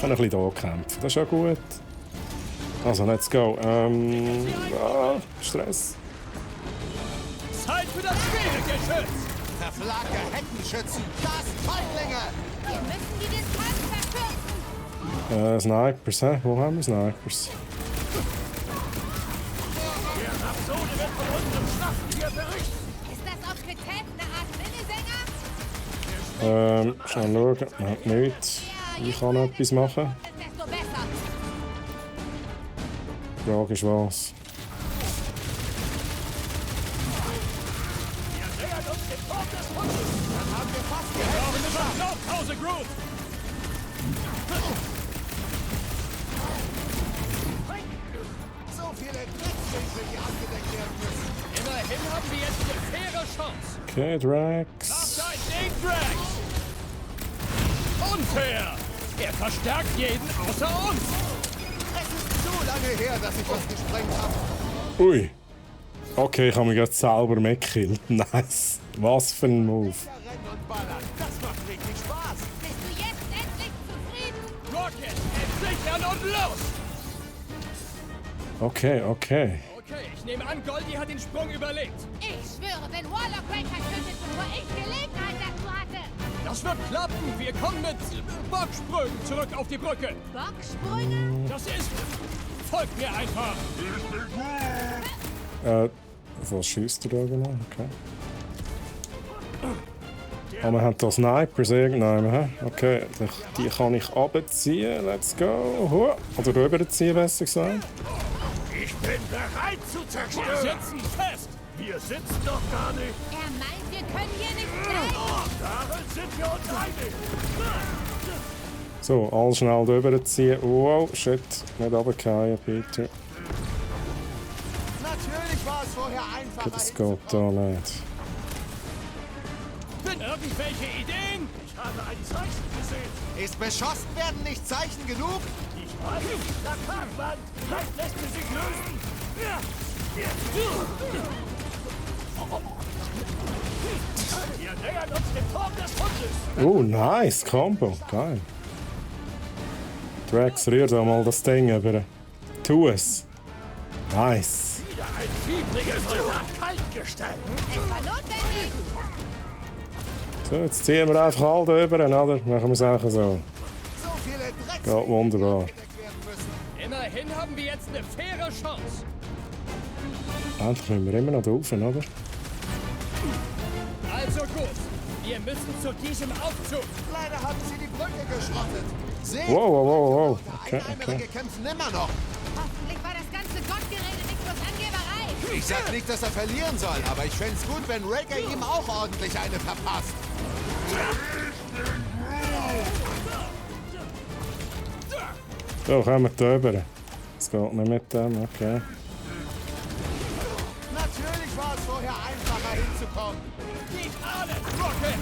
bisschen da kämpfen. Das ist ja gut. Also, let's go. Stress. Zeit für das Schweregeschütz! Verflagte Heckenschützen, das Feindlinge! Wir müssen die Distanz verkürzen. Snipers, hä? Wo haben wir Snipers? Der Rhapsode wird von unserem Schlachten hier berichten. Ist das Okritet eine Art Minnesänger? Schnell schauen. Man hat nichts. Ich kann etwas machen. Desto besser. Die Frage ist was. Wir nähern uns dem Turm des Hundes. Dann haben wir fast Wir brauchen eine Blaupause, Groot! so viele Blitzwinkel, die abgedeckt werden müssen. Immerhin haben wir jetzt eine faire Chance. Okay, Drax. Macht ein Ding, Drax! Unfair! Er verstärkt jeden außer uns! Es ist so lange her, dass ich was gesprengt habe. Ui. Okay, ich habe mich gerade selber weggekillt. Nice. Was für ein Move. Rennen und ballern, das macht richtig Spaß. Bist du jetzt endlich zufrieden? Rocket, entsichern und los! Okay, okay. Okay, ich ich nehme an, Goldie hat den Sprung überlebt. Ich schwöre, wenn Warlock Raker tötet, bevor ich Gelegenheit dazu hatte. Das wird klappen. Wir kommen mit Bocksprüngen zurück auf die Brücke. Bocksprünge? Das ist... Folgt mir einfach. Was schießt du da genau? Okay. Ah, wir haben hier Snipers irgendwann. Okay, die kann ich runterziehen. Let's go. Oder rüberziehen, besser gesagt. Ich bin bereit zu Wir zerstören. sitzen fest. Wir sitzen doch gar nicht. Er meint, wir können hier nicht bleiben. Darin sind wir uns einig. So, alles schnell rüberziehen. Wow, shit. Nicht runterfallen, Peter. Natürlich war es vorher Okay, einfacher. das geht da nicht. Irgendwelche Ideen? Ich habe ein Zeichen gesehen. Ist beschossen werden nicht Zeichen genug? Ich weiß, Plakatwand. Vielleicht lässt sie sich lösen. Wir nähern uns dem Tor des Hundes. Oh, nice. Combo. Geil. Drax, rühr da mal das Ding über. Tu es. Nice. Wieder ein fiebriges Soldat kaltgestellt. Es war notwendig. So, jetzt ziehen wir einfach all da rüber, oder? Machen wir es einfach so. So viele Drecks Geht wunderbar. gedeckt werden müssen. Immerhin haben wir jetzt eine faire Chance. Eigentlich müssen wir immer noch da rauf, oder? Also gut. Wir müssen zu diesem Aufzug. Leider haben sie die Brücke geschrottet. Sehen Wow, wow, wow, wow. der Okay, Einheimerige okay. kämpfen immer noch. Hoffentlich war das ganze Gottgerede nicht bloß Angeberei. Ich sag nicht, dass er verlieren soll, aber ich fänd's gut, wenn Raker ihm auch ordentlich eine verpasst. So, kommen wir da rüber. Es geht nicht mit dem, okay. Natürlich war es vorher einfacher hinzukommen. Nicht alle, Rocket!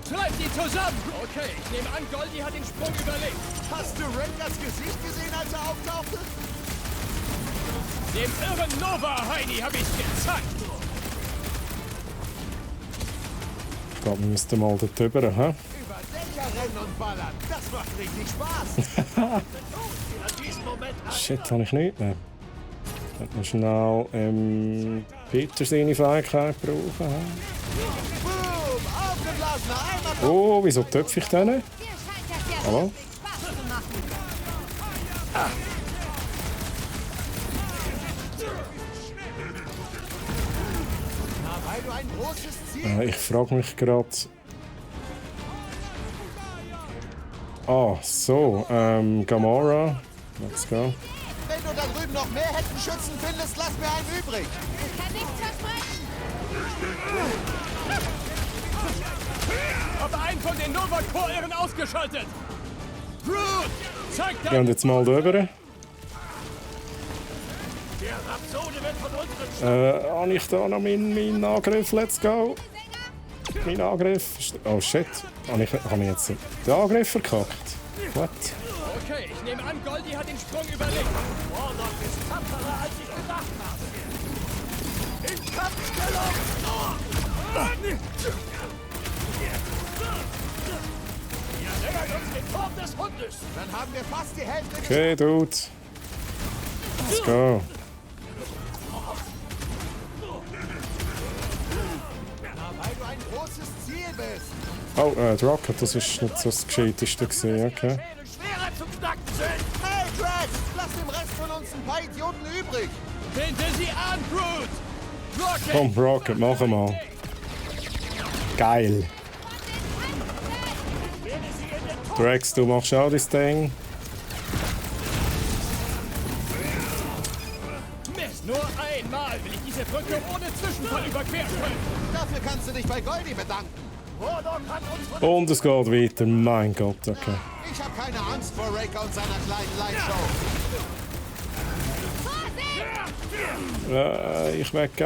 Treibt sie zusammen! Okay, ich nehme an, Goldie hat den Sprung überlebt. Hast du Rakers Gesicht gesehen, als er auftauchte? Dem irren Nova-Heini habe ich's gezeigt. Ich glaube, wir müssten mal dort rüber, hä? Über Dächer rennen und ballern. Das macht richtig Spaß. An diesem Moment Shit, habe ich nicht mehr. Könnte man schnell Peter seine Fähigkeit brauchen. Boom! Aufgeblasener Eimer. Oh, wieso töpfe ich den? Hier scheint das ja Hallo? richtig Spaß zu machen. Na, weil du ein großes Ziel Ich frage mich gerade. Ah, so, Gamora. Let's go. Wenn du da drüben noch mehr Heckenschützen findest, lass mir einen übrig. Ich kann nichts versprechen. Habe einen von den Nova-Chor-Irren ausgeschaltet. Groot, zeig Wir dein... gehen jetzt mal rüber. der Rhapsode wird von unseren Habe ich da noch meinen Angriff? Let's go. Mein Angriff. Oh shit. Habe ich jetzt den Angriff verkackt? What? Okay, ich nehme an, Goldie hat den Sprung überlebt. Warlock ist tapferer, als ich gedacht habe. In Kampfstellung! Wir nähern uns dem Tor des Hundes. Dann haben wir fast die Hälfte Okay, Dude. Let's go. weil du ein großes Ziel bist. Oh, die Rocket, das ist nicht so das Gescheiteste gewesen, okay. Schwerer zu knacken sind. Hey, Drax, lass dem Rest von uns ein paar Idioten übrig. Binde sie an, Groot. Rocket! Komm, Rocket, mach mal. Geil. Drax, du machst auch das Ding. Mist, nur einmal will ich diese Brücke ohne Zwischenfall überqueren können. Dafür kannst du dich bei Goldie bedanken. Warlock hat uns von Und es geht weiter. Mein Gott, okay. Ich habe keine Angst vor Raker und seiner kleinen Lightshow. Ich möchte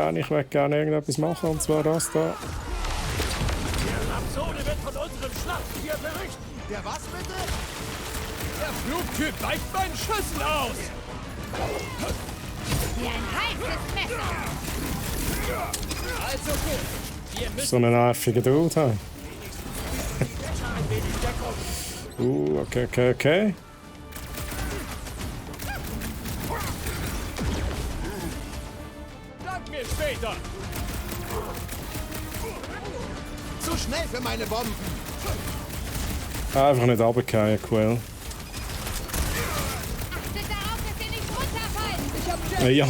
gerne irgendetwas machen, und zwar das da. der Rhapsode wird von unseren Schlachten berichten. Der was bitte? Der Flugtyp weicht meinen Schüssen aus. Wie ein heißes Messer. Also gut, wir müssen... So einen nervigen Dude haben. Okay. Meister! Zu schnell für meine Bomben! Einfach nicht runterfallen, Quell. Achtet darauf, dass ihr nicht runterfallt! Ja,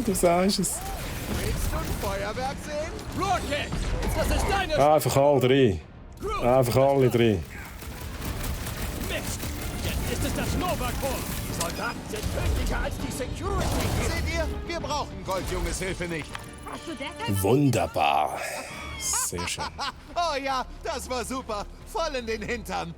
du sagst es. Willst du ein Feuerwerk sehen? Rocket! Das ist deine Einfach alle drei. Einfach alle drei. Mist! Jetzt ist es das Nova Corps! Die Soldaten sind tödlicher als die Security. Seht ihr? Wir brauchen Goldjunges Hilfe nicht. Hast du deshalb... Wunderbar. Sehr schön. Oh ja, das war super. Voll in den Hintern.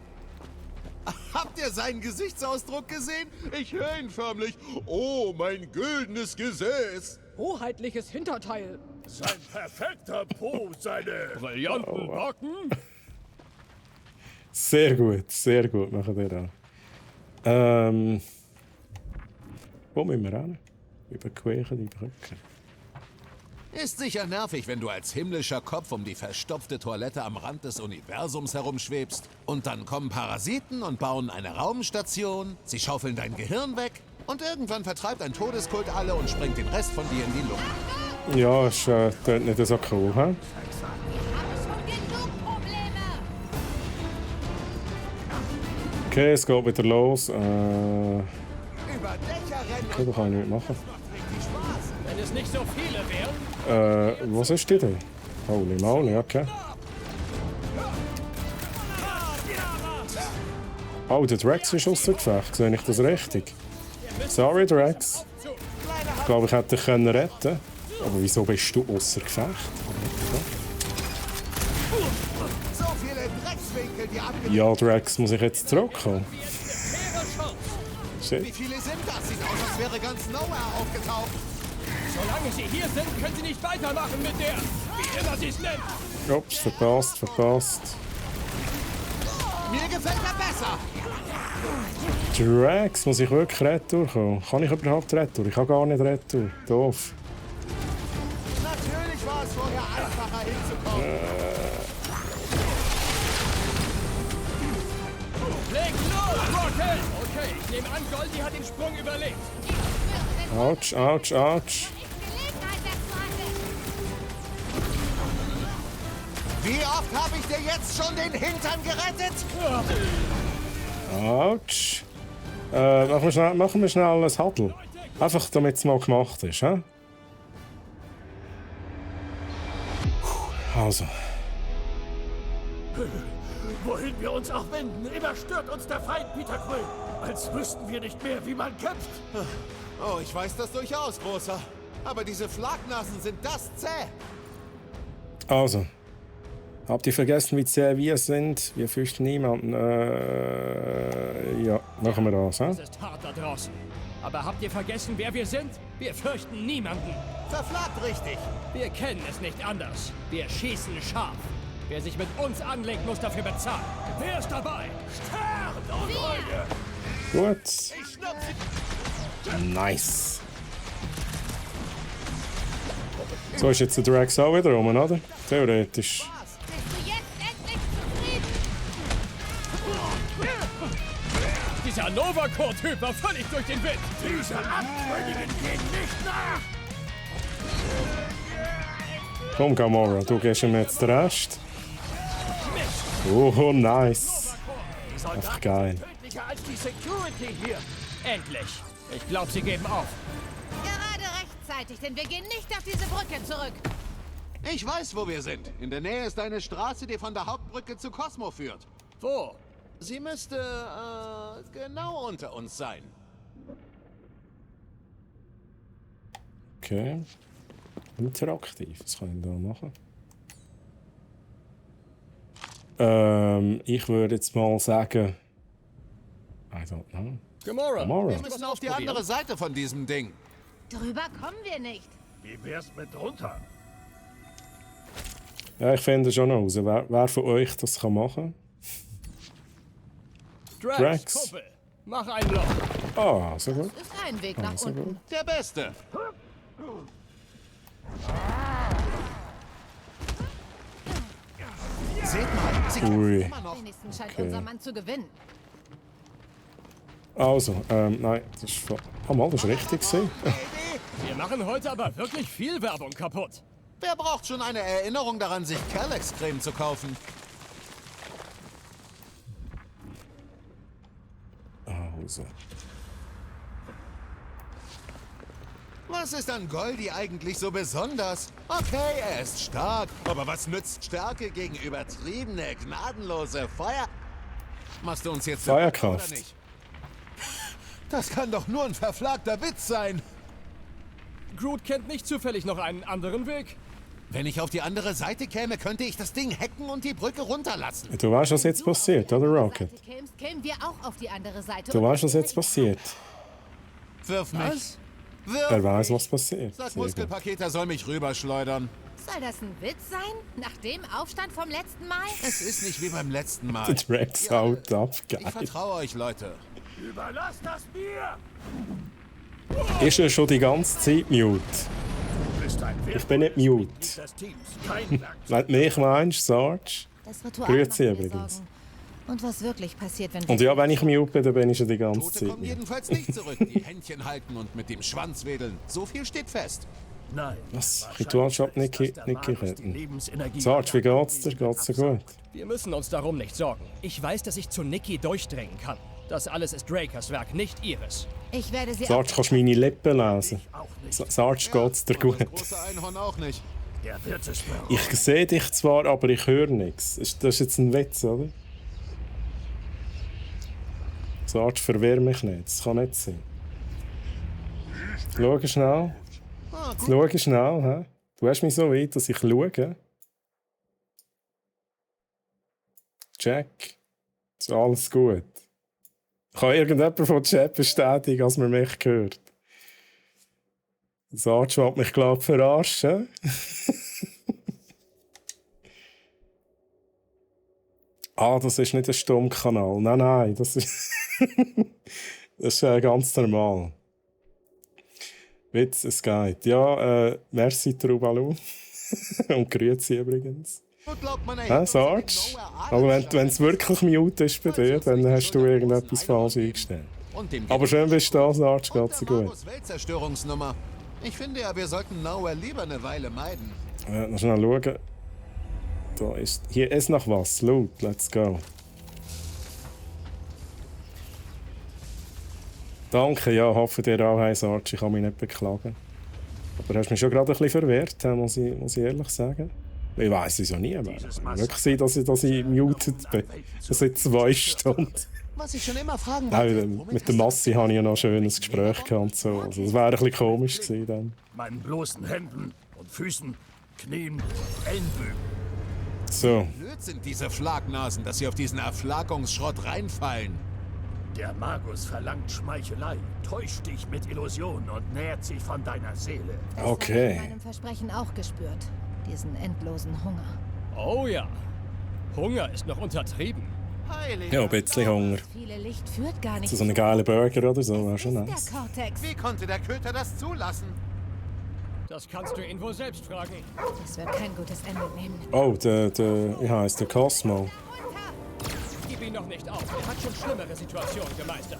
Habt ihr seinen Gesichtsausdruck gesehen? Ich höre ihn förmlich. Oh, mein güldenes Gesäß. Hoheitliches Hinterteil! Sein perfekter Po, seine Brillanten Backen! Sehr gut machen wir da. Wo müssen wir hin? Überqueren die Brücke. Ist sicher nervig, wenn du als himmlischer Kopf um die verstopfte Toilette am Rand des Universums herumschwebst. Und dann kommen Parasiten und bauen eine Raumstation. Sie schaufeln dein Gehirn weg. Und irgendwann vertreibt ein Todeskult alle und sprengt den Rest von dir in die Luft. Ja, ist dort nicht so cool, hä? Wir haben schon genug Probleme! Okay, es geht wieder los. Über Dächer rennen Okay, da kann ich nicht machen. macht richtig Spaß. Wenn es nicht so viele wären, Was ist die denn? Holy moly, okay. Oh, der Drax ist außer Gefecht. Sehe ich das richtig? Sorry, Drax. Ich glaube, ich hätte dich retten können. Aber wieso bist du außer Gefecht? So viele Dreckswinkel, die abgelegt. Ja, Drax, muss ich jetzt zurückkommen? Wie Shit. viele sind das? Sieht aus, als wäre ganz Nowhere aufgetaucht. solange sie hier sind, können sie nicht weitermachen mit der, wie immer sie es nennt. Ups, verpasst. Mir gefällt er besser. Drax, muss ich wirklich retour kommen? Kann ich überhaupt retour? Ich kann gar nicht retour. Doof. Natürlich war es vorher einfacher hinzukommen. Leg los, Rocket! Okay, ich nehme an, Goldie hat den Sprung überlebt. Autsch. Gelegenheit dazu hatte. Wie oft habe ich dir jetzt schon den Hintern gerettet? Autsch. Machen wir schnell ein Huddle. Einfach damit es mal gemacht ist. He? Also. Wohin wir uns auch wenden, immer stört uns der Feind, Peter Quill. Als wüssten wir nicht mehr, wie man kämpft. Oh, ich weiß das durchaus, Großer. Aber diese Flaknasen sind das zäh. Also. Habt ihr vergessen, wie zäh wir sind? Wir fürchten niemanden. Ja, machen wir das. Es ist hart da draußen. Aber habt ihr vergessen, wer wir sind? Wir fürchten niemanden. Verflagt richtig. Wir kennen es nicht anders. Wir schießen scharf. Wer sich mit uns anlegt, muss dafür bezahlen. Wer ist dabei? Stern und Reue. Gut. Ich schnapp sie. Nice. So ist jetzt der Drax auch wieder rum, oder? Theoretisch. Bist du jetzt endlich zufrieden? Dieser Nova Corps-Typ war völlig durch den Wind. Diese Abtrünnigen gehen nicht nach. Komm, Gamora, du gehst ihm jetzt den Rest. Oh, nice. Die Soldaten Ach, geil. sind tödlicher als die Security hier. Endlich. Ich glaube, sie geben auf. Gerade rechtzeitig, denn wir gehen nicht auf diese Brücke zurück. Ich weiß, wo wir sind. In der Nähe ist eine Straße, die von der Hauptbrücke zu Cosmo führt. Wo? Sie müsste, genau unter uns sein. Okay. Interaktiv. Was kann ich da machen? Ich würde jetzt mal sagen. I don't know. Gamora. Gamora. Wir müssen auf die andere Seite von diesem Ding. Drüber kommen wir nicht. Wie wär's mit runter? Ja, ich finde schon raus. Wer von euch das kann machen? Drax. Kumpel. Mach ein Loch. Ah, so gut. Ist ein Weg nach So unten. gut. Der Beste. Seht mal, sie kämpfen Ui. immer noch. Wenigstens scheint Okay. unser Mann zu gewinnen. Also, nein, das ist. Ah, mal, das war richtig. gewesen. Baby, Wir machen heute aber wirklich viel Werbung kaputt. Wer braucht schon eine Erinnerung daran, sich Kerlex-Creme zu kaufen? Also. Was ist an Goldie eigentlich so besonders? Okay, er ist stark, aber was nützt Stärke gegen übertriebene, gnadenlose Feuer? Machst du uns jetzt Feuerkraft? oder nicht? Das kann doch nur ein verflagter Witz sein. Groot kennt nicht zufällig noch einen anderen Weg. Wenn ich auf die andere Seite käme, könnte ich das Ding hacken und die Brücke runterlassen. Du weißt, was jetzt passiert, oder Rocket? Kämen wir auch auf die andere Seite. Du weißt, was jetzt passiert. Wirf mich. Wirf Er weiß, mich. was passiert. Sag Muskelpaket, er soll mich rüberschleudern. Soll das ein Witz sein? Nach dem Aufstand vom letzten Mal? Es ist nicht wie beim letzten Mal. Der Drax haut ab, Ich geil. vertraue euch, Leute. Überlass das mir! Ist er schon die ganze Zeit mute? Du bist ein Ich bin nicht mute. des Teams, kein Werkzeug. Wenn du mich meinst, Sarge. Das Ritual Grüezi macht mir übrigens. Sorgen. Und was wirklich passiert, wenn Und ja, wenn ich mute bin, dann bin ich schon die ganze Tote Zeit kommen mute. jedenfalls nicht zurück, die Händchen halten und mit dem Schwanz wedeln. So viel steht fest. Nein. Was? Ritualshop Niki retten. Lebensenergie. Sarge, wie geht's dir? Geht's dir gut? Wir müssen uns darum nicht sorgen. Ich weiß, dass ich zu Nikki durchdringen kann. Das alles ist Drakers Werk, nicht ihres. Ich werde sie Sarge, kannst du meine Lippen lesen? Auch nicht. Sarge, geht's dir Und das gut? große Einhorn auch nicht. Er wird es bereuen. Ich sehe dich zwar, aber ich höre nichts. Das ist jetzt ein Witz, oder? Sarge, verwirr mich nicht. Das kann nicht sein. Schau schnell. Jetzt schau schnell. He? Du hast mich so weit, dass ich schaue. Jack, ist alles gut. Kann irgendjemand von Chat bestätigen, dass man mich hört? Sarge will mich, glaube ich, verarschen. Ah, das ist nicht ein Stummkanal. Nein, nein, das ist, das ist ganz normal. Witz, es geht. Ja, merci, Trubalu. Und grüezi übrigens. Sarge? Aber wenn es wirklich mute ist bei dir, dann hast du irgendetwas falsch eingestellt. Aber schön bist du da, Sarge, geht's dir gut. Weltzerstörungsnummer. Ich finde ja, wir sollten Nowhere lieber eine Weile meiden. Noch schnell schauen. Da ist... Hier ist noch was. Loot, let's go. Danke, ja, hoffe dir auch, hey Sarge, ich kann mich nicht beklagen. Aber du hast mich schon gerade ein bisschen verwehrt, muss ich ehrlich sagen. Ich weiss es ja nie mehr. Kann wirklich sein, dass ich muted bin. Das sind 2 Stunden. Was ich schon immer fragen Nein, mit der Massi hatte ich ja noch ein schönes Gespräch gehabt und so. Also, das wäre ein bisschen komisch gewesen dann. Meinen bloßen Händen und Füßen, Knien, Ellenbögen. So. Blöd sind diese Schlagnasen, dass sie auf diesen Erflagungsschrott reinfallen. Der Magus verlangt Schmeichelei, täuscht dich mit Illusionen und nährt sich von deiner Seele. Das habe ich Okay. in meinem Versprechen auch gespürt. Diesen endlosen Hunger. Oh ja. Hunger ist noch untertrieben. Ja, ein bisschen Hunger. Viele Licht führt gar nicht. So einen geilen Burger oder so, wäre schon Der nice. Cortex. Wie konnte der Köter das zulassen? Das kannst du ihn wohl selbst fragen. Das wird kein gutes Ende nehmen. Oh, wie heisst der Cosmo? Gib ihn noch nicht auf. Er hat schon schlimmere Situationen gemeistert.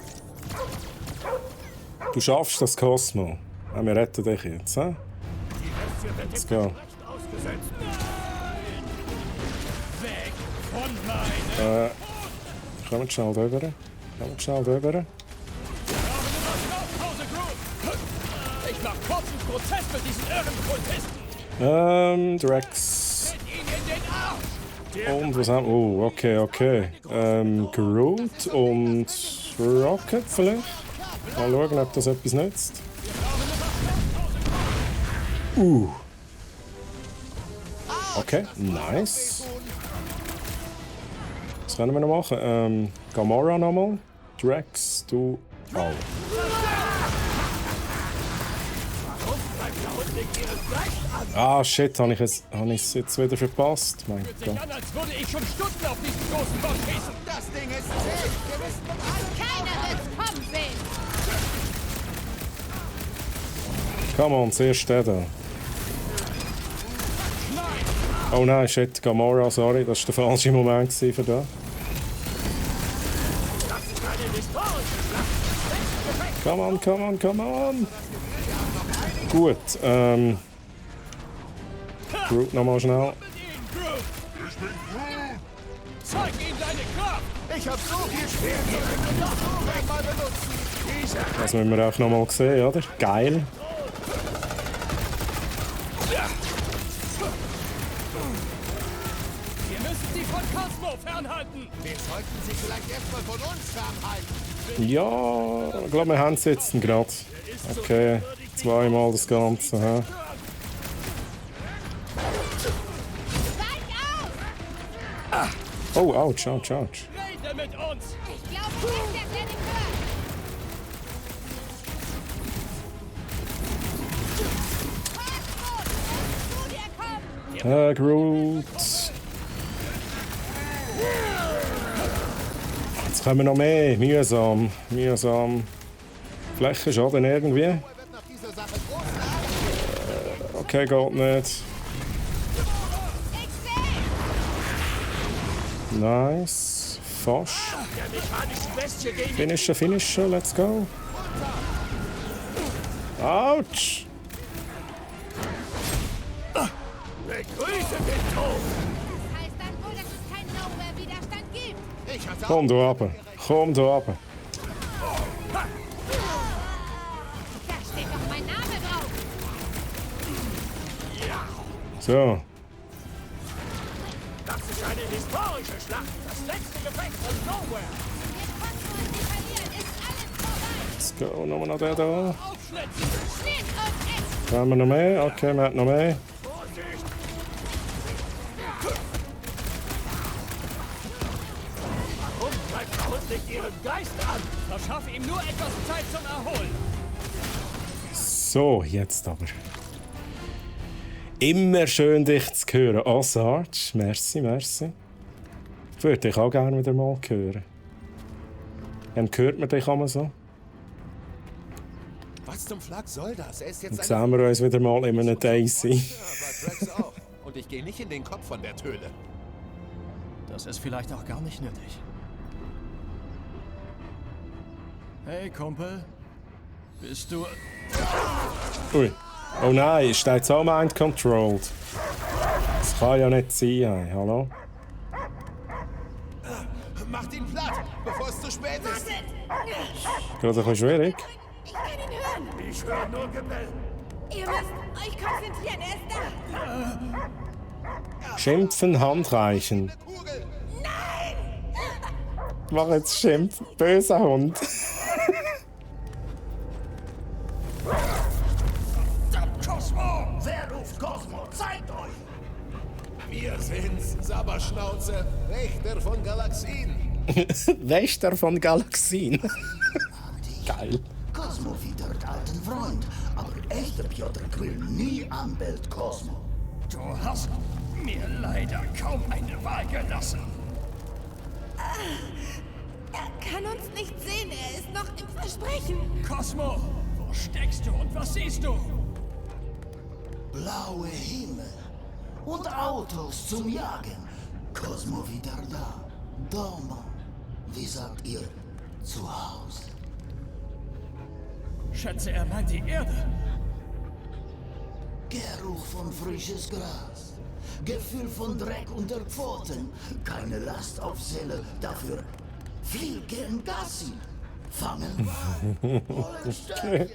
Du schaffst das, Cosmo. Ja, wir retten dich jetzt, hä? Let's go. Ausgesetzt. Weg von meinem... Kommt schnell rüber. Pause, Groot! Ich mach kurzen Prozess mit diesen Irrenkultisten. Drax. Tritt ihn in den Arsch! Und was haben wir? Oh, okay. Groot und Rocket vielleicht? Mal schauen, ob das etwas nützt. Okay, nice. Was können wir noch machen? Gamora nochmal. Drax, du auch. Ah, shit, habe ich es jetzt wieder verpasst? Mein Sich Gott. an, als würde ich schon Stunden auf diesen großen Bock schießen. Das Ding ist zäh. Wir wissen um alles. Keiner wird's kommen sehen. Come on, zuerst der da. Oh nein, shit, Gamora, sorry, das war der falsche Moment für da. Come on. Gut, Groot nochmal schnell. Zeig ihm deine Kraft! Ich hab so viel Schwert, ich doch so mal benutzen. Das müssen wir auch nochmal sehen, oder? Geil. Wir müssen sie von Cosmo fernhalten! Wir sollten sie vielleicht erstmal von uns fernhalten. Ja, ich glaube, wir haben es jetzt gerade. Okay, zweimal das Ganze. Hä? Oh, ouch, ouch, ouch. Rede mit uns! Ich glaube nicht, dass er dich hört. Cosmo, zu dir kommen! Groot. Jetzt kommen noch mehr. Mühsam, mühsam. Flächenschaden irgendwie. Okay, geht nicht. Nice. Fast. Finishen, finishen, let's go. Autsch! Begrüße den Tod! Das heißt dann wohl, dass es keinen Nowhere-Widerstand gibt. Komm da runter. Komm da runter. Da steht doch mein Name drauf. So. Das ist eine historische Schlacht. Das letzte Gefecht von Nowhere. Mit Cosmo und sie verlieren, ist alles vorbei. Let's go. Nochmal noch der da. Schnitt und Ex. Haben wir noch mehr? Okay, wir haben noch mehr. Warum greift der Hund nicht ihren Geist an? Verschaff ihm nur etwas Zeit zum Erholen! So, jetzt aber. Immer schön dich zu hören. Oh, Sarge, merci, merci. Ich würde dich auch gerne wieder mal hören. Hört man dich einmal so? Was zum Flack soll das? Er ist jetzt Jetzt sehen wir uns wieder mal in einem Daisy. Aber Drax auch. Und ich gehe nicht in den Kopf von der Töle. Das ist vielleicht auch gar nicht nötig. Hey, Kumpel. Bist du... Ui. Oh nein, ist der jetzt auch mind-controlled? Das kann ja nicht sein, hey. Hallo? Macht ihn platt, bevor es zu spät ist. Gerade ein bisschen schwierig. Ich kann ihn hören. Ich höre nur Gebell. Ihr müsst euch konzentrieren, er ist da. Schimpfen, Handreichen. Kugel. Mach jetzt Schimpfen, böser Hund. Cosmo! Wer ruft Cosmo? Zeigt euch! Wir sind's, Sabberschnauze, Wächter von Galaxien. Wächter von Galaxien. Geil. Cosmo widert alten Freund, aber echter Piotr Quill nie anbellt Cosmo. Du hast mir leider kaum eine Wahl gelassen. Er kann uns nicht sehen, er ist noch im Versprechen. Cosmo, wo steckst du und was siehst du? Blaue Himmel und Autos zum Jagen. Cosmo wieder da. Doma. Wie sagt ihr? Zu Hause. Schätze, er meint die Erde. Geruch von frisches Gras. Gefühl von Dreck unter Pfoten. Keine Last auf Seele, dafür viel gern Gassi. Fangen Wal, holen Stärchen.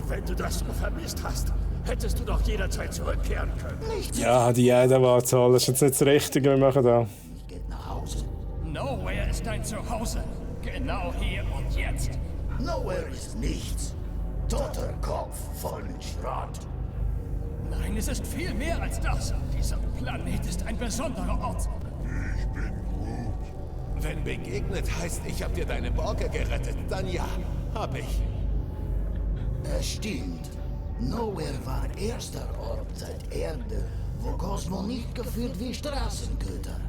Wenn du das so vermisst hast, hättest du doch jederzeit zurückkehren können. Nichts Ja, die Erde-Wahl, das ist jetzt nicht das Richtige, wir machen da. geht nach Hause. Nowhere ist dein Zuhause. Genau hier und jetzt. Nowhere ist nichts. Toter Kopf voll mit Schrott. Nein, es ist viel mehr als das. Dieser Planet ist ein besonderer Ort. Wenn begegnet heißt, ich hab dir deine Borke gerettet, dann ja, hab ich. Es stimmt. Nowhere war erster Ort seit Erde, wo Cosmo nicht geführt wie Straßengötter.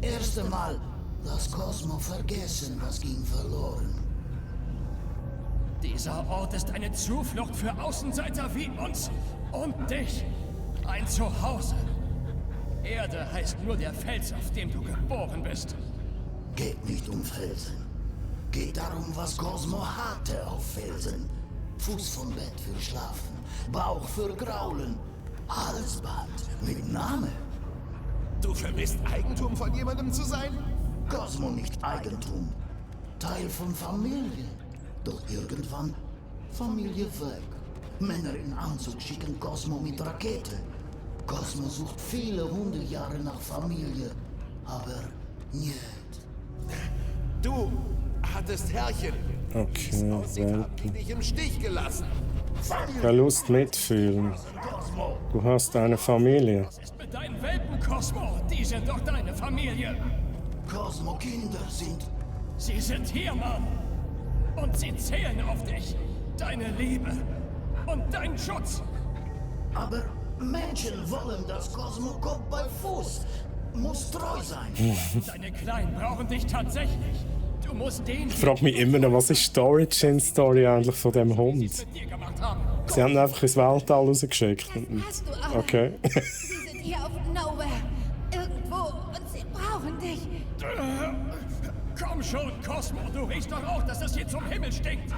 Erste Mal, dass Cosmo vergessen, was ging verloren. Dieser Ort ist eine Zuflucht für Außenseiter wie uns und dich. Ein Zuhause. Erde heißt nur der Fels, auf dem du geboren bist. Geht nicht um Felsen. Geht darum, was Cosmo hatte auf Felsen. Fuß vom Bett für Schlafen, Bauch für Graulen, Halsband mit Name. Du vermisst Eigentum von jemandem zu sein? Cosmo nicht Eigentum, Teil von Familie. Doch irgendwann Familie weg. Männer in Anzug schicken Cosmo mit Rakete. Cosmo sucht viele 100 Jahre nach Familie, aber niet. Du hattest Herrchen. Okay, Hab ich dich im Stich gelassen. Verlust mitfühlen. Du hast eine Familie. Was ist mit deinen Welpen, Cosmo? Die sind doch deine Familie. Cosmo Kinder sind... Sie sind hier, Mann. Und sie zählen auf dich. Deine Liebe. Und deinen Schutz. Aber Menschen wollen, dass Cosmo Kopf bei Fuß. Muss treu sein. Deine Kleinen brauchen dich tatsächlich. Du musst den... Ich frage mich immer noch, was ist die Origin-Story eigentlich von dem Hund? mit dir gemacht haben. Sie haben ihn einfach ins Weltall rausgeschickt. Hast du alle. Okay. Sie sind hier auf Nowhere. Irgendwo. Und sie brauchen dich. Komm schon, Cosmo. Du riechst doch auch, dass es hier zum Himmel stinkt.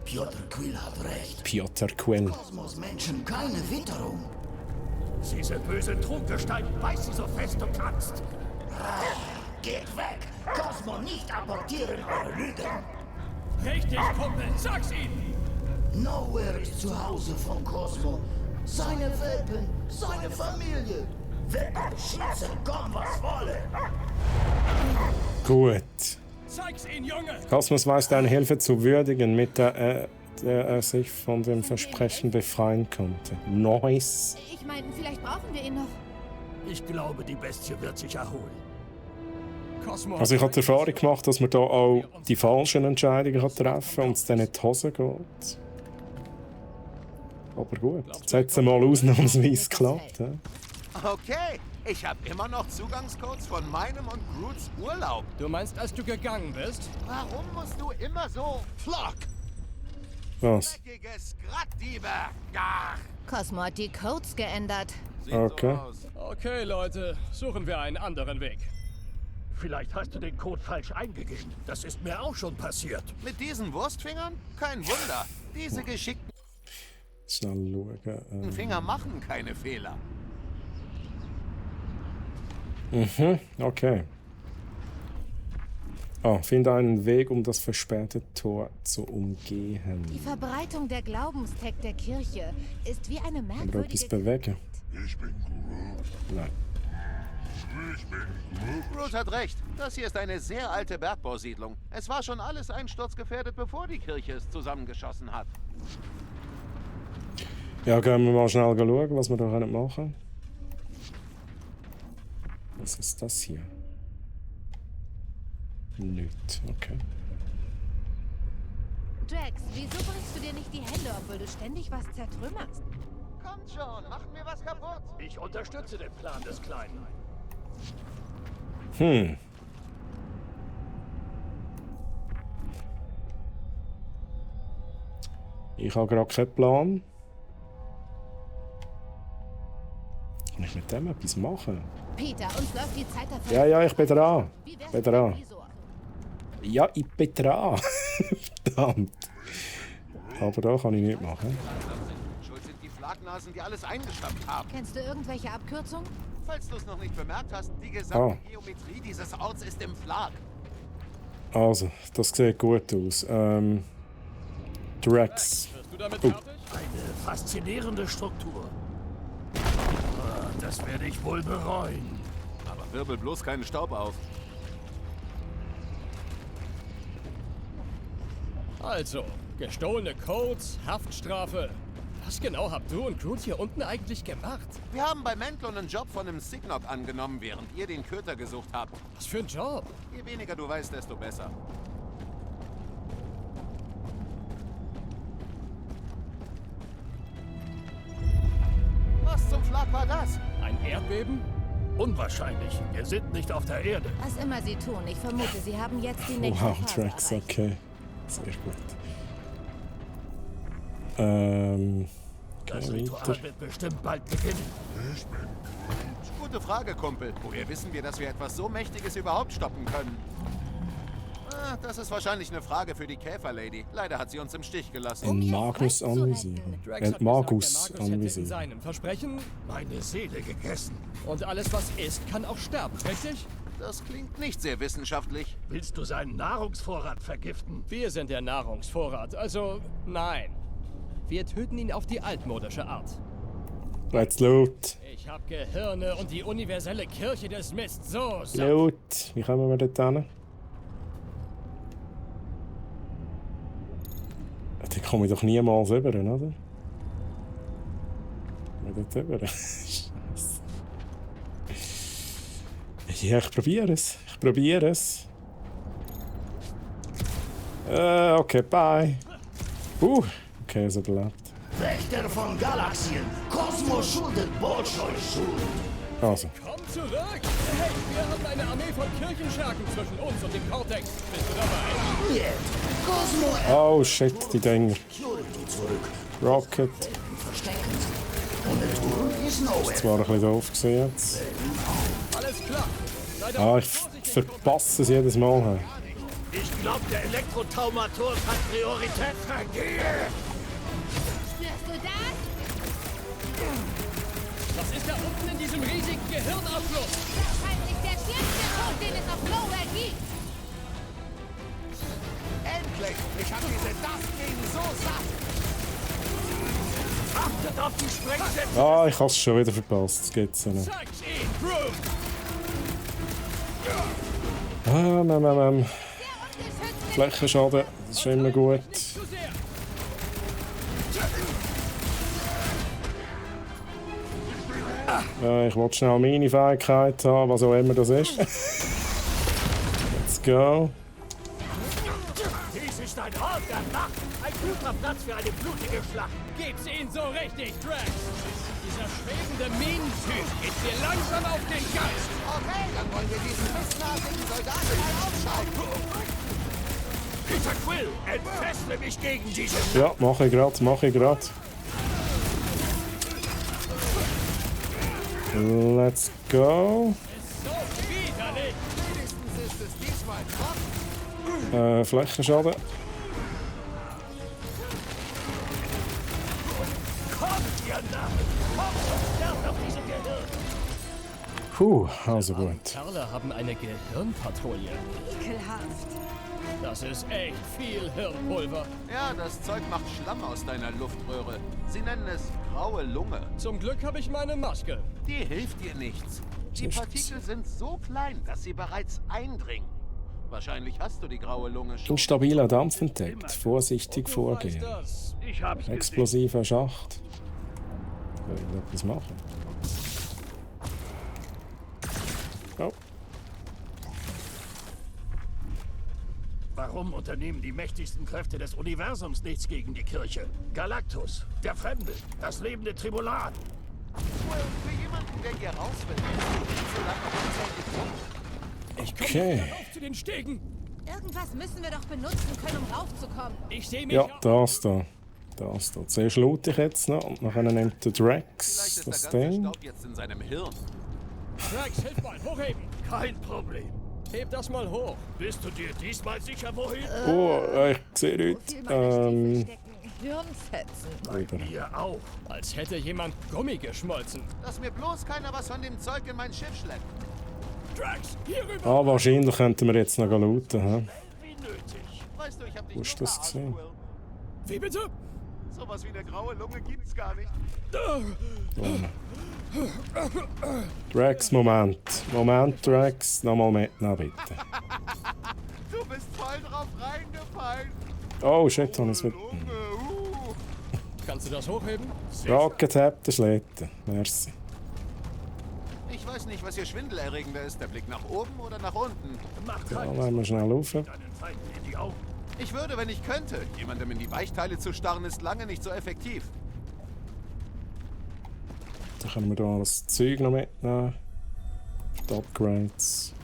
Piotr Quill hat recht. Piotr Quill. Cosmos Menschen keine Witterung. Diese böse Truggestalten beiß sie so fest du kannst. Geht weg! Cosmo nicht apportieren eure Lügen! Richtig, Kumpel. Sag's ihnen. Nowhere ist zu Hause von Cosmo. Seine Welpen, seine Familie. Wecken, schießen, komm was wolle. Gut. Zeig's ihnen, Junge. Cosmos weiß deine Hilfe zu würdigen, mit der er sich von dem Versprechen befreien konnte. Nice. Ich meine, vielleicht brauchen wir ihn noch. Ich glaube, die Bestie wird sich erholen. Cosmo. Also ich habe die Erfahrung gemacht, dass man da auch die falschen Entscheidungen treffen kann und es dann in die Hose geht. Aber gut, jetzt hat es mal ausnahmsweise geklappt. Ja? Okay, ich habe immer noch Zugangscodes von meinem und Groots Urlaub. Du meinst, als du gegangen bist? Warum musst du immer so... Flock! Was? Dreckige Skrattdiebe! Ach, Cosmo hat die Codes geändert. sieht Okay. so aus. Okay, Leute. Suchen wir einen anderen Weg. Vielleicht hast du den Code falsch eingegeben. Das ist mir auch schon passiert. Mit diesen Wurstfingern? Kein Wunder. Diese geschickten Schnell schauen. Finger machen keine Fehler. Okay. Finde einen Weg, um das versperrte Tor zu umgehen. Die Verbreitung der Glaubenstech der Kirche ist wie eine Aber etwas merkwürdige... bewegen? Ich bin Groot. Nein. Ich bin Groot. Groot hat recht. Das hier ist eine sehr alte Bergbausiedlung. Es war schon alles einsturzgefährdet, bevor die Kirche es zusammengeschossen hat. Ja, gehen wir mal schnell schauen, was wir da machen können. Was ist das hier? Nicht, okay. Drax, wieso brichst du dir nicht die Hände, obwohl du ständig was zertrümmerst? Kommt schon, machen wir was kaputt. Ich unterstütze den Plan des Kleinen. Ich habe gerade keinen Plan. Kann ich mit dem etwas machen? Peter, uns läuft die Zeit davon. Ja, ich bin dran. Wie wär's Bin mit dem dran. Visor? Ja, ich bin dran. Verdammt. Aber da kann ich nicht machen. Schuld sind die Flaknasen, die alles eingestapft haben. Kennst du irgendwelche Abkürzungen? Falls du es noch nicht bemerkt hast, die gesamte Geometrie dieses Orts ist im Flak. Also, das sieht gut aus. Drax. Bist du damit fertig? Eine faszinierende Struktur. Das werde ich wohl bereuen. Aber wirbel bloß keinen Staub auf. Also, gestohlene Codes, Haftstrafe. Was genau habt du und Groot hier unten eigentlich gemacht? Wir haben bei Mantlo einen Job von einem Signok angenommen, während ihr den Köter gesucht habt. Was für ein Job? Je weniger du weißt, desto besser. Was zum Schlag war das? Ein Erdbeben? Unwahrscheinlich. Wir sind nicht auf der Erde. Was immer sie tun, ich vermute, sie haben jetzt die nächste Wow, Phase Drax, erreicht. okay. Sehr gut. Das Okay, Ritual weiter. wird bestimmt bald beginnen. Ich bin Groot. Gute Frage, Kumpel. Woher wissen wir, dass wir etwas so Mächtiges überhaupt stoppen können? Na, das ist wahrscheinlich eine Frage für die Käferlady. Leider hat sie uns im Stich gelassen. Den Magus anvisieren. Drax hat Magus gesagt, der Magus hätte in anvisieren. seinem Versprechen Meine Seele gegessen. und alles, was ist, kann auch sterben, richtig? Das klingt nicht sehr wissenschaftlich. Willst du seinen Nahrungsvorrat vergiften? Wir sind der Nahrungsvorrat, also nein. Wir töten ihn auf die altmodische Art. Let's loot. Ich hab Gehirne und die universelle Kirche des Mists so satt. Loot. Wie kommen wir dort hin? Da komme ich doch niemals rüber, oder? Dort rüber. Scheiße. Ja, ich probiere es. Okay, bye. Okay, es überlebt. Wächter von Galaxien, Kosmos schuldet Bolschoi Schuld. Also. Komm zurück! Hey, wir haben eine Armee von Kirchenschergen zwischen uns und dem Cortex. Bist du dabei? Jetzt, Cosmo Oh shit, die Dinger. Security zurück. Rocket. Verstecken Sie. Und der Turm ist nowhere. Das war ein bisschen doof gewesen jetzt. Alles klar. Ich verpasse es jedes Mal. Hey. Ich glaube, der Elektrotaumator hat Priorität. Vergehe! Spürst du das? Was ist da unten in diesem riesigen Gehirnabfluss? Wahrscheinlich der schlimmste Tod, den es auf Nowhere gibt. Endlich! Ich habe diese Dustgegen so satt! Achtet auf die Sprengsätze! Ich habe es schon wieder verpasst. Das geht's ja nicht. Zeig's ihn, Groom! Nein. Flächenschaden, das ist immer gut. Zu sehr! Ich wollte schnell meine Fähigkeit haben, was auch immer das ist. Let's go. Dies ist ein Ort der Macht. Ein guter Platz für eine blutige Schlacht. Gib's ihn so richtig, Drax! Dieser schwebende Minentyp geht mir langsam auf den Geist! Okay, dann wollen wir diesen missnasigen Soldaten mal aufschalten. Peter Quill, entfessle mich gegen diese... Ja, mache ich grad. Let's go. So widerlich! Wenigstens ist es diesmal trocken. Flächenschaden. Kommt, ihr Narren! Kommt, sterbt auf diesem Gehirn! Also gut. Kerle haben eine Gehirnpatrouille. Ekelhaft. Das ist echt viel Hirnpulver. Ja, das Zeug macht Schlamm aus deiner Luftröhre. Sie nennen es graue Lunge. Zum Glück habe ich meine Maske. Die hilft dir nichts. Die Partikel sind so klein, dass sie bereits eindringen. Wahrscheinlich hast du die graue Lunge schon. Instabiler Dampf entdeckt. Vorsichtig vorgehen. Das. Ich hab's gesehen. Explosiver Schacht. Ich will etwas machen. Oh. Warum unternehmen die mächtigsten Kräfte des Universums nichts gegen die Kirche? Galactus, der Fremde, das lebende Tribulan. Für jemanden, der hier raus will, so lange unzählig rum. Ich komme wieder rauf zu den Stegen. Irgendwas müssen wir doch benutzen können, um raufzukommen. Ich sehe mich Ja, auf. das da. Zuerst loote ich jetzt noch und nachher nimmt der Vielleicht Drax ist der das ganze Ding. Staub jetzt in seinem Hirn. Drax, hilf mal, hochheben. Kein Problem. Heb das mal hoch. Bist du dir diesmal sicher, wohin? Ich sehe nichts. Hirnfetzen. Mir auch. Als hätte jemand Gummi geschmolzen. Lass mir bloß keiner was von dem Zeug in mein Schiff schleppen. Drax, hier rüber. Wahrscheinlich könnten wir jetzt noch looten. He? Wie nötig. Weißt du, ich hab dich Wo ist nur das verarscht, gesehen? Will. Wie bitte? Sowas wie eine graue Lunge gibt's gar nicht. Drax, Moment, Drax. Nochmal mitnehmen, bitte. Du bist voll drauf reingefallen. Oh shit, habe ich es mit. Lunge, Kannst du das hochheben? Rocket hebt den Schlitten. Merci. Ich weiß nicht, was hier schwindelerregender ist. Der Blick nach oben oder nach unten. Mach Da keinen wollen wir schnell rauf. deinen Feinden in die Augen. Ich würde, wenn ich könnte. Jemandem in die Weichteile zu starren, ist lange nicht so effektiv. Dann können wir da das Zeug noch mitnehmen. Die Upgrades.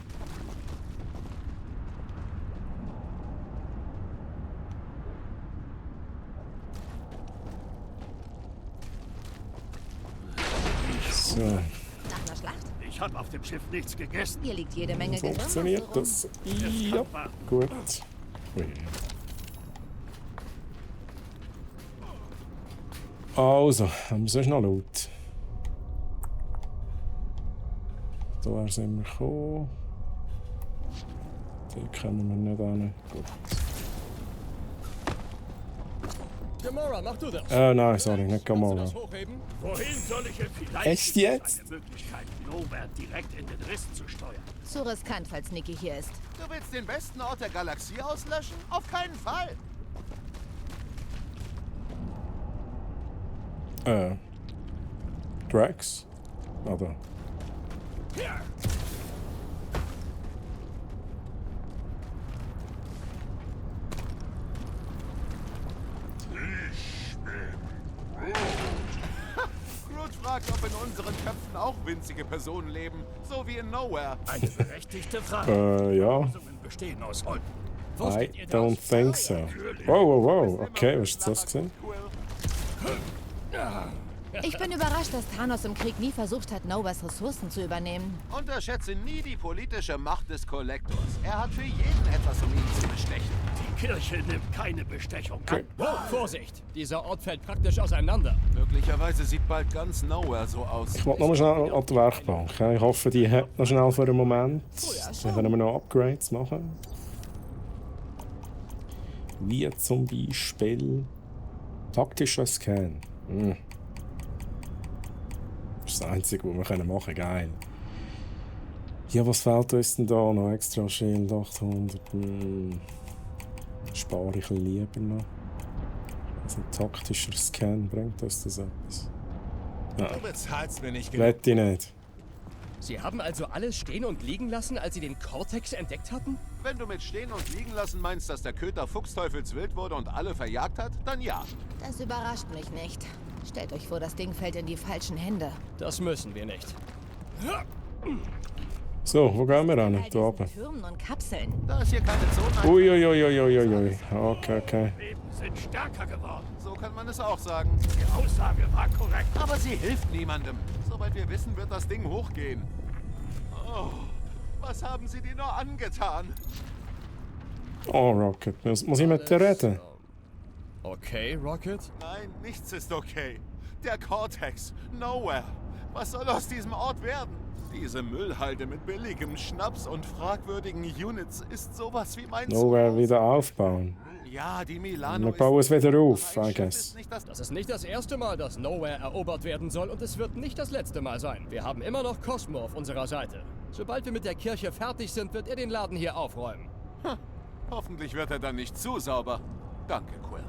So, Nach einer Schlacht? Ich habe auf dem Schiff nichts gegessen. Hier liegt jede Menge Gehirn. funktioniert das? Ja, gut. Ui. Also, haben wir sonst noch Loot? Da sind wir gekommen. Die können wir nicht hin. Gut. Gamora, mach du das. Nein, sorry, nicht Gamora. Wohin soll ich denn vielleicht? Echt jetzt? Eine Möglichkeit, Nowhere direkt in den Riss zu steuern. Zu riskant, falls Nikki hier ist. Du willst den besten Ort der Galaxie auslöschen? Auf keinen Fall! Drax? Oder? Groot fragt, ob in unseren Köpfen auch winzige Personen leben, so wie in Nowhere. Eine berechtigte Frage. Ja. Lösungen bestehen aus Holz. I don't think so. Wow. Okay, was ist das gesehen? Ich bin überrascht, dass Thanos im Krieg nie versucht hat, Nowheres Ressourcen zu übernehmen. Unterschätze nie die politische Macht des Kollektors. Er hat für jeden etwas, um ihn zu bestechen. Die Kirche nimmt keine Bestechung Okay. an. Oh, Vorsicht! Dieser Ort fällt praktisch auseinander. Möglicherweise sieht bald ganz Nowhere so aus. Ich will noch mal schnell an die Werkbank. Ich hoffe, die hat noch schnell für einen Moment. Dann können wir noch Upgrades machen. Wie zum Beispiel taktischer Scan. Das ist das Einzige, was wir machen können. Geil. Ja, was fehlt uns denn da noch? Extra Shield 800. Spare ich lieber noch. Also ein taktischer Scan, bringt uns das etwas? Du bezahlst mir nicht genug. Wette ich nicht. Sie haben also alles stehen und liegen lassen, als Sie den Cortex entdeckt hatten? Wenn du mit stehen und liegen lassen meinst, dass der Köter fuchsteufelswild wurde und alle verjagt hat, dann ja. Das überrascht mich nicht. Stellt euch vor, das Ding fällt in die falschen Hände. Das müssen wir nicht. So, wo gehen wir hin? Da oben. Türmen und Kapseln. Da ist hier keine Zone. Uiuiuiuiui. Okay. Leben sind stärker geworden. So kann man es auch sagen. Die Aussage war korrekt. Aber sie hilft niemandem. Soweit wir wissen, wird das Ding hochgehen. Oh, was haben sie dir nur angetan? Oh, Rocket. Muss ich mit dir reden? Okay, Rocket? Nein, nichts ist okay. Der Cortex, Nowhere. Was soll aus diesem Ort werden? Diese Müllhalde mit billigem Schnaps und fragwürdigen Units ist sowas wie mein Nowhere wieder aufbauen. Ja, die Milano Wir bauen es wieder auf, I guess. Das ist nicht das erste Mal, dass Nowhere erobert werden soll und es wird nicht das letzte Mal sein. Wir haben immer noch Cosmo auf unserer Seite. Sobald wir mit der Kirche fertig sind, wird er den Laden hier aufräumen. Hoffentlich wird er dann nicht zu sauber. Danke, Quill.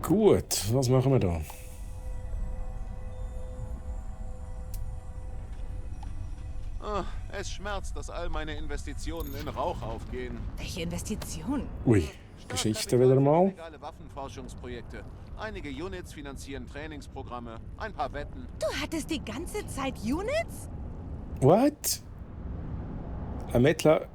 Gut, was machen wir da? Es schmerzt, dass all meine Investitionen in Rauch aufgehen. Welche Investitionen? Ui, Geschichte wieder mal. Legale Waffenforschungsprojekte. Einige Units finanzieren Trainingsprogramme. Ein paar Wetten. Du hattest die ganze Zeit Units? What? Ermittler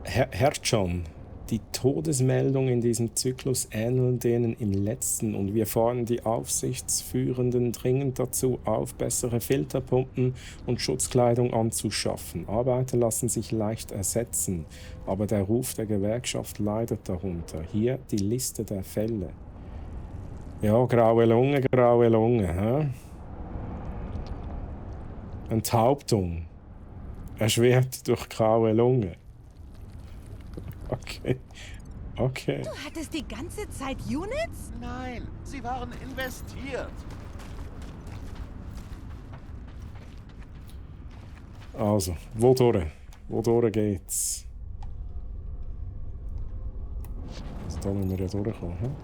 Herr John, die Todesmeldungen in diesem Zyklus ähneln denen im letzten und wir fordern die Aufsichtsführenden dringend dazu auf, bessere Filterpumpen und Schutzkleidung anzuschaffen. Arbeiter lassen sich leicht ersetzen, aber der Ruf der Gewerkschaft leidet darunter. Hier die Liste der Fälle. Ja, graue Lunge, hä? Enthauptung. Erschwert durch graue Lunge. Okay. Du hattest die ganze Zeit Units? Nein, sie waren investiert. Also, wo durch? Wo durch geht's? Also, da müssen wir ja durchkommen.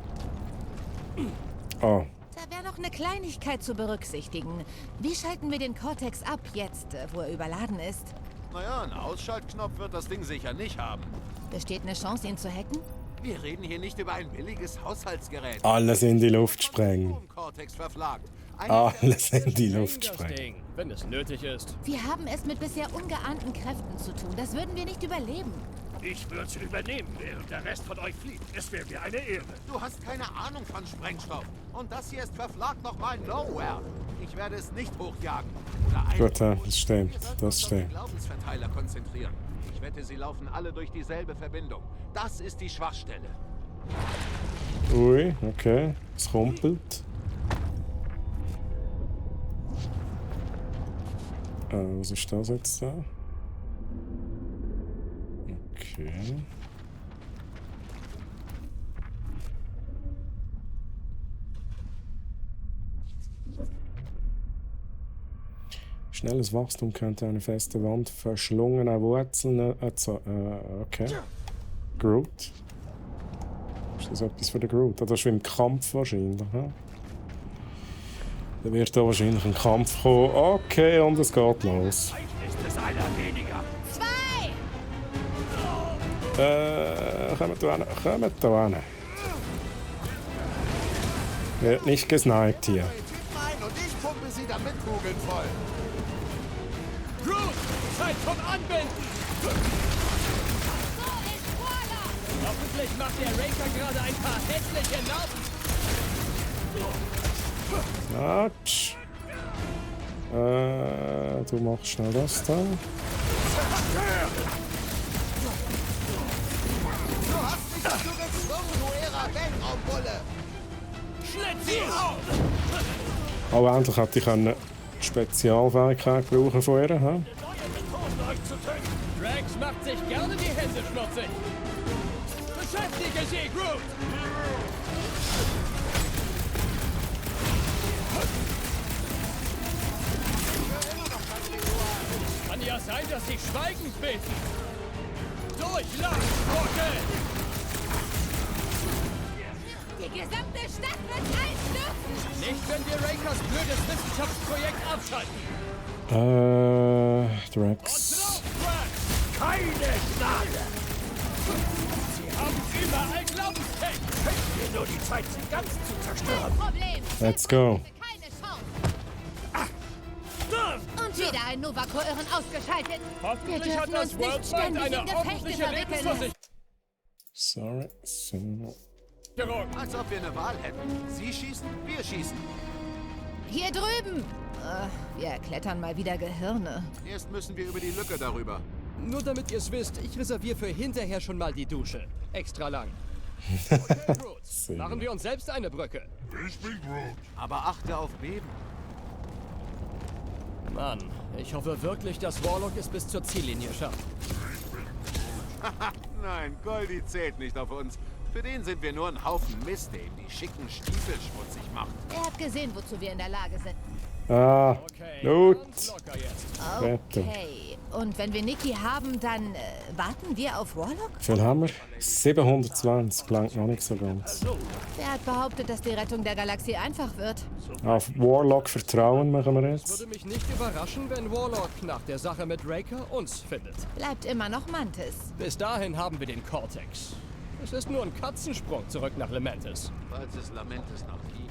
Ah, Da wäre noch eine Kleinigkeit zu berücksichtigen. Wie schalten wir den Cortex ab jetzt, wo er überladen ist? Naja, einen Ausschaltknopf wird das Ding sicher nicht haben. Besteht eine Chance, ihn zu hacken? Wir reden hier nicht über ein billiges Haushaltsgerät. alles in die Luft sprengen. Cortex verflagt. Alles in die Luft Das sprengen. Ding, wenn es nötig ist. Wir haben es mit bisher ungeahnten Kräften zu tun. Das würden wir nicht überleben. Ich würde es übernehmen, während der Rest von euch flieht. Es wäre mir eine Ehre. Du hast keine Ahnung von Sprengstoff. Und das hier ist verflagt nochmal Nowhere. Ich werde es nicht hochjagen. Gut, das stimmt. Das Die stimmt. Glaubensverteiler konzentrieren. Ich wette, sie laufen alle durch dieselbe Verbindung. Das ist die Schwachstelle. Ui, okay. Es kumpelt. Was ist das jetzt da? Okay. Schnelles Wachstum könnte eine feste Wand verschlungene Wurzeln okay. Groot. Ist das etwas für den Groot? Das ist wie im Kampf wahrscheinlich. Ja? Da wird da wahrscheinlich ein Kampf kommen. Okay, und es geht los. Ist es einer weniger? 2! Kommt da hin, kommt da hin. Wird nicht gesniped hier. Nein, und ich pumpe sie damit Kugeln voll. Groot, Zeit zum Anbinden! So ist Warlock! Hoffentlich macht der Raker gerade ein paar hässliche Narben. Natsch. Du machst schnell das da. Du hast mich dazu gezwungen, du Ära-Weltraumbulle! Schlitz sie auf! Aber endlich hätte ich eine Spezialfähigkeit brauchen von ihr. He? Drax macht sich gerne die Hände schmutzig. Beschäftige sie, Groot! Kann ja sein, dass sie schweigend beten. Durchlass, Rocket! Die gesamte Stadt wird einstürzen! Nicht, wenn wir Rakers blödes Wissenschaftsprojekt abschalten. Drax. Drauf, Drax! Keine Gnade! Sie haben überall Glaubenstech! Hätten wir nur die Zeit, sie ganz zu Kein zerstören. Problem! Let's go. Keine Chance! Und wieder ein Nova-Irren ausgeschaltet! Wir Hoffentlich hat dürfen das uns nicht Worldwide ständig eine in Gefechte ordentliche verwickeln! Lebensversicherung. Sorry. So. Als ob wir eine Wahl hätten. Sie schießen, wir schießen. Hier drüben! Wir klettern mal wieder Gehirne. Erst müssen wir über die Lücke darüber. Nur damit ihr es wisst, ich reserviere für hinterher schon mal die Dusche. Extra lang. Okay, Groot. Machen wir uns selbst eine Brücke. Ich bin Groot. Aber achte auf Beben. Mann, ich hoffe wirklich, dass Warlock es bis zur Ziellinie schafft. Nein, Goldie zählt nicht auf uns. Für den sind wir nur ein Haufen Mist, der ihm die schicken Stiefel schmutzig macht. Er hat gesehen, wozu wir in der Lage sind. Ah, Okay, gut. ganz locker jetzt. Okay. Und wenn wir Nikki haben, dann warten wir auf Warlock? Wie viel haben wir? 720. Klingt noch nicht so ganz. Wer hat behauptet, dass die Rettung der Galaxie einfach wird? Auf Warlock vertrauen machen wir jetzt. Würde mich nicht überraschen, wenn Warlock nach der Sache mit Raker uns findet. Bleibt immer noch Mantis. Bis dahin haben wir den Cortex. Es ist nur ein Katzensprung zurück nach Lamentis. Falls es Lamentis noch gibt.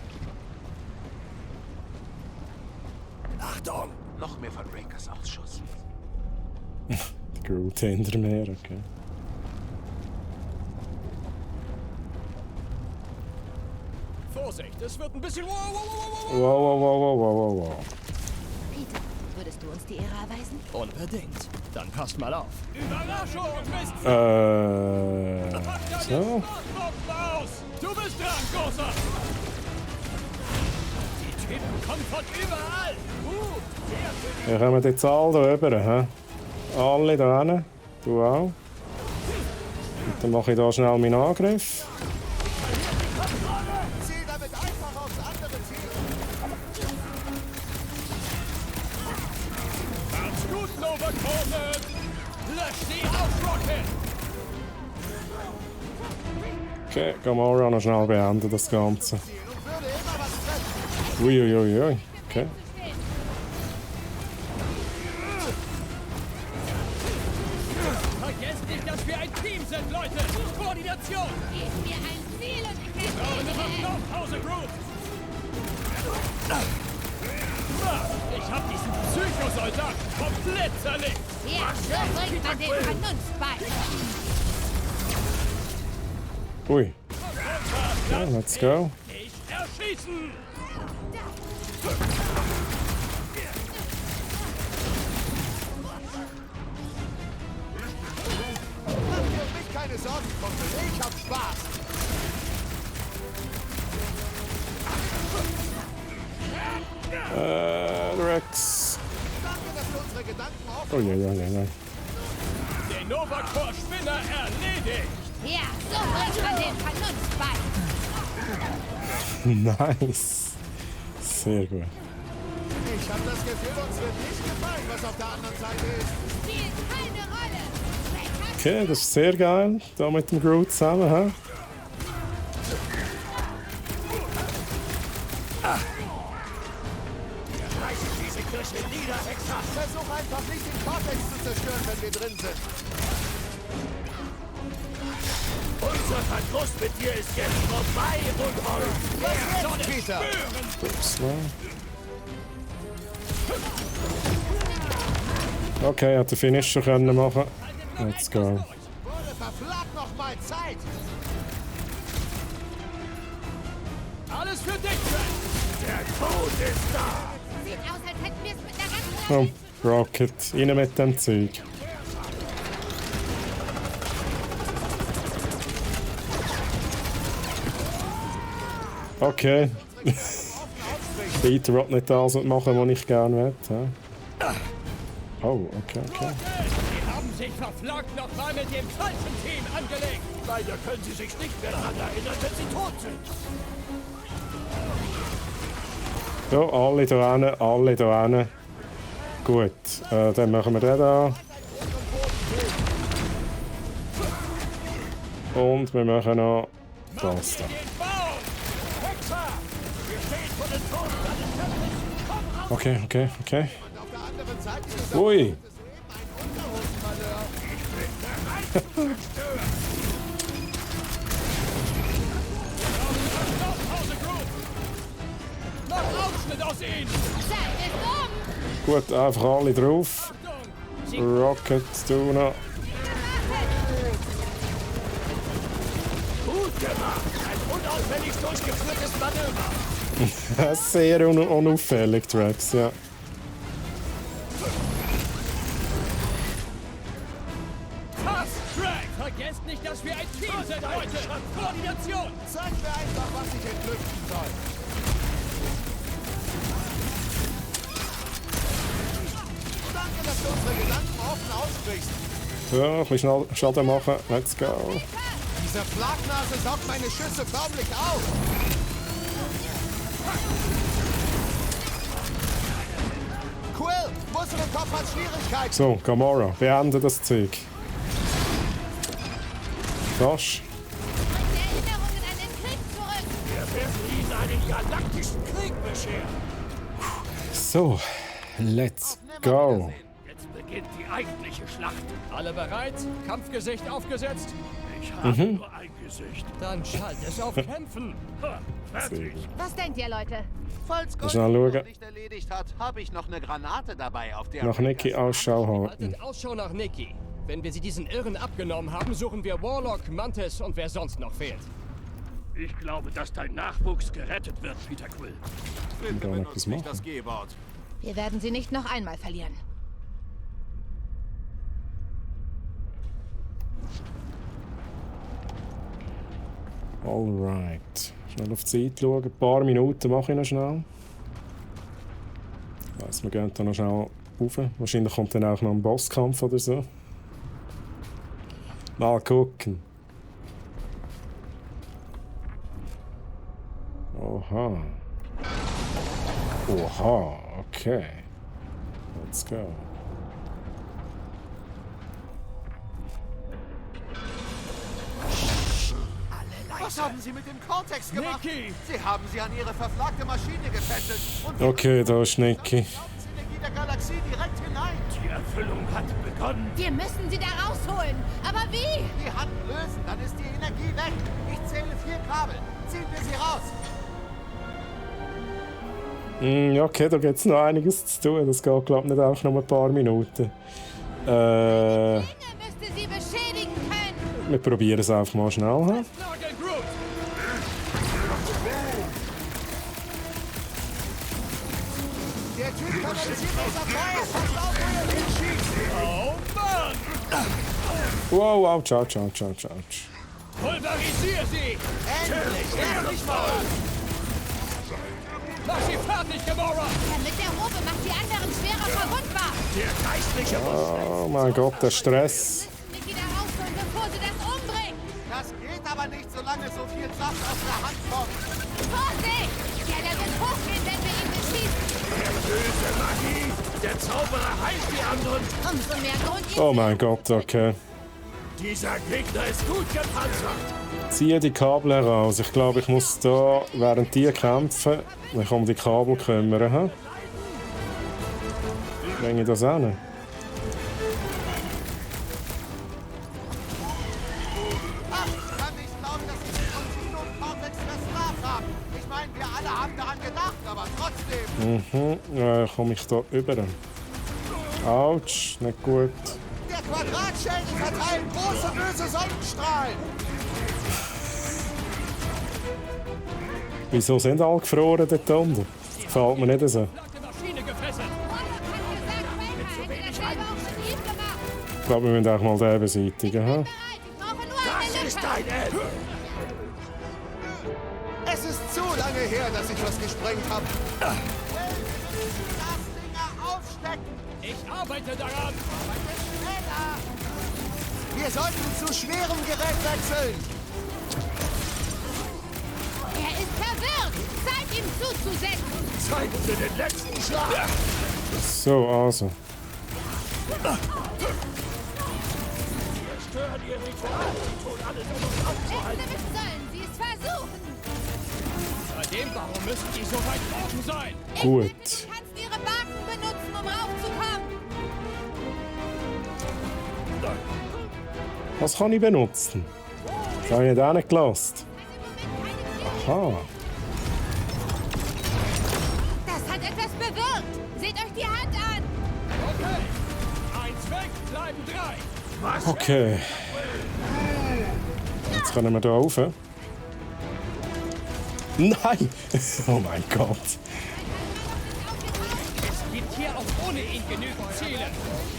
Achtung! Noch mehr von Rakers Ausschuss. Die Groot hinter mir, okay. Vorsicht, es wird ein bisschen... Wow, wow, wow, wow, Wow, wow, wow, wow, wow, wow. Peter, würdest du uns die Ehre erweisen? wow. Unbedingt. Dann passt mal auf. Überraschung, Mist! Pack da die So. Smartbomben aus! Du bist dran, Großer! Die Typen kommen von überall! Sehr gut! Wir kommen jetzt alle hier rüber, hä? Alle da hin. Du auch. Und dann mache ich da schnell meinen Angriff. Ziel damit einfach aufs andere Ziel. Ganz gut, Nova Conan! Lösch sie auf, Rocket! Okay, Gamora noch schnell beenden, das Ganze. Uiuiui. Okay. Vergesst nicht, dass wir ein Team sind, Leute! Koordination! Gib mir ein Ziel und ich helfe Eine dir. Blaupause, Groot! Ich hab diesen Psychosoldat komplett zerlegt. Ja, so bringt man den Vernunftball. Ui. Ja, let's go. Ich erschießen. Mach dir um mich keine Sorgen, Kumpel. Ich hab Spaß. Rex. Danke, dass du unsere Gedanken Oh ja. Den Nova-Core-Spinner erledigt. Ja, so bringt man den Vernunftball. Nice. Sehr gut. Ich hab das Gefühl, uns wird nicht gefallen, was auf der anderen Seite ist. Spielt keine Rolle. Okay, das ist sehr geil. Da mit dem Groot zusammen. He? Diese Kirche nieder, Hexer! Versuch einfach nicht den Cortex zu zerstören, wenn wir drin sind. Unser Verdruss mit dir ist jetzt vorbei, Rudolf. Was jetzt, Peter? Ups, okay, hat den Finisher können machen. Let's go. Wurde verflaggt noch mal Zeit! Alles für dich, Trent. Der Tod ist da. Sieht aus, als hätten wir es mit einer ganzen Oh, Rocket. Rein mit dem Zeug. Okay. Peter wird nicht das machen, was ich gerne will. Oh, okay. Sie haben sich verflaggt nochmal mit dem falschen Team angelegt. Leider können sie sich nicht mehr daran erinnern, wenn sie tot sind. Ja, alle da hin. Gut, dann machen wir den da. Und wir machen noch das da. Okay. Ui. Ausschnitt aus ihnen. Gut, einfach alle drauf. Rocket, du noch. Gut gemacht. Ein unauffällig durchgeführtes Manöver. Sehr unauffällig, Drax, ja. Pass, Drag! Vergesst nicht, dass wir ein Team sind heute! Koordination! Zeig mir einfach, was ich entlüften soll. Danke, dass du unsere Gedanken offen aussprichst. Ja, ein bisschen schnell Schaden machen. Let's go. Diese Flagnase saugt meine Schüsse förmlich auf. Quill, Muskelkopf hat Schwierigkeiten. So, Gamora, beende das Zeug. Rasch. Erinnerungen an den Krieg zurück. Wir werden ihnen einen galaktischen Krieg bescheren. So, let's go. Jetzt beginnt die eigentliche Schlacht. Alle bereit? Kampfgesicht aufgesetzt? Ich habe nur ein Gesicht. Dann schalt es auf Kämpfen. Fertig. Was denkt ihr, Leute? Falls Gott Schnell schauen. noch nicht erledigt hat, habe ich noch eine Granate dabei, auf der... Nach Nicky Ausschau halten. Haltet Ausschau nach Nikki. Wenn wir sie diesen Irren abgenommen haben, suchen wir Warlock, Mantis und wer sonst noch fehlt. Ich glaube, dass dein Nachwuchs gerettet wird, Peter Quill. Bitte Gar nicht benutzt nicht machen. das G-Wort. Wir werden sie nicht noch einmal verlieren. Alright. Schnell auf die Zeit schauen. Ein paar Minuten mache ich noch schnell. Ich weiss, wir gehen da noch schnell rauf. Wahrscheinlich kommt dann auch noch ein Bosskampf oder so. Mal gucken. Oha. Okay. Let's go. Was haben Sie mit dem Cortex gemacht? Nikki! Sie haben sie an Ihre verflagte Maschine gefesselt. Und Okay, da ist Nicky. Energie der Galaxie direkt hinein. Die Erfüllung hat begonnen. Wir müssen sie da rausholen. Aber wie? Die Hand lösen, dann ist die Energie weg. Ich zähle 4 Kabel. Ziehen wir sie raus. Ja, okay, da gibt es noch einiges zu tun. Das geht, glaube ich, nicht auch noch ein paar Minuten. Dinge müsste sie beschädigen können. Wir probieren es einfach mal schnell. He? Der Typ kanalisiert unser Feuer. Passt auf, wo ihr hinschießt. Oh Mann! Wow, ouch, ouch, ouch, ouch, ouch. Pulverisier sie! Endlich mal! Mach sie fertig, Gamora! Der mit der Robe macht die anderen schwerer verwundbar. Der geistliche Oh mein Gott, der Stress. Niki da rausholen, bevor sie das umbringt. Das geht aber nicht, solange so viel Saft aus der Hand kommt. Vorsicht! Ja, der wird hochgehen, wenn wir ihn beschießen. Der böse Magie! Der Zauberer heilt die anderen! Umso mehr Grund, ihn Oh mein Gott, okay. Dieser Gegner ist gut gepanzert! Ziehe die Kabel heraus. Ich glaube, ich muss da während die kämpfen, mich um die Kabel kümmern. He? Bringe ich das hin? Ach, ich kann nicht glauben, dass sie sich von Tino und Cortex versklavt haben. Ich meine, wir alle haben daran gedacht, aber trotzdem. Komme ich da über? Autsch, nicht gut. Der Quadratschelden verteilen große böse Sonnenstrahlen. Wieso sind alle gefroren dort unten? Das gefällt mir nicht so. Maschine gefesselt! Ich glaube, wir müssen auch mal den beseitigen. He? Das ist dein Ende! Es ist zu lange her, dass ich was gesprengt habe. Das Dinger aufstecken. Ich arbeite daran! Schneller. Wir sollten zu schwerem Gerät wechseln. Er ist verwirrt. Zeit, ihm zuzusetzen. Zeit für den letzten Schlag! So, also. Stören ihr Ritual! Sie tun alles, um uns aufzuhalten! Damit sollen sie es versuchen. Seitdem, warum müssen die so weit oben sein? Gut. Du kannst ihre Baken benutzen, um raufzukommen. Was kann ich benutzen? Das habe ich nicht auch nicht gelassen. Aha. Das hat etwas bewirkt. Seht euch die Hand an. Okay. Eins weg, bleiben drei. Okay. Jetzt können wir da rauf. Nein! Oh mein Gott. Es gibt hier auch ohne ihn genügend Ziele.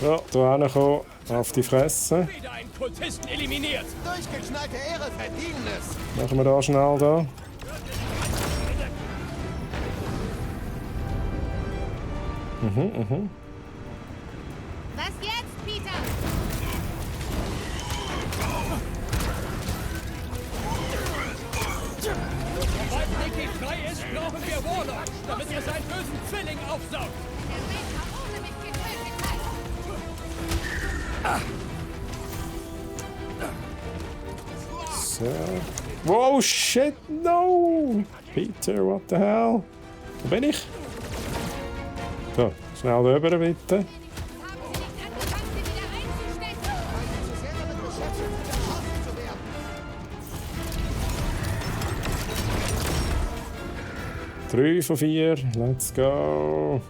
Ja, da hinkommen. Auf die Fresse. Wieder einen Kultisten eliminiert. Durchgeknallte Ehre verdienen es. Machen wir da schnell da. Was jetzt, Peter? Sobald Nicky frei ist, brauchen wir Warlock, damit er seinen bösen Zwilling aufsaugt. Der Racer ohne mich getötet hat. So. Wow, shit, no! Peter, what the hell? Wo bin ich? So, schnell rüber bitte. Haben sie nicht angefangen, sie wieder einzustechen? Zu sehr damit beschäftigt, wieder erschossen zu werden. 3 von 4, let's go.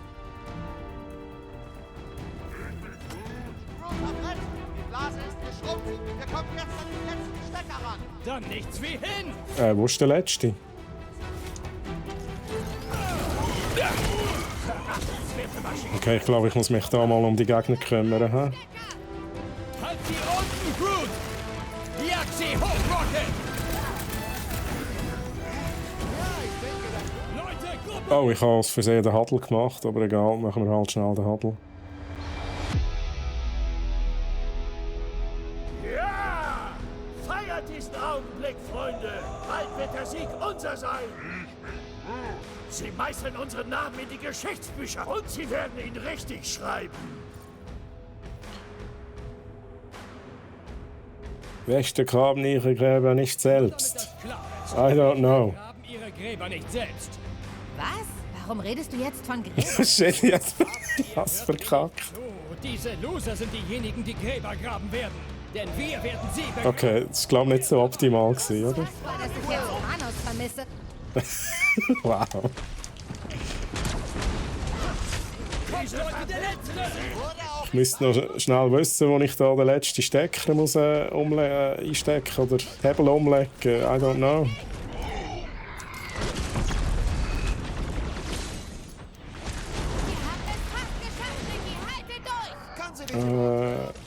Groot hat recht. Die Blase ist geschrumpft. Wir kommen jetzt an den letzten Stecker ran. Dann nichts wie hin. Wo ist der Letzte? Okay, ich glaube, ich muss mich da mal um die Gegner kümmern. He? Halt sie unten, Groot. Jag sie hoch, Rocket. Leute, Gruppe. Oh, ich habe aus Versehen den Huddle gemacht, aber egal, machen wir halt schnell den Huddle. Ja! Feiert diesen Augenblick, Freunde! Bald wird der Sieg unser sein! Sie meißeln unseren Namen in die Geschichtsbücher und sie werden ihn richtig schreiben. Wächter graben ihre Gräber nicht selbst. Klar, I don't know. graben ihre Gräber nicht selbst. Was? Warum redest du jetzt von Gräbern? Shit, jetzt was verkackt. So, diese Loser sind diejenigen, die Gräber graben werden. Denn wir werden sie begraben. Okay, das war glaube ich nicht so optimal gewesen, oder? Dass ich jetzt Thanos vermisse. Wow. Ich müsste noch schnell wissen, wo ich da den letzten Stecker muss, einstecken oder Hebel umlegen. I don't know.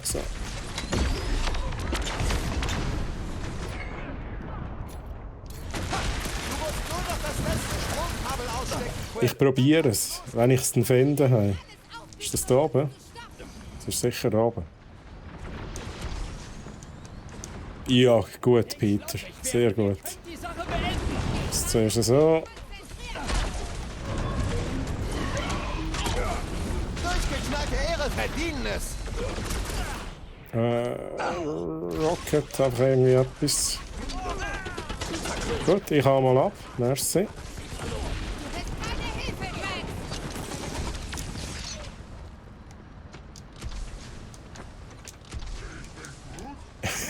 So. Ich probiere es, wenn ich es dann finde. Hey. Ist das da oben? Das ist sicher da oben. Ja, gut, Peter. Sehr gut. Jetzt zuerst so. Durchgeknallte Ehre verdienen es! Rocket, einfach irgendwie etwas. Gut, ich hau mal ab. Merci.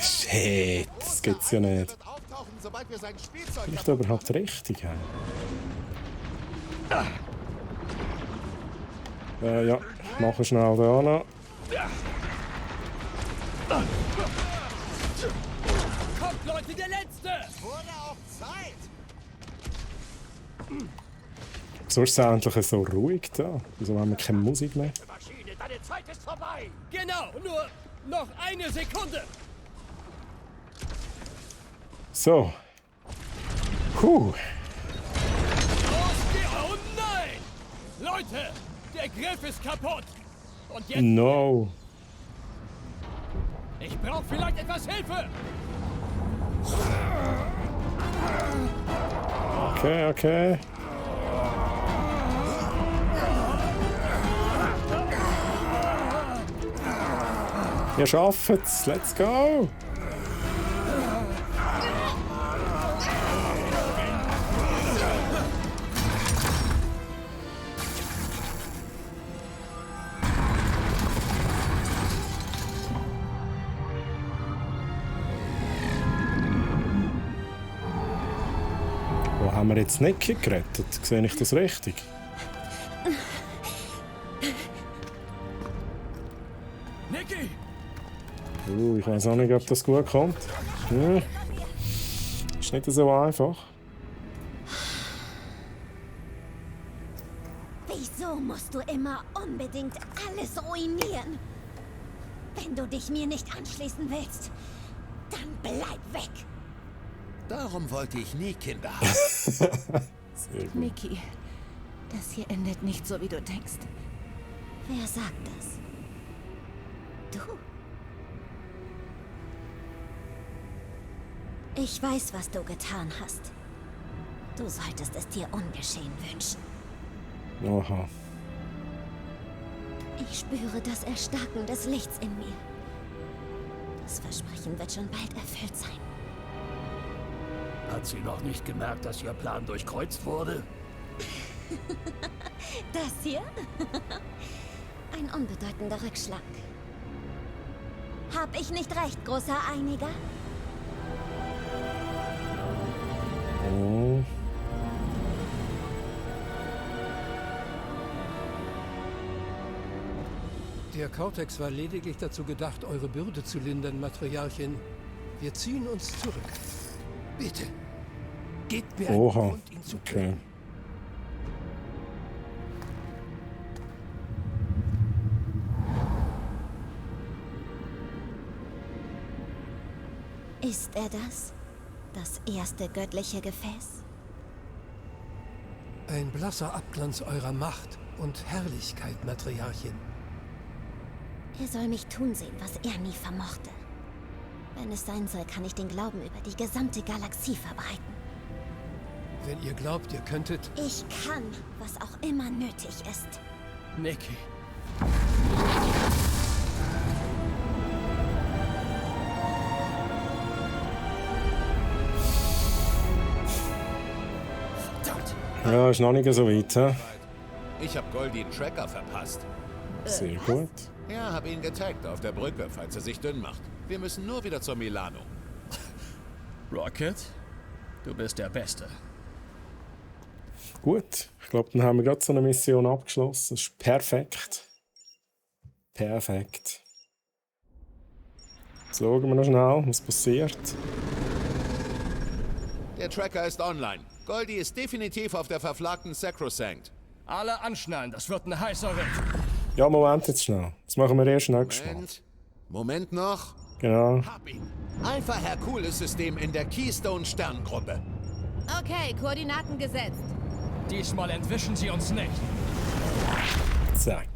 Shit, das gibt's ja nicht. Nicht überhaupt richtig. Ja, ich mache schnell da noch. Kommt, Leute, der Letzte! Wurde auch Zeit! Wieso ist es endlich so ruhig da? Wieso haben wir keine Musik mehr? Maschine, deine Zeit ist vorbei! Genau, nur noch eine Sekunde! So. Oh nein! Leute, der Griff ist kaputt! Und jetzt... No. Ich brauche vielleicht etwas Hilfe! Okay, okay. Ihr schafft es. Let's go. Wo haben wir jetzt Nicky gerettet? Sehe ich das richtig? Nicky! Ich weiß auch nicht, ob das gut kommt. Ist nicht so einfach. Wieso musst du immer unbedingt alles ruinieren? Wenn du dich mir nicht anschließen willst, dann bleib weg. Darum wollte ich nie Kinder haben. Sehr gut. Nicky, das hier endet nicht so, wie du denkst. Wer sagt das? Du? Ich weiß, was du getan hast. Du solltest es dir ungeschehen wünschen. Aha. Ich spüre das Erstarken des Lichts in mir. Das Versprechen wird schon bald erfüllt sein. Hat sie noch nicht gemerkt, dass ihr Plan durchkreuzt wurde? Das hier? Ein unbedeutender Rückschlag. Hab ich nicht recht, großer Einiger? Oh. Der Cortex war lediglich dazu gedacht, eure Bürde zu lindern, Matriarchin. Wir ziehen uns zurück. Bitte, gebt mir einen Grund, ihn zu töten. Ist er das? Das erste göttliche Gefäß? Ein blasser Abglanz eurer Macht und Herrlichkeit, Matriarchin. Er soll mich tun sehen, was er nie vermochte. Wenn es sein soll, kann ich den Glauben über die gesamte Galaxie verbreiten. Wenn ihr glaubt, ihr könntet... Ich kann, was auch immer nötig ist. Nicky. Verdammt! Ja, ist noch nicht so weit. He? Ich hab Goldie einen Tracker verpasst. Sehr gut. Ja, hab ihn getaggt auf der Brücke, falls er sich dünn macht. Wir müssen nur wieder zur Milano. Rocket, du bist der Beste. Gut, ich glaube, dann haben wir gerade so eine Mission abgeschlossen. Das ist perfekt. Perfekt. Jetzt schauen wir noch schnell, was passiert. Der Tracker ist online. Goldie ist definitiv auf der verflagten Sacrosanct. Alle anschnallen, das wird ein heißer Ritt. Ja, Moment jetzt schnell. Das machen wir erst nächstes Mal. Moment noch. Genau. Hab ihn. Alpha Hercules-System in der Keystone-Sterngruppe. Okay, Koordinaten gesetzt. Diesmal entwischen sie uns nicht. Zack.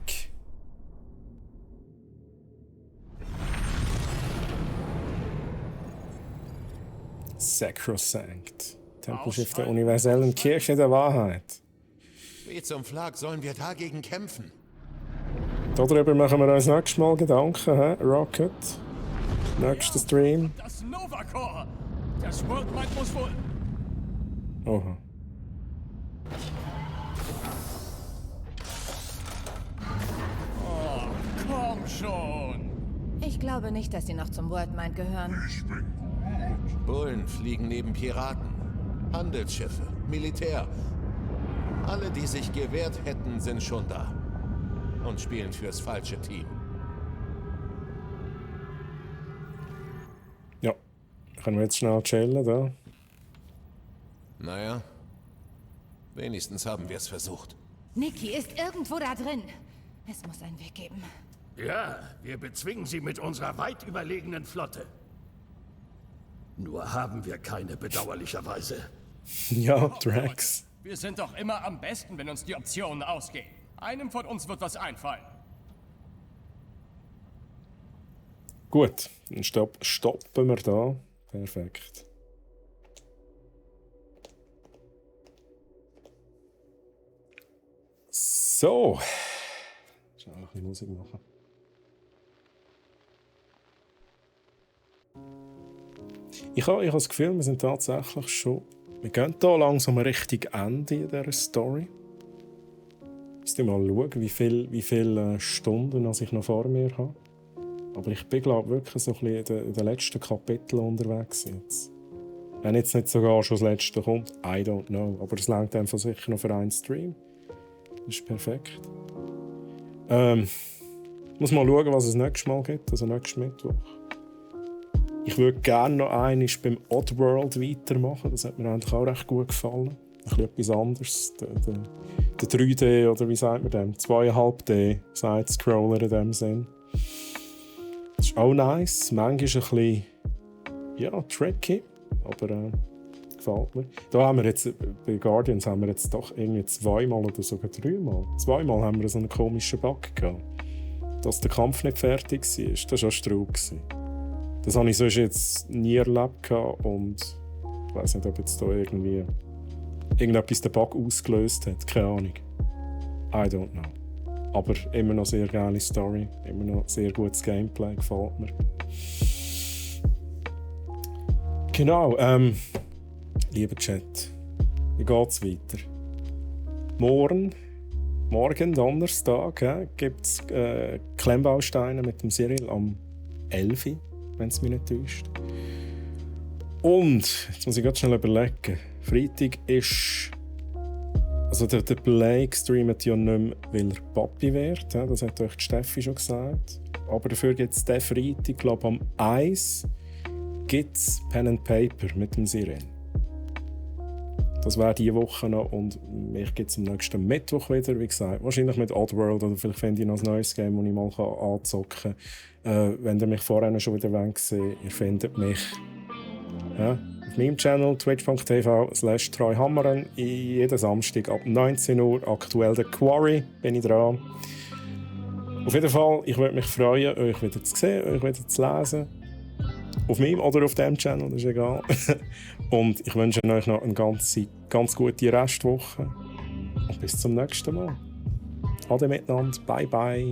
Sacrosanct. Tempelschiff der universellen Kirche der Wahrheit. Wie zum Flag sollen wir dagegen kämpfen? Darüber machen wir uns nächstes Mal Gedanken, hä? Rocket. Nächster Stream. Das Nova Core. Das World Might muss wohl... Oha. Oh, komm schon. Ich glaube nicht, dass sie noch zum World Mind gehören. Bullen fliegen neben Piraten. Handelsschiffe, Militär. Alle, die sich gewehrt hätten, sind schon da. Und spielen fürs falsche Team. Ja. Können wir jetzt schnell chillen, da? Naja. Wenigstens haben wir es versucht. Nikki ist irgendwo da drin. Es muss einen Weg geben. Ja, wir bezwingen sie mit unserer weit überlegenen Flotte. Nur haben wir keine, bedauerlicherweise. Ja, Drax. Wir sind doch immer am besten, wenn uns die Optionen ausgehen. Einem von uns wird was einfallen. Gut, dann stoppen wir da. Perfekt. So. Schnell ein bisschen Musik machen. Ich habe das Gefühl, wir sind tatsächlich schon... Wir gehen hier langsam Richtung Ende dieser Story. Ich muss mal schauen, wie viele Stunden ich noch vor mir habe. Aber ich bin, glaube wirklich so ein bisschen in den letzten Kapiteln unterwegs jetzt. Wenn jetzt nicht sogar schon das letzte kommt, I don't know. Aber es reicht einfach sicher noch für einen Stream. Das ist perfekt. Ich muss mal schauen, was es nächstes Mal gibt, also nächsten Mittwoch. Ich würde gerne noch einmal beim Oddworld weitermachen. Das hat mir eigentlich auch recht gut gefallen. Ein bisschen etwas anderes. Der 3D, oder wie sagt man dem? 2,5D Side-Scroller in dem Sinn. Das ist auch nice. Manchmal ein bisschen, ja, tricky. Aber gefällt mir. Da haben wir jetzt, bei Guardians haben wir jetzt doch irgendwie zweimal oder sogar dreimal. Zweimal haben wir so einen komischen Bug gehabt. Dass der Kampf nicht fertig war, das war auch Straub. Das habe ich sonst jetzt nie erlebt und ich weiß nicht, ob jetzt da irgendwie irgendetwas den Bug ausgelöst hat. Keine Ahnung. I don't know. Aber immer noch sehr geile Story, immer noch sehr gutes Gameplay, gefällt mir. Genau, lieber Chat, wie geht's weiter? Morgen, Donnerstag, gibt es Klemmbausteine mit dem Cyril am 11 Uhr, wenn es mich nicht täuscht. Und, jetzt muss ich ganz schnell überlegen, Freitag ist... Also der Blake streamt ja nicht mehr, weil er Papi wird, das hat euch die Steffi schon gesagt. Aber dafür gibt es diesen Freitag, glaube ich, am 1 gibt's Pen and Paper mit dem Siren. Das wäre diese Woche noch und mich gibt es am nächsten Mittwoch wieder, wie gesagt. Wahrscheinlich mit Oddworld oder vielleicht finde ich noch ein neues Game, das ich mal anzocken kann. Wenn ihr mich vorher schon wieder sehen wollt, ihr findet mich auf meinem Channel twitch.tv/treuhammeren jeden Samstag ab 19 Uhr. Aktuell der Quarry bin ich dran. Auf jeden Fall, ich würde mich freuen, euch wieder zu sehen, euch wieder zu lesen. Auf meinem oder auf dem Channel, das ist egal. Und ich wünsche euch noch eine ganz gute Restwoche. Und bis zum nächsten Mal. Ade miteinander. Bye bye.